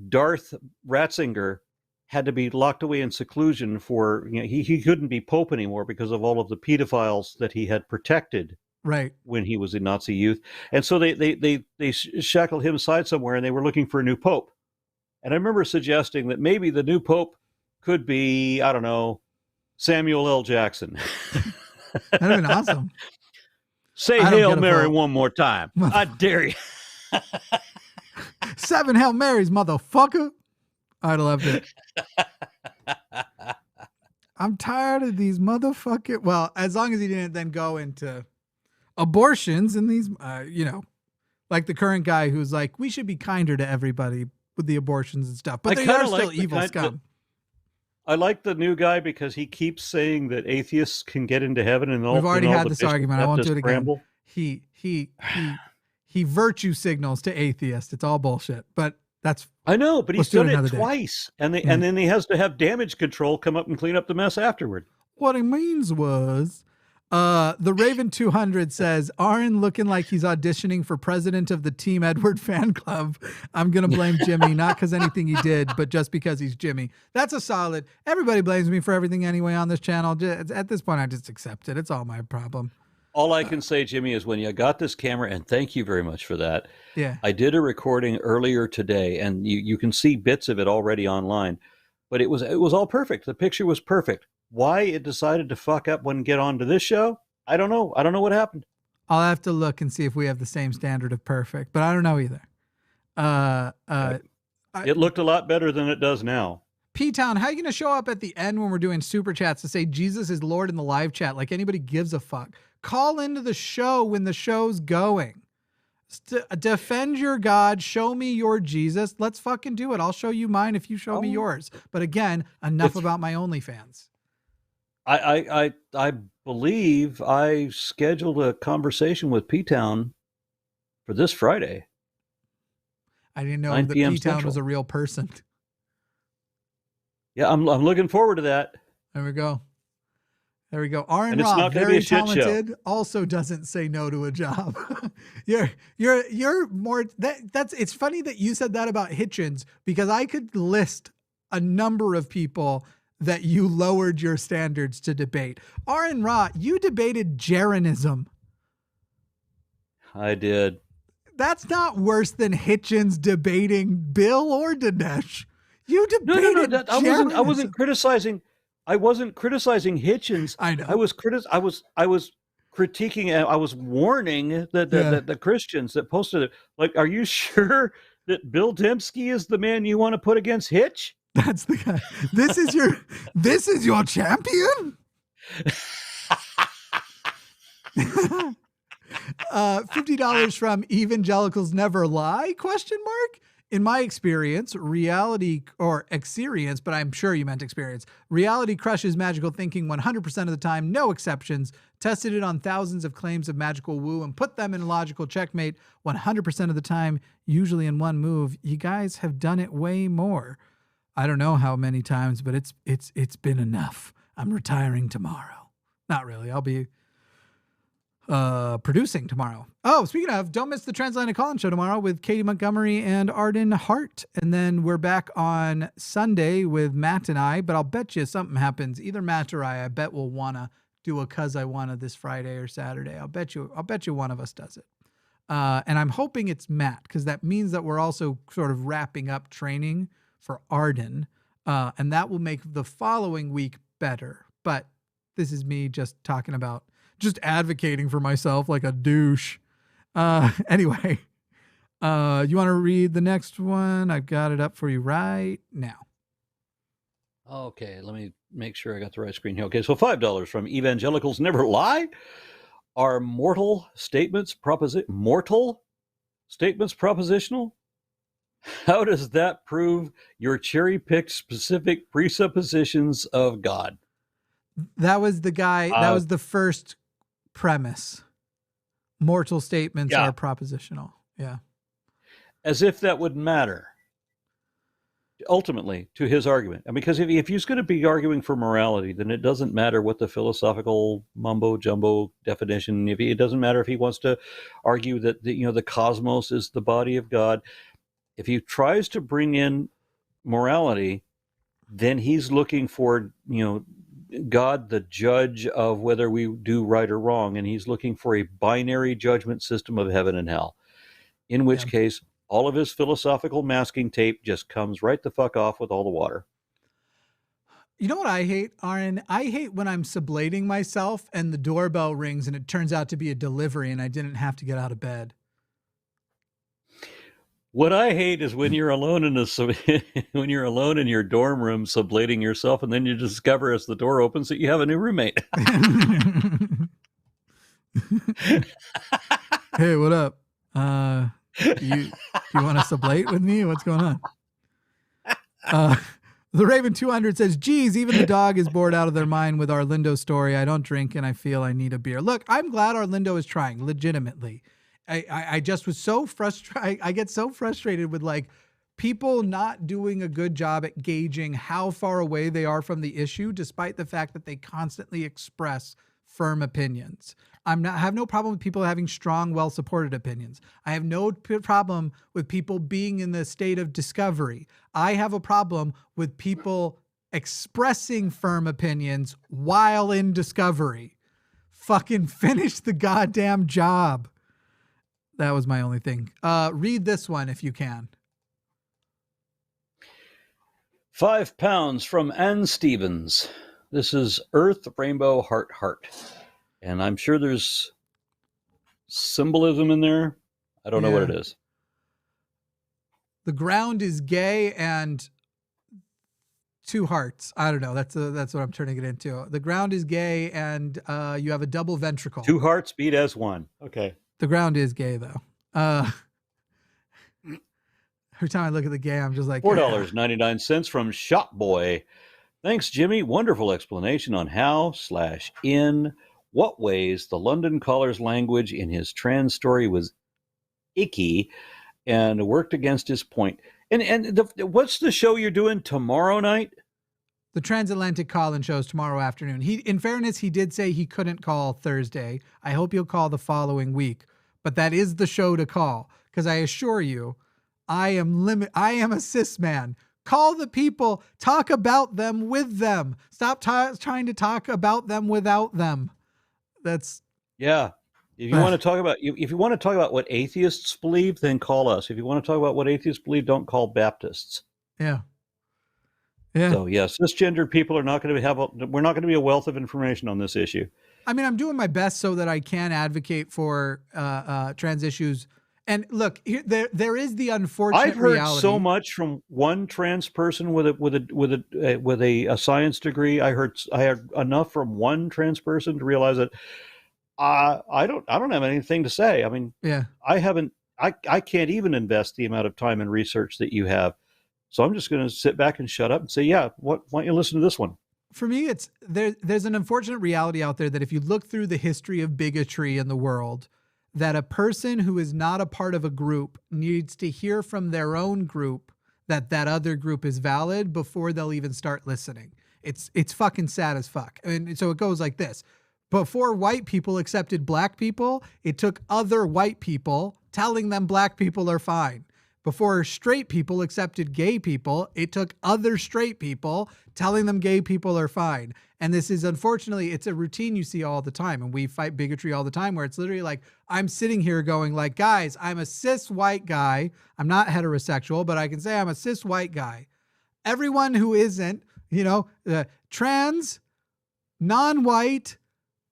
Darth Ratzinger had to be locked away in seclusion for, you know, he couldn't be Pope anymore because of all of the pedophiles that he had protected when he was a Nazi youth. And so they shackled him aside somewhere and they were looking for a new Pope. And I remember suggesting that maybe the new Pope could be, I don't know, Samuel L. Jackson. That'd have been awesome. Say Hail Mary one more time. I dare you. 7 Hail Marys, motherfucker. I'd have loved it. I'm tired of these motherfucking... Well, as long as he didn't then go into abortions and these, like the current guy who's like, we should be kinder to everybody with the abortions and stuff. But they are still evil scum. I like the new guy because he keeps saying that atheists can get into heaven and all. We've already had this argument. I won't do it again. He virtue signals to atheists. It's all bullshit. But that's... I know, but he's done it twice. And then he has to have damage control come up and clean up the mess afterward. What he means was... the Raven 200 says, Aron looking like he's auditioning for president of the Team Edward fan club. I'm going to blame Jimmy, not because anything he did, but just because he's Jimmy. That's a solid. Everybody blames me for everything anyway on this channel. At this point, I just accept it. It's all my problem. All I can say, Jimmy, is when you got this camera, and thank you very much for that. Yeah. I did a recording earlier today, and you can see bits of it already online, but it was all perfect. The picture was perfect. Why it decided to fuck up when get on to this show, I don't know. I don't know what happened. I'll have to look and see if we have the same standard of perfect, but I don't know either. It looked a lot better than it does now. P-Town, how are you going to show up at the end when we're doing super chats to say Jesus is Lord in the live chat like anybody gives a fuck? Call into the show when the show's going. Defend your God. Show me your Jesus. Let's fucking do it. I'll show you mine if you show me yours. But again, enough about my OnlyFans. I believe I scheduled a conversation with P-Town for this Friday. I didn't know that P-Town was a real person. Yeah, I'm looking forward to that. There we go. Aron Ra, Ra, very talented, also doesn't say no to a job. you're more that's it's funny that you said that about Hitchens, because I could list a number of people that you lowered your standards to debate. Aron Ra, you debated Jeranism. I did. That's not worse than Hitchens debating Bill or Dinesh. You debated No. I wasn't criticizing. I wasn't criticizing Hitchens. I know. I was critiquing. I was warning the Christians that posted it. Like, are you sure that Bill Dembski is the man you want to put against Hitch? That's the guy. This is your champion. $50 from Evangelicals Never Lie? Question mark. In my experience, reality or experience, but I'm sure you meant experience. Reality crushes magical thinking 100% of the time, no exceptions. Tested it on thousands of claims of magical woo and put them in a logical checkmate 100% of the time, usually in one move. You guys have done it way more. I don't know how many times, but it's been enough. I'm retiring tomorrow. Not really. I'll be producing tomorrow. Oh, speaking of, don't miss the Transatlantic Call-In Show tomorrow with Katy Montgomerie and Arden Hart. And then we're back on Sunday with Matt and I, but I'll bet you something happens. Either Matt or I bet will want to do a Cus I Wanna this Friday or Saturday. I'll bet you one of us does it. And I'm hoping it's Matt, because that means that we're also sort of wrapping up training for Arden. And that will make the following week better. But this is me just advocating for myself like a douche. Anyway, you want to read the next one? I've got it up for you right now. Okay, let me make sure I got the right screen here. Okay, so $5 from Evangelicals Never Lie. Are mortal statements propositional? How does that prove your cherry-picked specific presuppositions of God? That was the guy. That was the first premise. Mortal statements are propositional. Yeah. As if that would matter ultimately to his argument. And because if he's going to be arguing for morality, then it doesn't matter what the philosophical mumbo jumbo definition. It doesn't matter if he wants to argue that the cosmos is the body of God. If he tries to bring in morality, then he's looking for God, the judge of whether we do right or wrong, and he's looking for a binary judgment system of heaven and hell, in which case all of his philosophical masking tape just comes right the fuck off with all the water. You know what I hate, Aaron? I hate when I'm sublating myself and the doorbell rings and it turns out to be a delivery and I didn't have to get out of bed. What I hate is when you're alone in your dorm room sublating yourself, and then you discover as the door opens that you have a new roommate. Hey, what up? You want to sublate with me? What's going on? The Raven 200 says, geez, even the dog is bored out of their mind with our Lindo story. I don't drink and I feel I need a beer. Look, I'm glad our Lindo is trying, legitimately. I just was so frustrated. I get so frustrated with people not doing a good job at gauging how far away they are from the issue, despite the fact that they constantly express firm opinions. I have no problem with people having strong, well-supported opinions. I have no problem with people being in the state of discovery. I have a problem with people expressing firm opinions while in discovery. Fucking finish the goddamn job. That was my only thing. Read this one if you can. £5 from Ann Stevens. This is Earth, Rainbow, Heart, Heart. And I'm sure there's symbolism in there. I don't know what it is. The ground is gay and two hearts. I don't know. That's what I'm turning it into. The ground is gay and you have a double ventricle. Two hearts beat as one. Okay. The ground is gay, though. Every time I look at the gay, I'm just like... $4.99 from Shop Boy. Thanks, Jimmy. Wonderful explanation on how/in what ways the London caller's language in his trans story was icky and worked against his point. And what's the show you're doing tomorrow night? The Transatlantic Call-In show is tomorrow afternoon. In fairness, he did say he couldn't call Thursday. I hope he'll call the following week. But that is the show to call, because I assure you, I am a cis man. Call the people. Talk about them with them. Stop trying to talk about them without them. That's If you want to talk about what atheists believe, then call us. If you want to talk about what atheists believe, don't call Baptists. Yeah. So cisgendered people are not going to we're not going to be a wealth of information on this issue. I mean, I'm doing my best so that I can advocate for trans issues. And look, there is the unfortunate I've heard reality. so much from one trans person with a science degree. I heard enough from one trans person to realize that I don't have anything to say. I mean, yeah, I can't even invest the amount of time and research that you have. So I'm just going to sit back and shut up and say, yeah, why don't you listen to this one? For me, it's there's an unfortunate reality out there that if you look through the history of bigotry in the world, that a person who is not a part of a group needs to hear from their own group that other group is valid before they'll even start listening. It's fucking sad as fuck. And so it goes like this. Before white people accepted black people, it took other white people telling them black people are fine. Before straight people accepted gay people, it took other straight people telling them gay people are fine. And this is, unfortunately, it's a routine you see all the time. And we fight bigotry all the time where it's literally like, I'm sitting here going like, guys, I'm a cis white guy. I'm not heterosexual, but I can say I'm a cis white guy. Everyone who isn't, trans, non-white,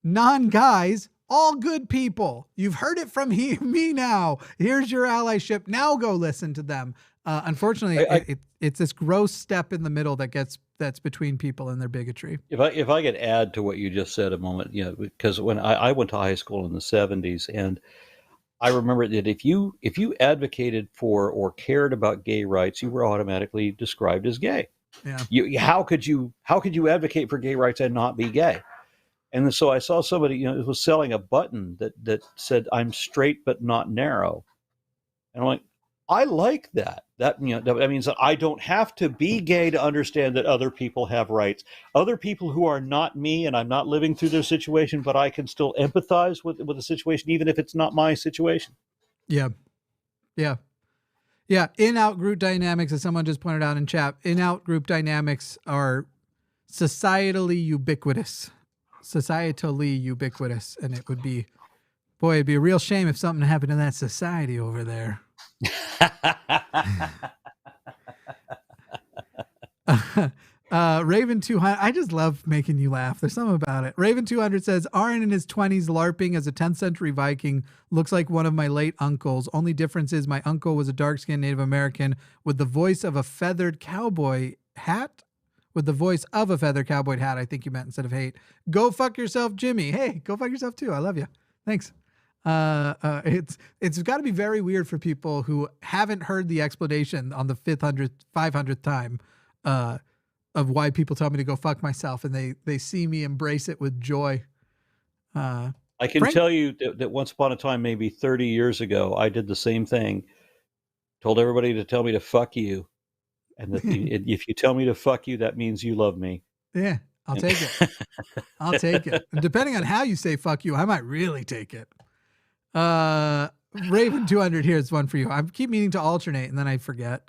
non-guys, all good people. You've heard it from me now. Here's your allyship. Now go listen to them. Unfortunately, it's this gross step in the middle that's between people and their bigotry. If I could add to what you just said a moment, because when I went to high school in the 70s, and I remember that if you advocated for or cared about gay rights, you were automatically described as gay. Yeah. How could you advocate for gay rights and not be gay? And so I saw somebody, was selling a button that said, "I'm straight but not narrow," and I'm like, I like that. That means that I don't have to be gay to understand that other people have rights. Other people who are not me, and I'm not living through their situation, but I can still empathize with the situation, even if it's not my situation. Yeah. In-out group dynamics, as someone just pointed out in chat, in-out group dynamics are societally ubiquitous. And it would be, it'd be a real shame if something happened in that society over there. Raven 200, I just love making you laugh. There's something about it. Raven 200 says, Aron in his 20s LARPing as a 10th century Viking looks like one of my late uncles. Only difference is my uncle was a dark-skinned Native American with the voice of a feathered cowboy hat. With the voice of a feathered cowboy hat, I think you meant instead of hate. Go fuck yourself, Jimmy. Hey, go fuck yourself too. I love you. Thanks. It's got to be very weird for people who haven't heard the explanation on the 500th time of why people tell me to go fuck myself, and they see me embrace it with joy. I can tell you that once upon a time, maybe 30 years ago, I did the same thing. Told everybody to tell me to fuck you. And that if you tell me to fuck you, that means you love me. Yeah, I'll take it. I'll take it. And depending on how you say fuck you, I might really take it. Raven 200, here's one for you. I keep meaning to alternate and then I forget.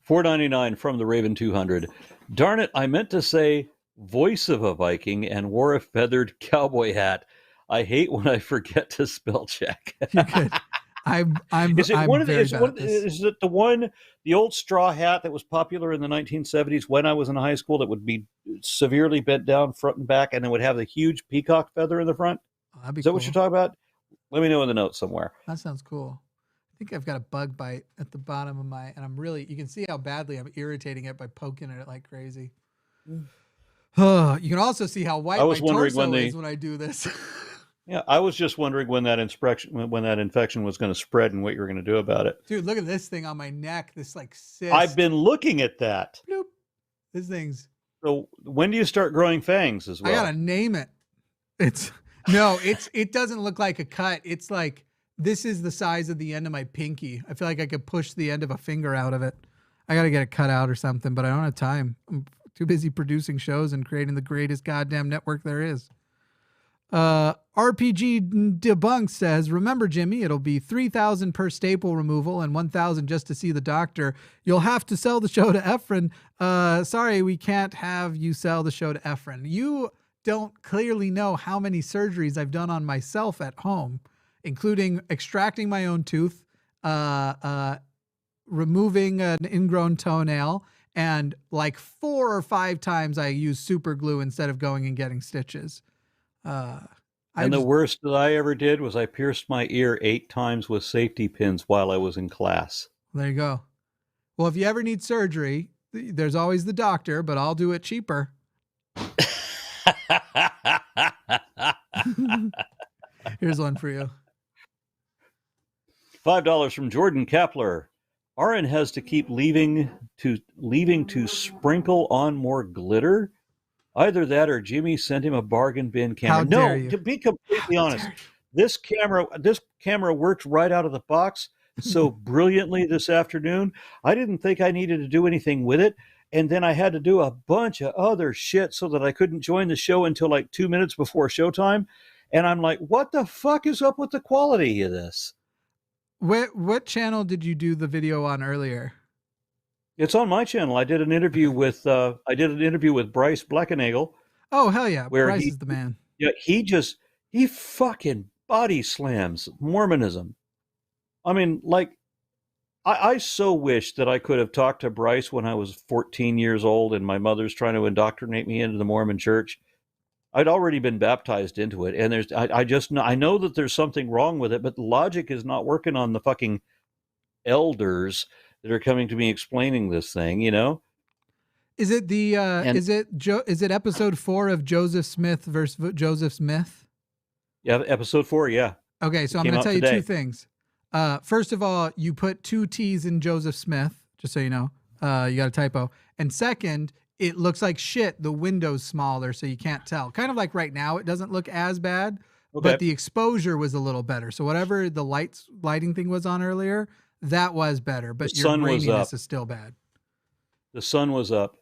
$4.99 from the Raven 200. Darn it, I meant to say voice of a Viking and wore a feathered cowboy hat. I hate when I forget to spell check. You're good. Is it the old straw hat that was popular in the 1970s when I was in high school that would be severely bent down front and back and it would have the huge peacock feather in the front? Is that what you're talking about? Let me know in the notes somewhere. That sounds cool. I think I've got a bug bite at the bottom of and I'm really, you can see how badly I'm irritating it by poking at it like crazy. You can also see how white my torso is when I do this. Yeah, I was just wondering when that infection was going to spread and what you were going to do about it. Dude, look at this thing on my neck. This like cyst. I've been looking at that. Bloop. This thing's. So when do you start growing fangs as well? I gotta name it. It doesn't look like a cut. It's like, this is the size of the end of my pinky. I feel like I could push the end of a finger out of it. I gotta get it cut out or something, but I don't have time. I'm too busy producing shows and creating the greatest goddamn network there is. RPG Debunk says, remember, Jimmy, it'll be $3,000 per staple removal and $1,000 just to see the doctor. You'll have to sell the show to Efren. Sorry, we can't have you sell the show to Efren. You don't clearly know how many surgeries I've done on myself at home, including extracting my own tooth, removing an ingrown toenail, and like 4 or 5 times I used super glue instead of going and getting stitches. And the worst that I ever did was I pierced my ear 8 times with safety pins while I was in class. There you go. Well, if you ever need surgery, there's always the doctor, but I'll do it cheaper. Here's one for you. $5 from Jordan Kapler. Aron has to keep leaving to sprinkle on more glitter. Either that or Jimmy sent him a bargain bin camera. How dare No, you. to be completely honest, this camera worked right out of the box so brilliantly this afternoon. I didn't think I needed to do anything with it. And then I had to do a bunch of other shit so that I couldn't join the show until like 2 minutes before showtime. And I'm like, what the fuck is up with the quality of this? What channel did you do the video on earlier? It's on my channel. I did an interview with Bryce Blackenagel. Oh, hell yeah. Where Bryce is the man. Yeah, he fucking body slams Mormonism. I mean, like, I so wish that I could have talked to Bryce when I was 14 years old and my mother's trying to indoctrinate me into the Mormon church. I'd already been baptized into it, and I know that there's something wrong with it, but the logic is not working on the fucking elders that are coming to me explaining this thing, you know? Is it is it episode 4 of Joseph Smith versus Joseph Smith? Yeah, episode 4, yeah. Okay, so I'm going to tell you 2 things. First of all, you put 2 T's in Joseph Smith, just so you know. You got a typo. And second, it looks like shit. The window's smaller, so you can't tell. Kind of like right now, it doesn't look as bad, but the exposure was a little better. So whatever the lighting thing was on earlier, that was better. But your graininess is still bad. The sun was up.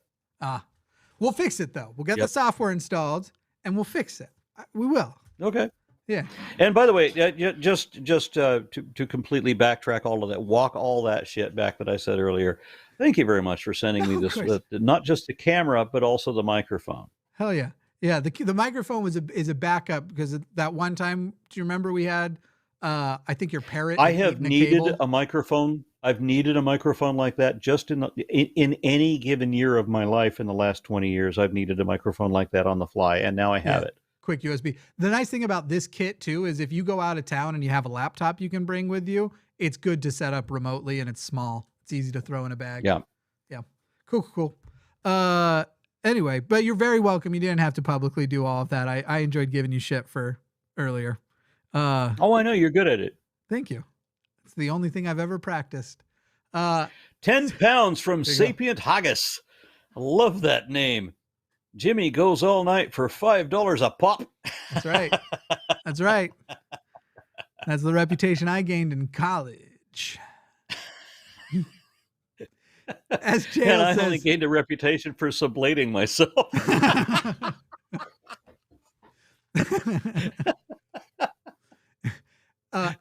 We'll fix it though. We'll get the software installed and we'll fix it. We will. Okay. Yeah. And by the way, just to completely backtrack all of that, walk all that shit back that I said earlier. Thank you very much for sending me this, not just the camera, but also the microphone. Hell yeah. Yeah. The microphone is a backup because that one time, do you remember we had, I think your parrot. I have needed a microphone. I've needed a microphone like that just in any given year of my life in the last 20 years. I've needed a microphone like that on the fly, and now I have it. Quick USB. The nice thing about this kit too is if you go out of town and you have a laptop you can bring with you, it's good to set up remotely and it's small. It's easy to throw in a bag. Yeah. Yeah. Cool. Anyway, but you're very welcome. You didn't have to publicly do all of that. I enjoyed giving you shit for earlier. I know you're good at it. Thank you. It's the only thing I've ever practiced. 10 pounds from Sapient Haggis. I love that name. Jimmy goes all night for $5 a pop. That's right. That's right. That's the reputation I gained in college. As JL and I says, only gained a reputation for sublating myself.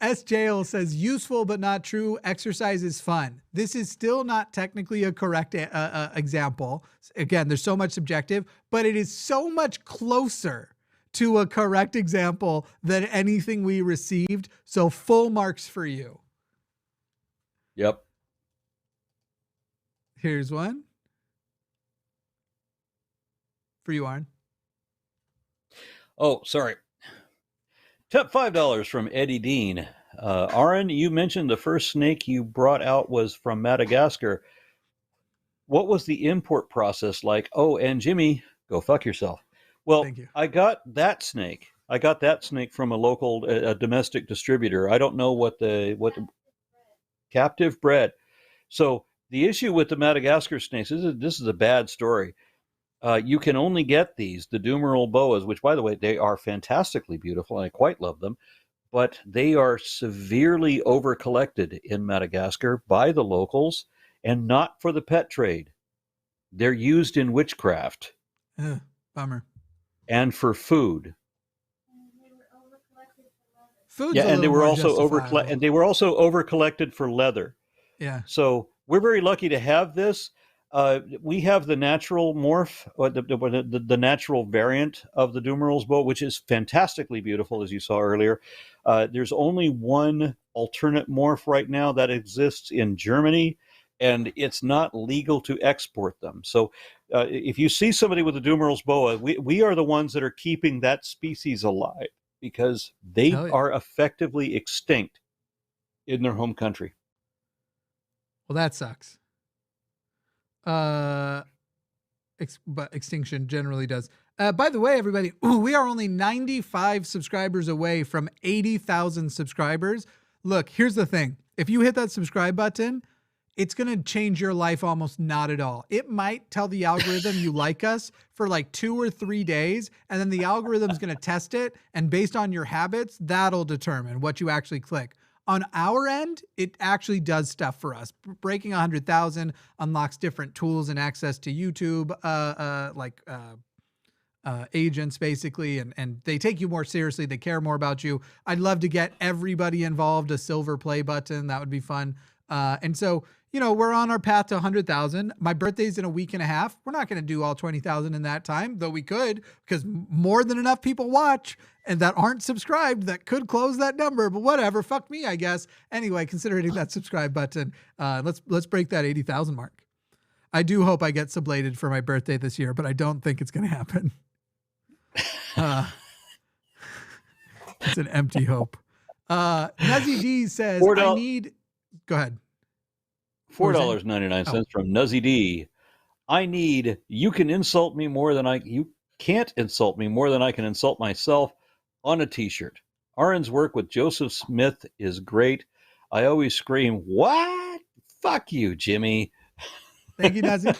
SJL says, useful but not true. Exercise is fun. This is still not technically a correct example. Again, there's so much subjective, but it is so much closer to a correct example than anything we received. So full marks for you. Yep. Here's one. For you, Aron. Oh, sorry. Tip $5 from Eddie Dean. Aron, you mentioned the first snake you brought out was from Madagascar. What was the import process like? Oh, and Jimmy, go fuck yourself. Well, I got that snake. From a local, domestic distributor. I don't know what the captive bred. So the issue with the Madagascar snakes, this is a bad story. You can only get the Dumeral boas, which, by the way, they are fantastically beautiful, and I quite love them, but they are severely over-collected in Madagascar by the locals and not for the pet trade. They're used in witchcraft. Bummer. And for food. And they were also over-collected for leather. Yeah. So we're very lucky to have this. We have the natural morph, or the natural variant of the Dumeral's bow, which is fantastically beautiful, as you saw earlier. There's only one alternate morph right now that exists in Germany, and it's not legal to export them. So if you see somebody with a Dumeral's boa, we are the ones that are keeping that species alive because they are effectively extinct in their home country. Well, that sucks. But extinction generally does. By the way, everybody, we are only 95 subscribers away from 80,000 subscribers. Look, here's the thing. If you hit that subscribe button, it's going to change your life almost not at all. It might tell the algorithm you like us for like 2 or 3 days, and then the algorithm's going to test it, and based on your habits, that'll determine what you actually click. On our end, it actually does stuff for us. Breaking 100,000 unlocks different tools and access to YouTube, agents basically, and they take you more seriously. They care more about you. I'd love to get everybody involved, a silver play button. That would be fun. And so, you know, we're on our path to 100,000. My birthday's in a week and a half. We're not going to do all 20,000 in that time, though we could, because more than enough people watch and that aren't subscribed that could close that number, but whatever, fuck me, I guess. Anyway, consider hitting that subscribe button. Let's break that 80,000 mark. I do hope I get sublated for my birthday this year, but I don't think it's going to happen. It's an empty hope. Nuzzy D says, I need, go ahead. $4.99 from Nuzzy D. I need, you can't insult me more than I can insult myself on a t-shirt. Aron's work with Joseph Smith is great. I always scream, what? Fuck you, Jimmy. Thank you, Nuzzy.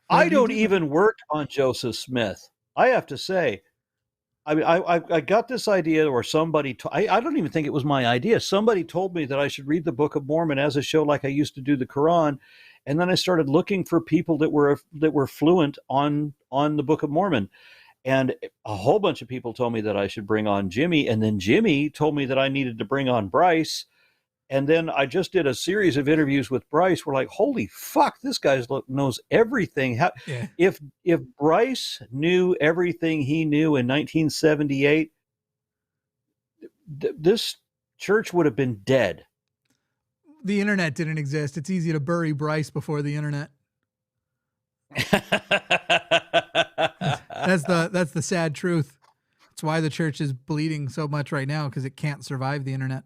I don't even work on Joseph Smith. I have to say, I got this idea where somebody, I don't even think it was my idea. Somebody told me that I should read the Book of Mormon as a show like I used to do the Quran. And then I started looking for people that were fluent on the Book of Mormon. And a whole bunch of people told me that I should bring on Jimmy. And then Jimmy told me that I needed to bring on Bryce. And then I just did a series of interviews with Bryce. We're like, holy fuck, this guy knows everything. If Bryce knew everything he knew in 1978, this church would have been dead. The internet didn't exist. It's easy to bury Bryce before the internet. That's the sad truth. That's why the church is bleeding so much right now, because it can't survive the internet.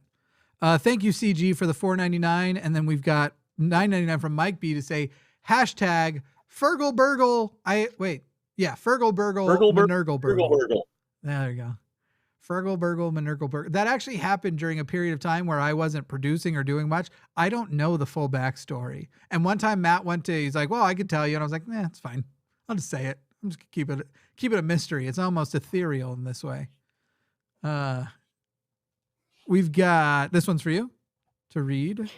Thank you, CG, for the $4.99. And then we've got $9.99 from Mike B to say, hashtag Fergal Burgle. Fergal Burgle Manergal Burgle. There you go. Fergal Burgle Manergal Burgle. That actually happened during a period of time where I wasn't producing or doing much. I don't know the full backstory. And one time Matt he's like, well, I could tell you. And I was like, nah, it's fine. I'll just say it. I'm just keep it a mystery. It's almost ethereal in this way. We've got, this one's for you to read.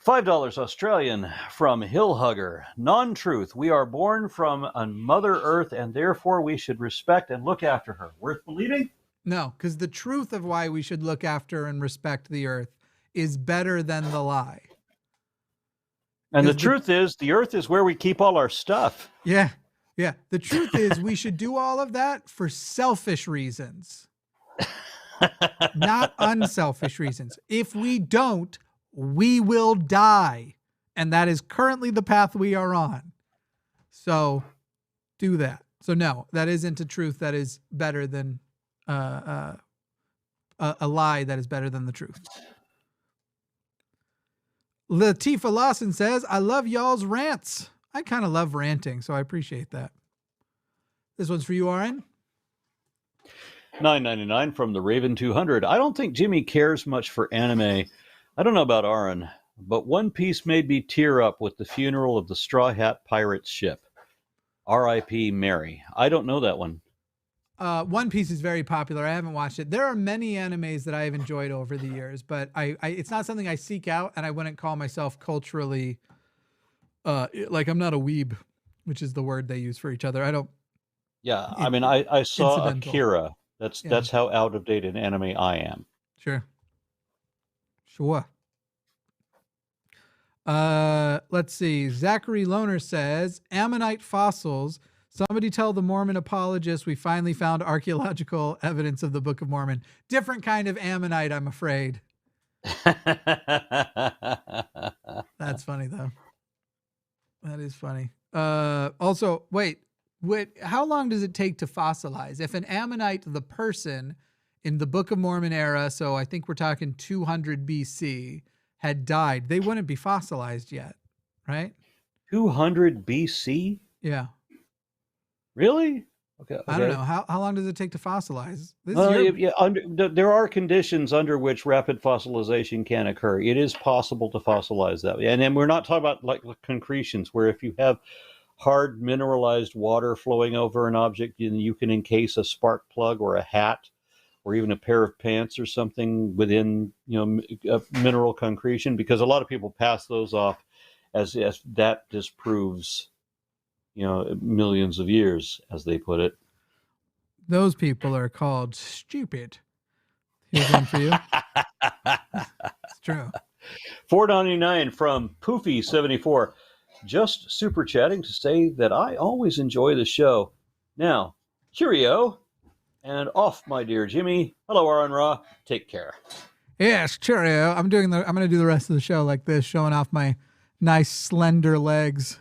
$5 Australian from Hill Hugger. Non-truth. We are born from a Mother Earth, and therefore we should respect and look after her. Worth believing? No, because the truth of why we should look after and respect the earth is better than the lie. And the truth is, the earth is where we keep all our stuff. Yeah. Yeah. The truth is we should do all of that for selfish reasons. Not unselfish reasons. If we don't, we will die. And that is currently the path we are on. So do that. So no, that isn't a truth that is better than a lie that is better than the truth. Latifah Lawson says, I love y'all's rants. I kind of love ranting, so I appreciate that. This one's for you, Aron. $9.99 from the Raven 200. I don't think Jimmy cares much for anime. I don't know about Aron, but One Piece made me tear up with the funeral of the Straw Hat Pirate's ship. R.I.P. Mary. I don't know that one. One Piece is very popular. I haven't watched it. There are many animes that I have enjoyed over the years, but it's not something I seek out, and I wouldn't call myself culturally, like I'm not a weeb, which is the word they use for each other. I don't. Yeah, I mean, I saw Akira. That's how out of date in anime I am. Sure. Let's see. Zachary Loner says, Ammonite fossils. Somebody tell the Mormon apologists we finally found archaeological evidence of the Book of Mormon. Different kind of Ammonite, I'm afraid. That's funny, though. That is funny. Also, wait, how long does it take to fossilize? If an Ammonite, the person in the Book of Mormon era, so I think we're talking 200 BC, had died, they wouldn't be fossilized yet, right? 200 BC? Yeah. Really? Okay. I don't know. How long does it take to fossilize? There are conditions under which rapid fossilization can occur. It is possible to fossilize that. And then we're not talking about like concretions, where if you have hard mineralized water flowing over an object, you can encase a spark plug or a hat or even a pair of pants or something within, a mineral concretion, because a lot of people pass those off as that disproves, millions of years, as they put it. Those people are called stupid. Here's one for you. It's true. $4.99 from Poofy74. Just super chatting to say that I always enjoy the show. Now, cheerio, and off, my dear Jimmy. Hello, Aron Ra. Take care. Yes, cheerio. I'm going to do the rest of the show like this, showing off my nice slender legs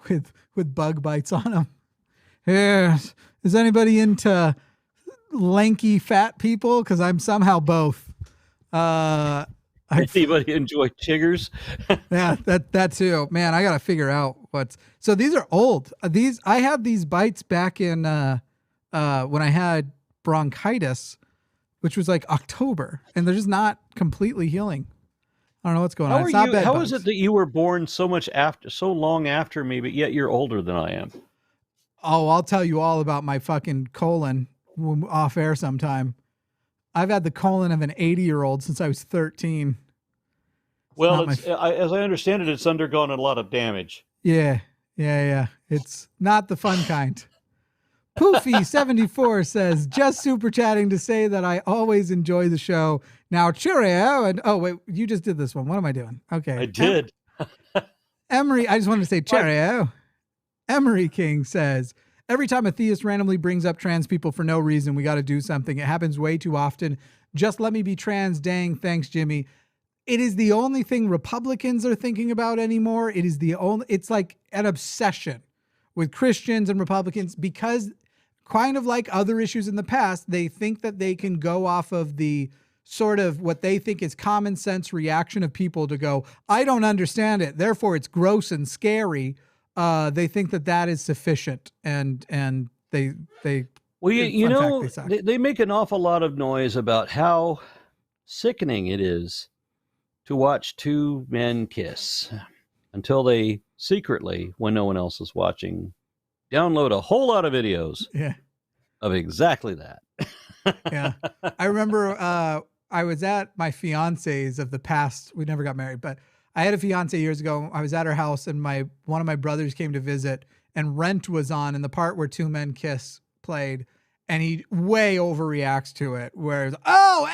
with bug bites on them. Yes. Is anybody into lanky fat people? Because I'm somehow both. Anybody enjoy chiggers? Yeah, that too. Man, I gotta figure out what's. So these are old. I had these bites back in when I had bronchitis, which was like October, and they're just not completely healing. I don't know what's going on. It's not bed How bugs. is it that you were born so long after me, but yet you're older than I am? Oh, I'll tell you all about my fucking colon off air sometime. I've had the colon of an 80-year-old since I was 13. Well, as I understand it, it's undergone a lot of damage. Yeah. It's not the fun kind. Poofy74 says, just super chatting to say that I always enjoy the show. Now, cheerio. And oh, wait, you just did this one. What am I doing? Okay. I did. Emery, I just wanted to say cheerio. Emery King says, every time a theist randomly brings up trans people for no reason, we got to do something. It happens way too often. Just let me be trans. Dang. Thanks, Jimmy. It is the only thing Republicans are thinking about anymore. It's like an obsession with Christians and Republicans, because kind of like other issues in the past, they think that they can go off of the sort of what they think is common sense reaction of people to go, I don't understand it, therefore it's gross and scary. They think that is sufficient, and they they make an awful lot of noise about how sickening it is to watch two men kiss, until they secretly, when no one else is watching, download a whole lot of videos of exactly that. Yeah. I remember I was at my fiance's of the past. We never got married, but I had a fiance years ago. I was at her house, and one of my brothers came to visit, and Rent was on, and the part where two men kiss played, and he way overreacts to it, where it's, oh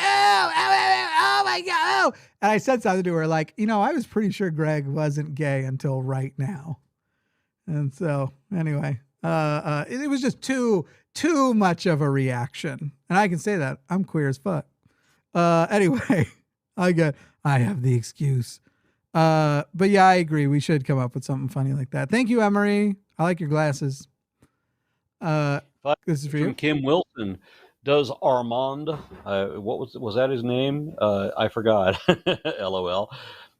my God, oh. And I said something to her like, I was pretty sure Greg wasn't gay until right now. And so anyway, it was just too much of a reaction. And I can say that I'm queer as fuck. Anyway, I have the excuse. But yeah, I agree. We should come up with something funny like that. Thank you, Emery. I like your glasses. This is for you. From Kim Wilson. Does Armand, what was that his name? I forgot. LOL.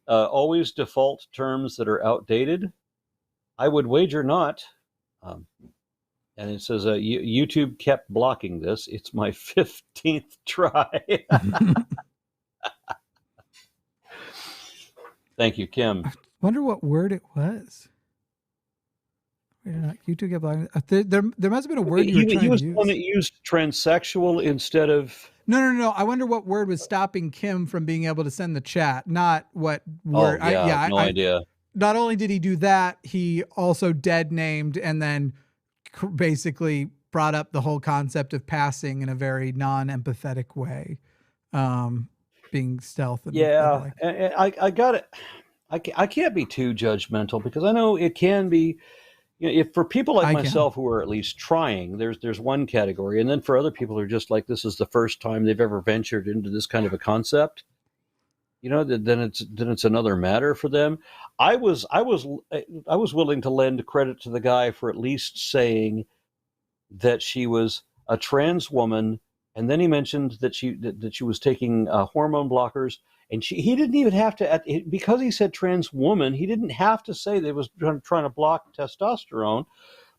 Always default terms that are outdated? I would wager not. And it says, YouTube kept blocking this. It's my 15th try. Thank you, Kim. I wonder what word it was. YouTube kept blocking. There must have been a word you were trying to use. He was the one that used transsexual instead of... No. I wonder what word was stopping Kim from being able to send the chat, not what word. Oh, yeah, no idea. Not only did he do that, he also dead named and then basically brought up the whole concept of passing in a very non-empathetic way, being stealth. And I got it. I can't be too judgmental, because I know it can be, if for people like myself who are at least trying, there's one category, and then for other people who are just like, this is the first time they've ever ventured into this kind of a concept. then it's another matter for them. I was willing to lend credit to the guy for at least saying that she was a trans woman, and then he mentioned that she was taking hormone blockers, and he didn't even have to, because he said trans woman, he didn't have to say they was trying to block testosterone.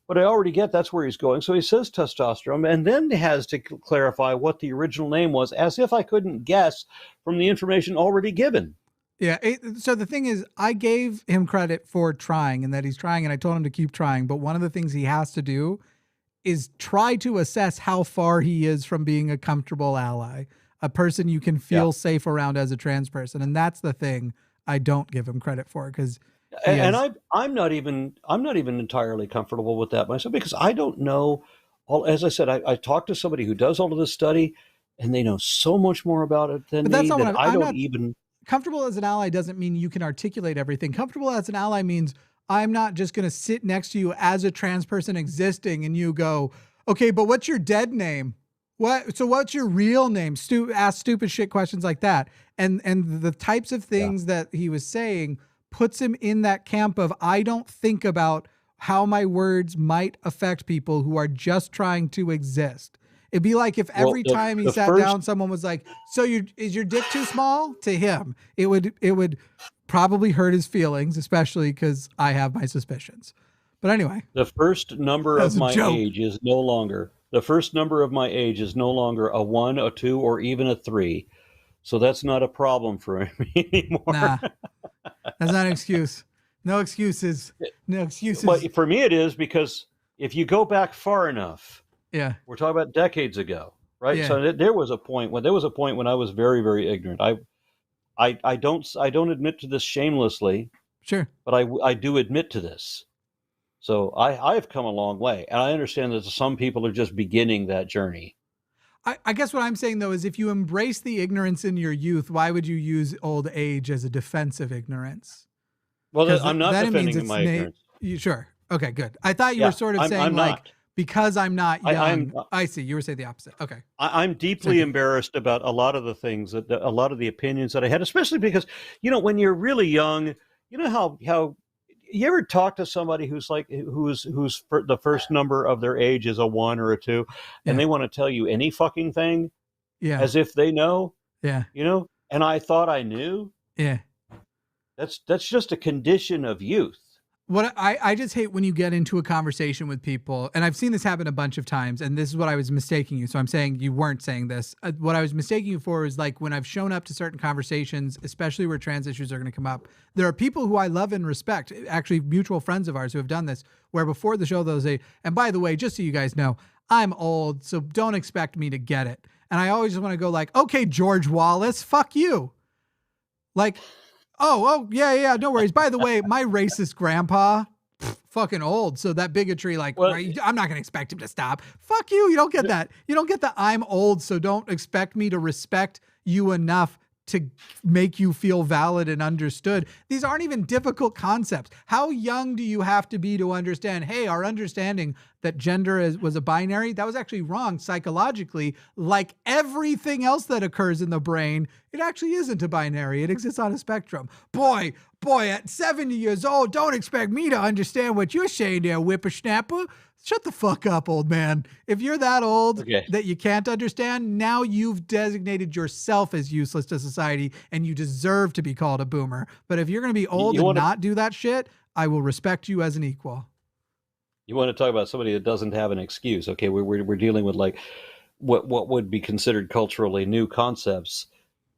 But I already get that's where he's going. So he says testosterone, and then has to clarify what the original name was, as if I couldn't guess from the information already given. Yeah. So the thing is, I gave him credit for trying, and that he's trying, and I told him to keep trying. But one of the things he has to do is try to assess how far he is from being a comfortable ally, a person you can feel safe around as a trans person. And that's the thing I don't give him credit for, because I'm not even entirely comfortable with that myself, because I don't know as I said, I talked to somebody who does all of this study, and they know so much more about it than me that I don't even. Comfortable as an ally doesn't mean you can articulate everything. Comfortable as an ally means I'm not just going to sit next to you as a trans person existing and you go, okay, but what's your dead name? So what's your real name? Ask stupid shit questions like that. And the types of things that he was saying puts him in that camp of, I don't think about how my words might affect people who are just trying to exist. It'd be like if every time he sat down, someone was like, so is your dick too small? To him, it would probably hurt his feelings, especially because I have my suspicions. But anyway. The first number of my age is no longer a 1, a 2, or even a 3. So that's not a problem for me anymore. Nah, that's not an excuse. No excuses. No excuses. But for me it is, because if you go back far enough, we're talking about decades ago, right? Yeah. So there was a point when I was very, very ignorant. I don't admit to this shamelessly. Sure. But I do admit to this. So I've come a long way, and I understand that some people are just beginning that journey. I guess what I'm saying, though, is if you embrace the ignorance in your youth, why would you use old age as a defensive ignorance? Well, I'm not defending my ignorance. Sure. Okay, good. I thought you were sort of saying, because I'm not young. I see. You were saying the opposite. Okay. I'm deeply embarrassed about a lot of the things, a lot of the opinions that I had, especially because, when you're really young, you know how you ever talk to somebody who's the first number of their age is a 1 or a 2, and they want to tell you any fucking thing, as if they know, and I thought I knew. Yeah. That's just a condition of youth. What I just hate when you get into a conversation with people, and I've seen this happen a bunch of times, and this is what I was mistaking you. So I'm saying you weren't saying this. What I was mistaking you for is like when I've shown up to certain conversations, especially where trans issues are going to come up, there are people who I love and respect, actually mutual friends of ours who have done this, where before the show they'll say, and by the way, just so you guys know, I'm old, so don't expect me to get it. And I always just want to go like, okay, George Wallace, fuck you. Like, Oh, yeah, no worries. By the way, my racist grandpa, fucking old. So that bigotry, I'm not going to expect him to stop. Fuck you. You don't get that. You don't get the I'm old, so don't expect me to respect you enough to make you feel valid and understood. These aren't even difficult concepts. How young do you have to be to understand, hey, our understanding that gender was a binary, that was actually wrong psychologically. Like everything else that occurs in the brain, it actually isn't a binary. It exists on a spectrum. Boy, at 70 years old, don't expect me to understand what you're saying there, whippersnapper. Shut the fuck up, old man. If you're that old that you can't understand, now you've designated yourself as useless to society and you deserve to be called a boomer. But if you're going to be old and not do that shit, I will respect you as an equal. You want to talk about somebody that doesn't have an excuse. Okay, we're dealing with like what would be considered culturally new concepts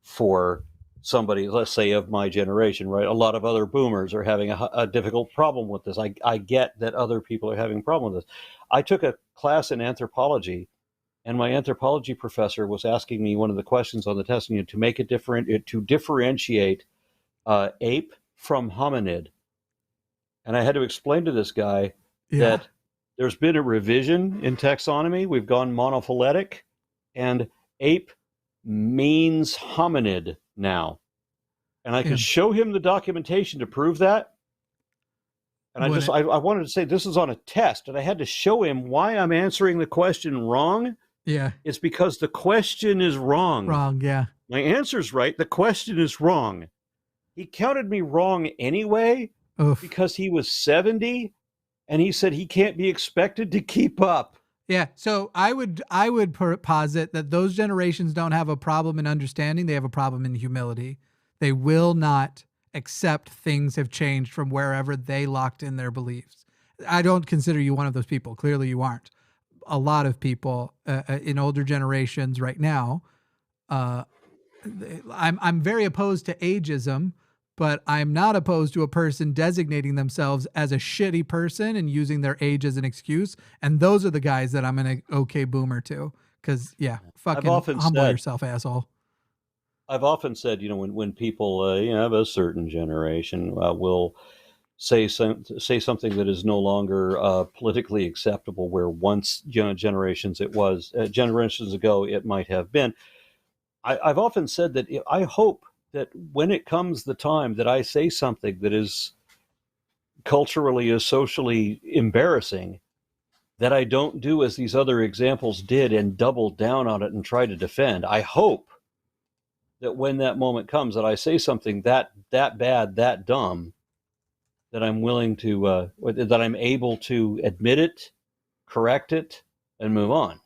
for somebody, let's say, of my generation, right? A lot of other boomers are having a difficult problem with this. I get that other people are having a problem with this. I took a class in anthropology, and my anthropology professor was asking me one of the questions on the test, to make it different, to differentiate ape from hominid. And I had to explain to this guy that there's been a revision in taxonomy. We've gone monophyletic, and ape means hominid now. And I could show him the documentation to prove that. And I wanted to say this is on a test, and I had to show him why I'm answering the question wrong. Yeah. It's because the question is wrong. Wrong, yeah. My answer's right. The question is wrong. He counted me wrong anyway because he was 70 and he said he can't be expected to keep up. Yeah, so I would posit that those generations don't have a problem in understanding. They have a problem in humility. They will not accept things have changed from wherever they locked in their beliefs. I don't consider you one of those people. Clearly you aren't. A lot of people in older generations right now, I'm very opposed to ageism, but I'm not opposed to a person designating themselves as a shitty person and using their age as an excuse. And those are the guys that I'm an okay boomer to. Because, yeah, fucking humble yourself, asshole. I've often said, when people of a certain generation will say something that is no longer politically acceptable, where once generations ago it might have been. I've often said that I hope that when it comes the time that I say something that is culturally or socially embarrassing, that I don't do as these other examples did and double down on it and try to defend. I hope that when that moment comes that I say something that bad, that dumb, that I'm willing to, that I'm able to admit it, correct it, and move on.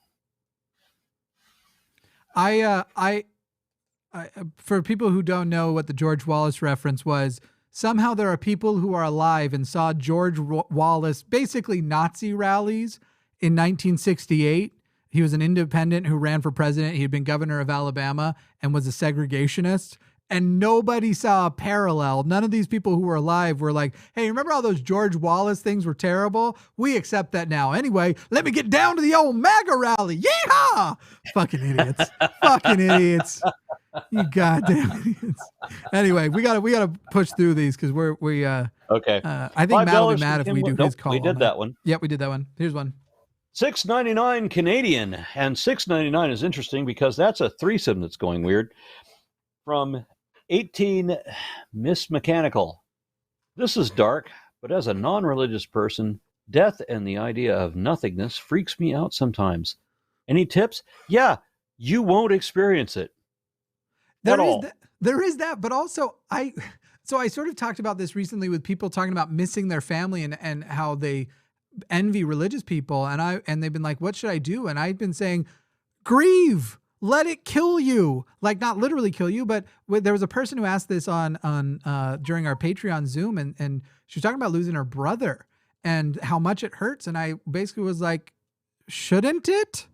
For people who don't know what the George Wallace reference was, somehow there are people who are alive and saw George Wallace basically Nazi rallies in 1968. He was an independent who ran for president. He had been governor of Alabama and was a segregationist. And nobody saw a parallel. None of these people who were alive were like, hey, remember all those George Wallace things were terrible? We accept that now. Anyway, let me get down to the old MAGA rally. Yeehaw! Fucking idiots. Fucking idiots. You goddamn idiots. Anyway, we gotta push through these because we okay. I think Matt will be mad if we do his call. We did that one. Yep, we did that one. Here's one. $6.99 Canadian, and $6.99 is interesting because that's a threesome that's going weird. From 18 Miss Mechanical. This is dark, but as a non-religious person, death and the idea of nothingness freaks me out sometimes. Any tips? Yeah, you won't experience it. There is that, but also I sort of talked about this recently with people talking about missing their family and how they envy religious people, and they've been like, what should I do? And I've been saying, grieve. Let it kill you. Like, not literally kill you, but there was a person who asked this on during our Patreon Zoom, and she was talking about losing her brother and how much it hurts. And I basically was like, shouldn't it?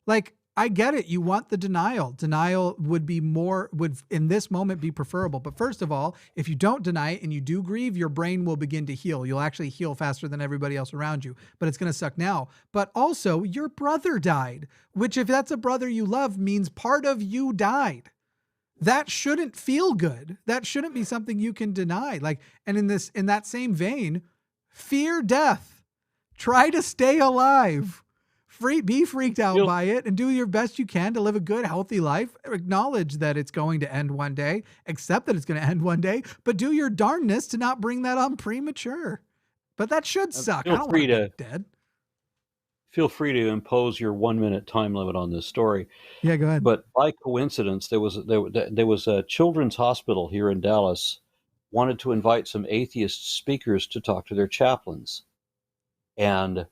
Like, I get it. You want the denial. Denial would in this moment be preferable. But first of all, if you don't deny it and you do grieve, your brain will begin to heal. You'll actually heal faster than everybody else around you, but it's going to suck now. But also your brother died, which if that's a brother you love means part of you died. That shouldn't feel good. That shouldn't be something you can deny. Like, and in that same vein, fear death, try to stay alive. Be freaked out by it and do your best you can to live a good, healthy life. Acknowledge that it's going to end one day. Accept that it's going to end one day. But do your darndest to not bring that on premature. But that should suck. I don't want to get dead. Feel free to impose your 1 minute time limit on this story. Yeah, go ahead. But by coincidence, there was a children's hospital here in Dallas wanted to invite some atheist speakers to talk to their chaplains, and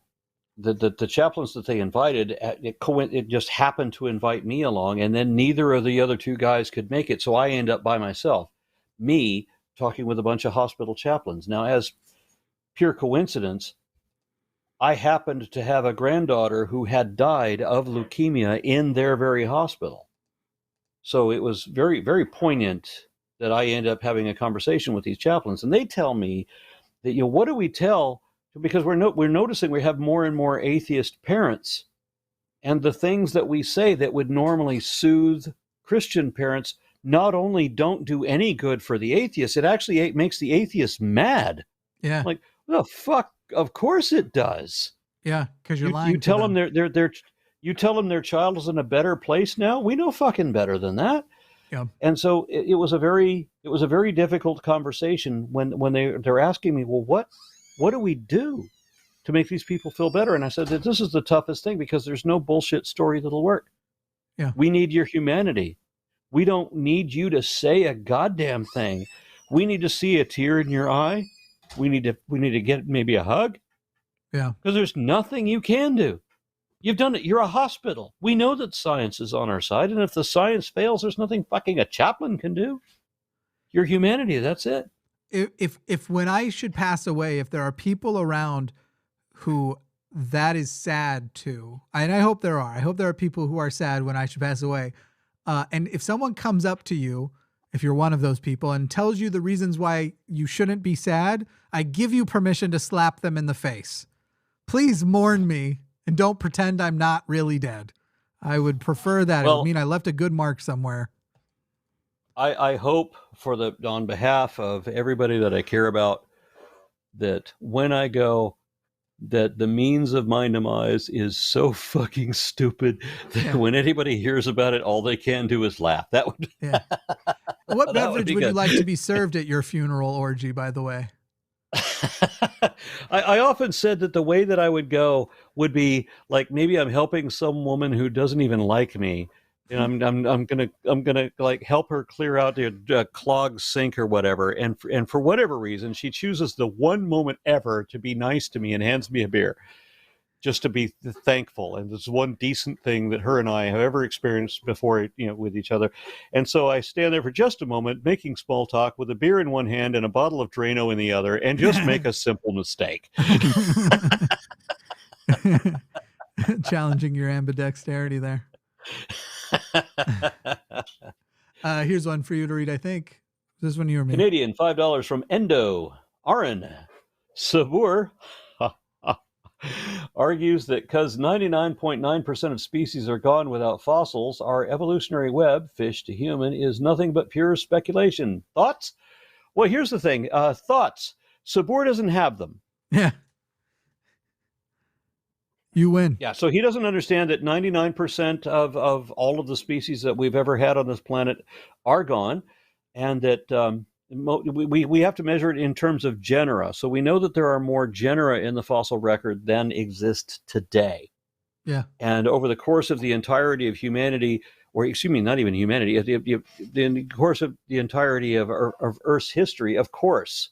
the chaplains that they invited, it just happened to invite me along, and then neither of the other two guys could make it, so I end up by myself, me talking with a bunch of hospital chaplains. Now, as pure coincidence, I happened to have a granddaughter who had died of leukemia in their very hospital. So it was very, very poignant that I ended up having a conversation with these chaplains, and they tell me that, what do we tell? Because we're noticing we have more and more atheist parents, and the things that we say that would normally soothe Christian parents not only don't do any good for the atheists, it actually makes the atheists mad. Yeah. Like, the fuck? Of course it does. Yeah, because you're lying. You tell them you tell them their child is in a better place now. We know fucking better than that. Yeah. And so it was a very difficult conversation when they're asking me, well, what do we do to make these people feel better? And I said that this is the toughest thing because there's no bullshit story that'll work. Yeah. We need your humanity. We don't need you to say a goddamn thing. We need to see a tear in your eye. We need to get maybe a hug. Yeah. Because there's nothing you can do. You've done it. You're a hospital. We know that science is on our side, and if the science fails, there's nothing fucking a chaplain can do. You're humanity. That's it. If when I should pass away, if there are people around who that is sad to, and I hope there are. I hope there are people who are sad when I should pass away. And if someone comes up to you, if you're one of those people, and tells you the reasons why you shouldn't be sad, I give you permission to slap them in the face. Please mourn me and don't pretend I'm not really dead. I would prefer that. It would mean I left a good mark somewhere. I hope on behalf of everybody that I care about, that when I go, that the means of my demise is so fucking stupid that when anybody hears about it, all they can do is laugh. That would. Yeah. What beverage would you like to be served at your funeral orgy, by the way? I often said that the way that I would go would be like, maybe I'm helping some woman who doesn't even like me, and I'm gonna like help her clear out the clogged sink or whatever, and for whatever reason she chooses the one moment ever to be nice to me and hands me a beer, just to be thankful. And it's one decent thing that her and I have ever experienced before, with each other. And so I stand there for just a moment, making small talk with a beer in one hand and a bottle of Drano in the other, and just make a simple mistake. Challenging your ambidexterity there. Here's one for you to read, I think. This one you or me? Canadian, $5 from Endo. Aron Sabur argues that because 99.9% of species are gone without fossils, our evolutionary web, fish to human, is nothing but pure speculation. Thoughts? Well, here's the thing. Thoughts. Sabur doesn't have them. Yeah. You win. Yeah, so he doesn't understand that 99% of all of the species that we've ever had on this planet are gone, and that we have to measure it in terms of genera. So we know that there are more genera in the fossil record than exist today. Yeah. And over the course of the entirety of humanity, or excuse me, not even humanity, in the course of the entirety of Earth's history, of course,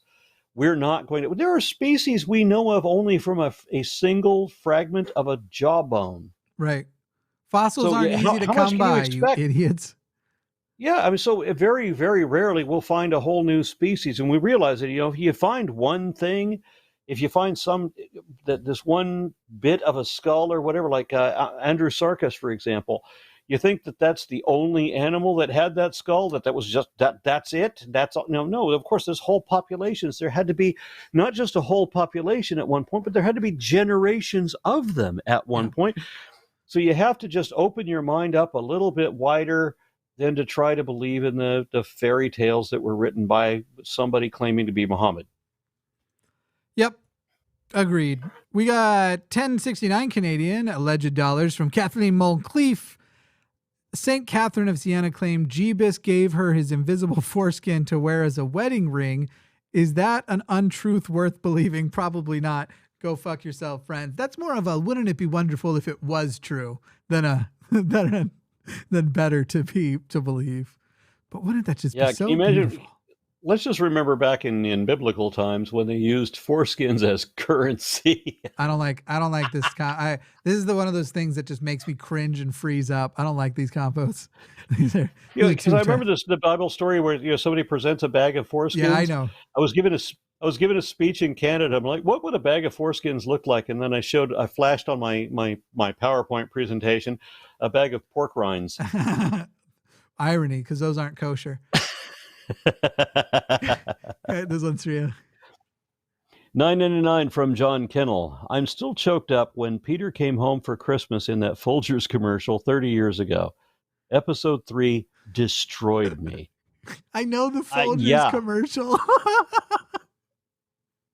we're not going to. There are species we know of only from a single fragment of a jawbone. Right. Fossils aren't easy to come by, you idiots. Yeah, I mean, so very, very rarely we'll find a whole new species, and we realize that if you find one thing, if you find this one bit of a skull or whatever, like Andrewsarchus, for example, you think that that's the only animal that had that skull, that was just that's it. That's all. No. Of course, there's whole populations. There had to be not just a whole population at one point, but there had to be generations of them at one point. So you have to just open your mind up a little bit wider than to try to believe in the fairy tales that were written by somebody claiming to be Muhammad. Yep. Agreed. We got 1069 Canadian alleged dollars from Kathleen Moncrief. St. Catherine of Siena claimed Jeebus gave her his invisible foreskin to wear as a wedding ring. Is that an untruth worth believing? Probably not. Go fuck yourself, friends. That's more of a, wouldn't it be wonderful if it was true, than better to believe. But wouldn't that just be so beautiful? Let's just remember back in biblical times when they used foreskins as currency. I don't like this. This is one of those things that just makes me cringe and freeze up. I don't like these combos. Because I remember the Bible story where somebody presents a bag of foreskins. Yeah, I know. I was given a speech in Canada. I'm like, what would a bag of foreskins look like? And then I flashed on my PowerPoint presentation a bag of pork rinds. Irony, because those aren't kosher. Right, this one's for you. $9.99 from John Kennel. I'm still choked up when Peter came home for Christmas in that Folgers commercial 30 years ago. Episode 3 destroyed me. I know the Folgers commercial.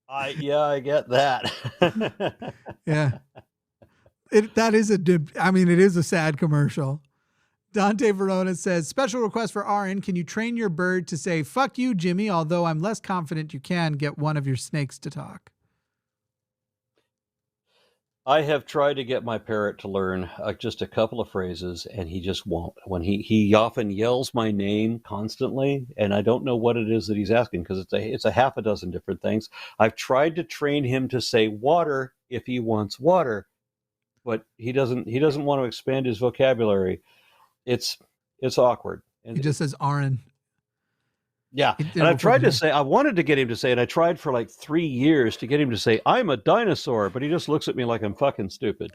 I get that. Yeah. It is a sad commercial. Dante Verona says, special request for Aron. Can you train your bird to say, fuck you, Jimmy? Although I'm less confident you can get one of your snakes to talk. I have tried to get my parrot to learn just a couple of phrases, and he just won't. When he often yells my name constantly, and I don't know what it is that he's asking because it's a half a dozen different things. I've tried to train him to say water if he wants water, but he doesn't want to expand his vocabulary. It's awkward. And He just says Aron. yeah, and I've tried to say, I wanted to get him to say, and I tried for like 3 years to get him to say, I'm a dinosaur, but he just looks at me like I'm fucking stupid.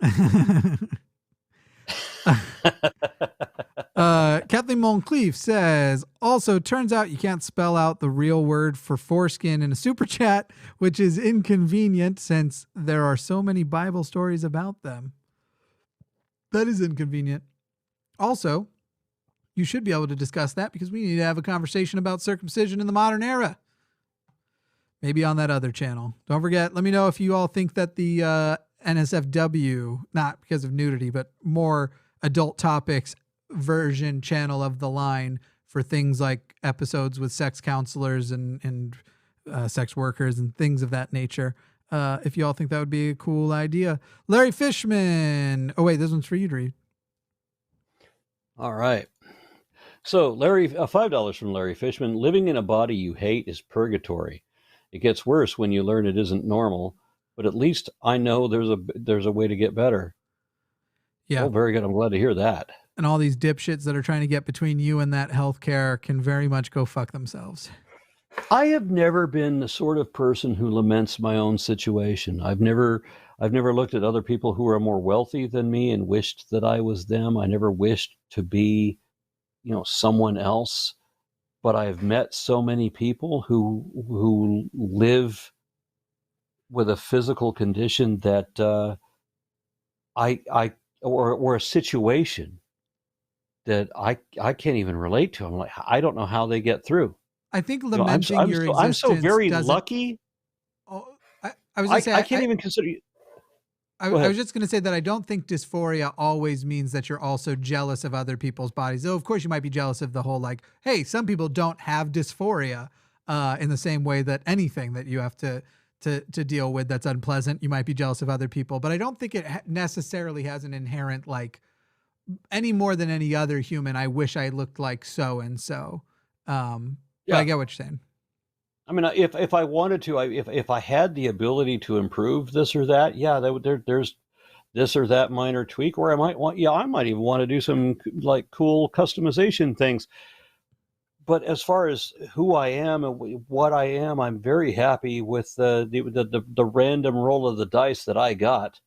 Kathleen Moncleef says, also turns out you can't spell out the real word for foreskin in a super chat, which is inconvenient since there are so many Bible stories about them. That is inconvenient. Also, you should be able to discuss that because we need to have a conversation about circumcision in the modern era. Maybe on that other channel. Don't forget, let me know if you all think that the NSFW, not because of nudity, but more adult topics version channel of the line for things like episodes with sex counselors and sex workers and things of that nature. If you all think that would be a cool idea. Larry Fishman. Oh, wait, this one's for you to read. All right. So Larry, $5 from Larry Fishman. Living in a body you hate is purgatory. It gets worse when you learn it isn't normal, but at least I know there's a way to get better. Yeah. Oh, very good. I'm glad to hear that. And all these dipshits that are trying to get between you and that healthcare can very much go fuck themselves. I have never been the sort of person who laments my own situation. I've never looked at other people who are more wealthy than me and wished that I was them. I never wished to be, someone else. But I've met so many people who live with a physical condition that or a situation that I can't even relate to. I'm like, I don't know how they get through. I think lamenting your existence. I'm so very lucky. Oh, I was going to say, I can't even consider you. I was just going to say that I don't think dysphoria always means that you're also jealous of other people's bodies. Though, of course, you might be jealous of the whole, like, hey, some people don't have dysphoria in the same way that anything that you have to deal with that's unpleasant, you might be jealous of other people. But I don't think it necessarily has an inherent, like, any more than any other human, I wish I looked like so-and-so. But I get what you're saying. I mean, if I wanted to, if I had the ability to improve this or that, there's this or that minor tweak, or I might even want to do some like cool customization things. But as far as who I am and what I am, I'm very happy with the random roll of the dice that I got.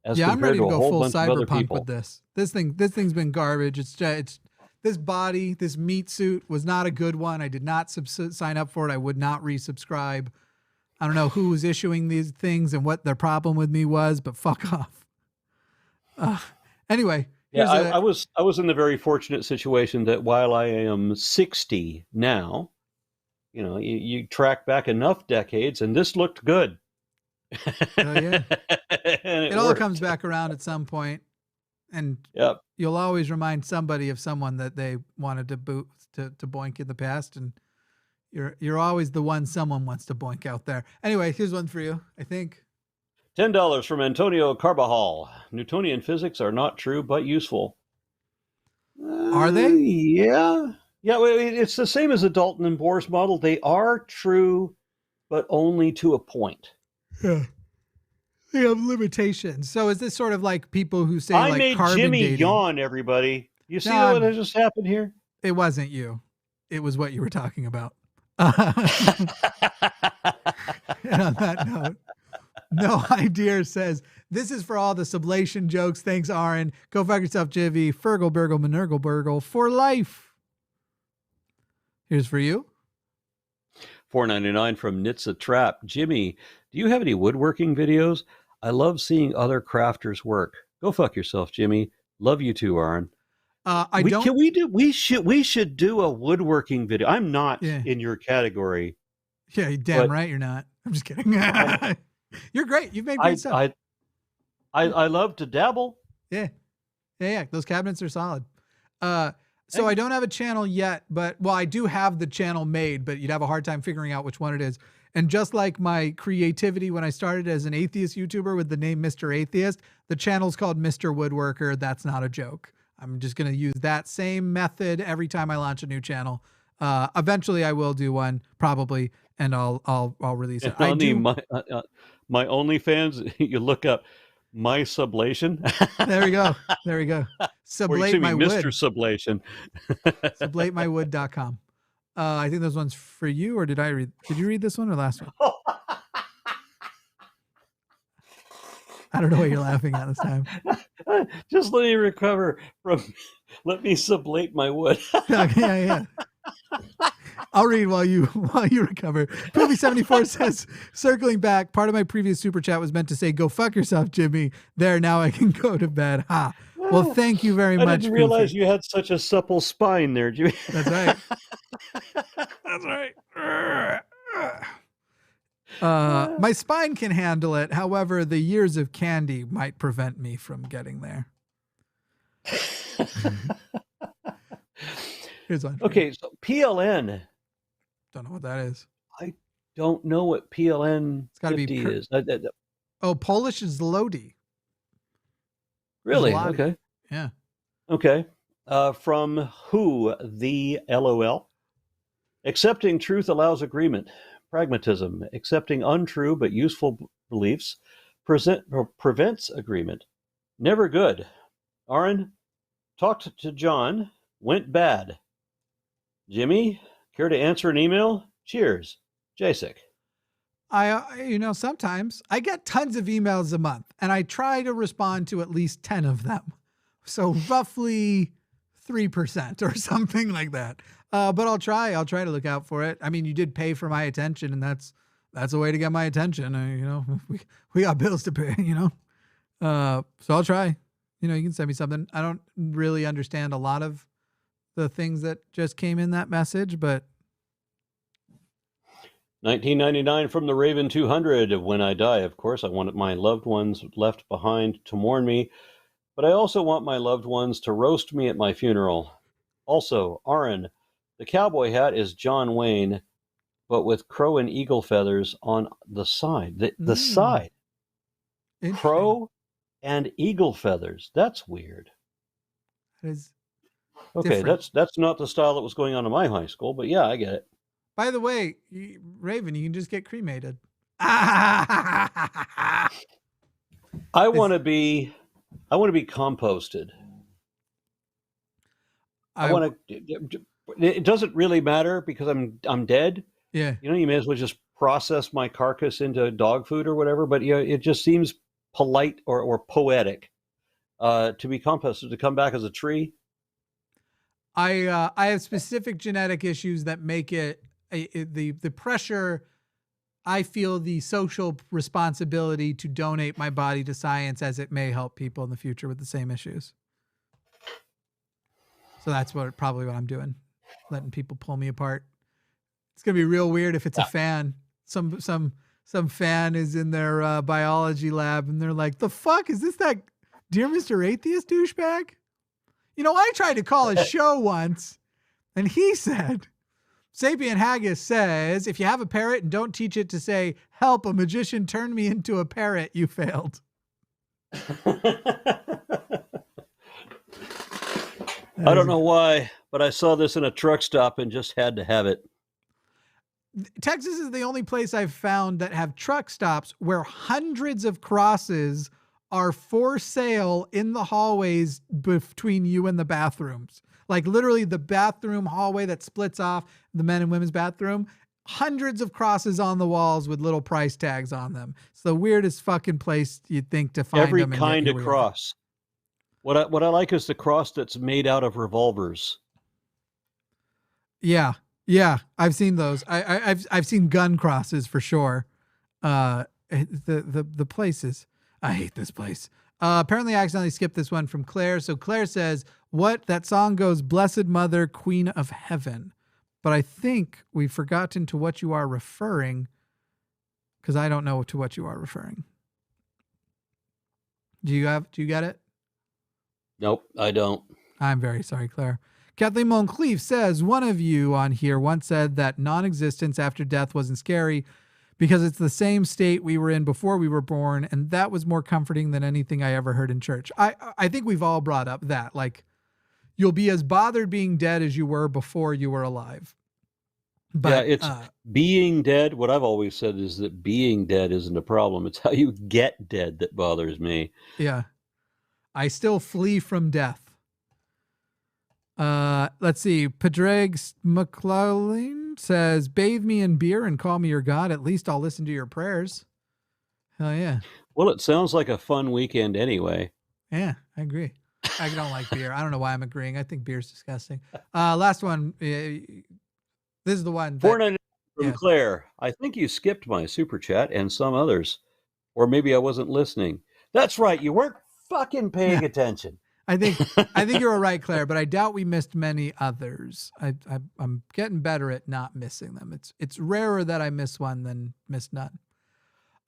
I'm ready to go full cyberpunk with this. This thing's been garbage. It's this body, this meat suit was not a good one. I did not sign up for it. I would not resubscribe. I don't know who was issuing these things and what their problem with me was, but fuck off. Anyway. Yeah, I was in the very fortunate situation that while I am 60 now, you track back enough decades and this looked good. Oh, yeah. It all comes back around at some point. And you'll always remind somebody of someone that they wanted to boink in the past, and you're always the one someone wants to boink out there. Anyway, here's one for you, I think. $10 from Antonio Carbajal. Newtonian physics are not true but useful. Are they? Yeah. Yeah, it's the same as the Dalton and Bohr's model. They are true, but only to a point. Yeah. They have limitations. So is this sort of like people who say I like made carbon Jimmy dating? Yawn, everybody. You see what has just happened here? It wasn't you. It was what you were talking about. And on that note, No Idea says, this is for all the sublation jokes. Thanks, Aron. Go fuck yourself, Jivvy. Fergal, Burgle, Manergle, Burgle for life. Here's for you. $4.99 from Nitsa Trap. Jimmy, do you have any woodworking videos? I love seeing other crafters work. Go fuck yourself, Jimmy. Love you too, Aron. We should do a woodworking video. I'm not in your category. Yeah, you're damn right you're not. I'm just kidding. You're great. You've made great stuff. I love to dabble. Yeah. Those cabinets are solid. So I don't have a channel yet, but well, I do have the channel made, but you'd have a hard time figuring out which one it is. And just like my creativity when I started as an atheist YouTuber with the name Mr. Atheist, the channel's called Mr. Woodworker. That's not a joke. I'm just going to use that same method every time I launch a new channel. Eventually I will do one probably, and I'll release it. My OnlyFans, you look up my sublation. There we go. There we go. Sublate my wood. Mr. Sublation. Sublatemywood.com. I think those one's for you, or did you read this one or last one? I don't know what you're laughing at this time. Just let me recover from, let me sublate my wood. Yeah. I'll read while you recover. Poopy74 says, circling back, part of my previous super chat was meant to say, go fuck yourself, Jimmy. There, now I can go to bed. Ha. Well, thank you very much. I didn't realize you had such a supple spine there, Jimmy. That's right. That's right. My spine can handle it. However, the years of candy might prevent me from getting there. Here's one. Okay, so PLN. Don't know what that is. I don't know what PLN it's gotta 50 be is. Oh, Polish is Zloty. Really? Zloty. Okay. Yeah. Okay. From who? The LOL. Accepting truth allows agreement. Pragmatism. Accepting untrue but useful beliefs prevents agreement. Never good. Aron, talked to John, went bad. Jimmy, care to answer an email? Cheers. Jasek. Sometimes I get tons of emails a month and I try to respond to at least 10 of them. So roughly 3% or something like that. But I'll try to look out for it. I mean, you did pay for my attention, and that's a way to get my attention. We got bills to pay, so I'll try. You can send me something. I don't really understand a lot of the things that just came in that message, but 1999 from the Raven 200. When I die, of course, I want my loved ones left behind to mourn me, but I also want my loved ones to roast me at my funeral. Also, Aron, the cowboy hat is John Wayne, but with crow and eagle feathers on the side. The side. Crow and eagle feathers. That's weird. That is okay. different. That's not the style that was going on in my high school, but yeah, I get it. By the way, Raven, you can just get cremated. I want to be composted. I want to. It doesn't really matter because I'm dead. Yeah. You may as well just process my carcass into dog food or whatever. But it just seems polite or poetic to be composted, to come back as a tree. I have specific genetic issues that make it the pressure. I feel the social responsibility to donate my body to science, as it may help people in the future with the same issues. So that's probably what I'm doing, letting people pull me apart. It's gonna be real weird if it's a fan. Some fan is in their biology lab and they're like, "The fuck is this? That Dear Mr. Atheist douchebag?" I tried to call a show once, and he said, Sapien Haggis says, if you have a parrot and don't teach it to say, "Help, a magician turned me into a parrot," you failed. I don't know why, but I saw this in a truck stop and just had to have it. Texas is the only place I've found that have truck stops where hundreds of crosses are for sale in the hallways between you and the bathrooms. Like literally the bathroom hallway that splits off the men and women's bathroom. Hundreds of crosses on the walls with little price tags on them. It's the weirdest fucking place you'd think to find every them. Every kind of cross. What I like is the cross that's made out of revolvers. Yeah, I've seen those. I've seen gun crosses for sure. The places. I hate this place. Apparently I accidentally skipped this one from Claire. So Claire says, that song goes, "Blessed Mother, Queen of Heaven." But I think we've forgotten to what you are referring, because I don't know to what you are referring. Do you get it? Nope, I don't. I'm very sorry, Claire. Kathleen Moncleave says, one of you on here once said that non-existence after death wasn't scary because it's the same state we were in before we were born, and that was more comforting than anything I ever heard in church. I think we've all brought up that, like, you'll be as bothered being dead as you were before you were alive. But yeah, it's being dead. What I've always said is that being dead isn't a problem. It's how you get dead that bothers me. Yeah. I still flee from death. Let's see. Padraig McClellan says, bathe me in beer and call me your God. At least I'll listen to your prayers. Hell yeah. Well, it sounds like a fun weekend anyway. Yeah, I agree. I don't like beer. I don't know why I'm agreeing. I think beer's disgusting. Last one. This is the one. $4.99 from Claire. I think you skipped my super chat and some others. Or maybe I wasn't listening. That's right. You weren't fucking paying attention. I think you're right, Claire, but I doubt we missed many others. I'm getting better at not missing them. It's rarer that I miss one than miss none.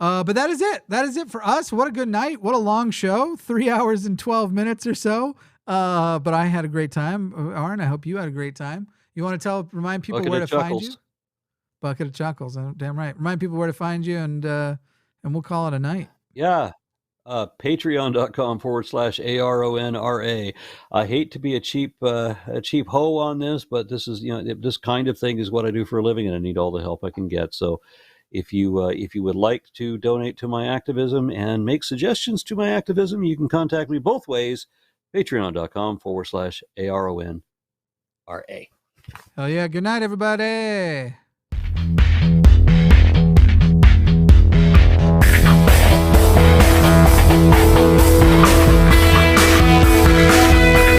But that is it. That is it for us. What a good night. What a long show. 3 hours and 12 minutes or so. But I had a great time. Aron, I hope you had a great time. You want to remind people where to find you? Bucket of Chuckles. Damn right. Remind people where to find you, and we'll call it a night. Yeah. Patreon.com/ARONRA. I hate to be a cheap hoe on this, but this is, this kind of thing is what I do for a living, and I need all the help I can get. So if you would like to donate to my activism and make suggestions to my activism, you can contact me both ways. Patreon.com/ARONRA. Hell yeah. Good night, everybody.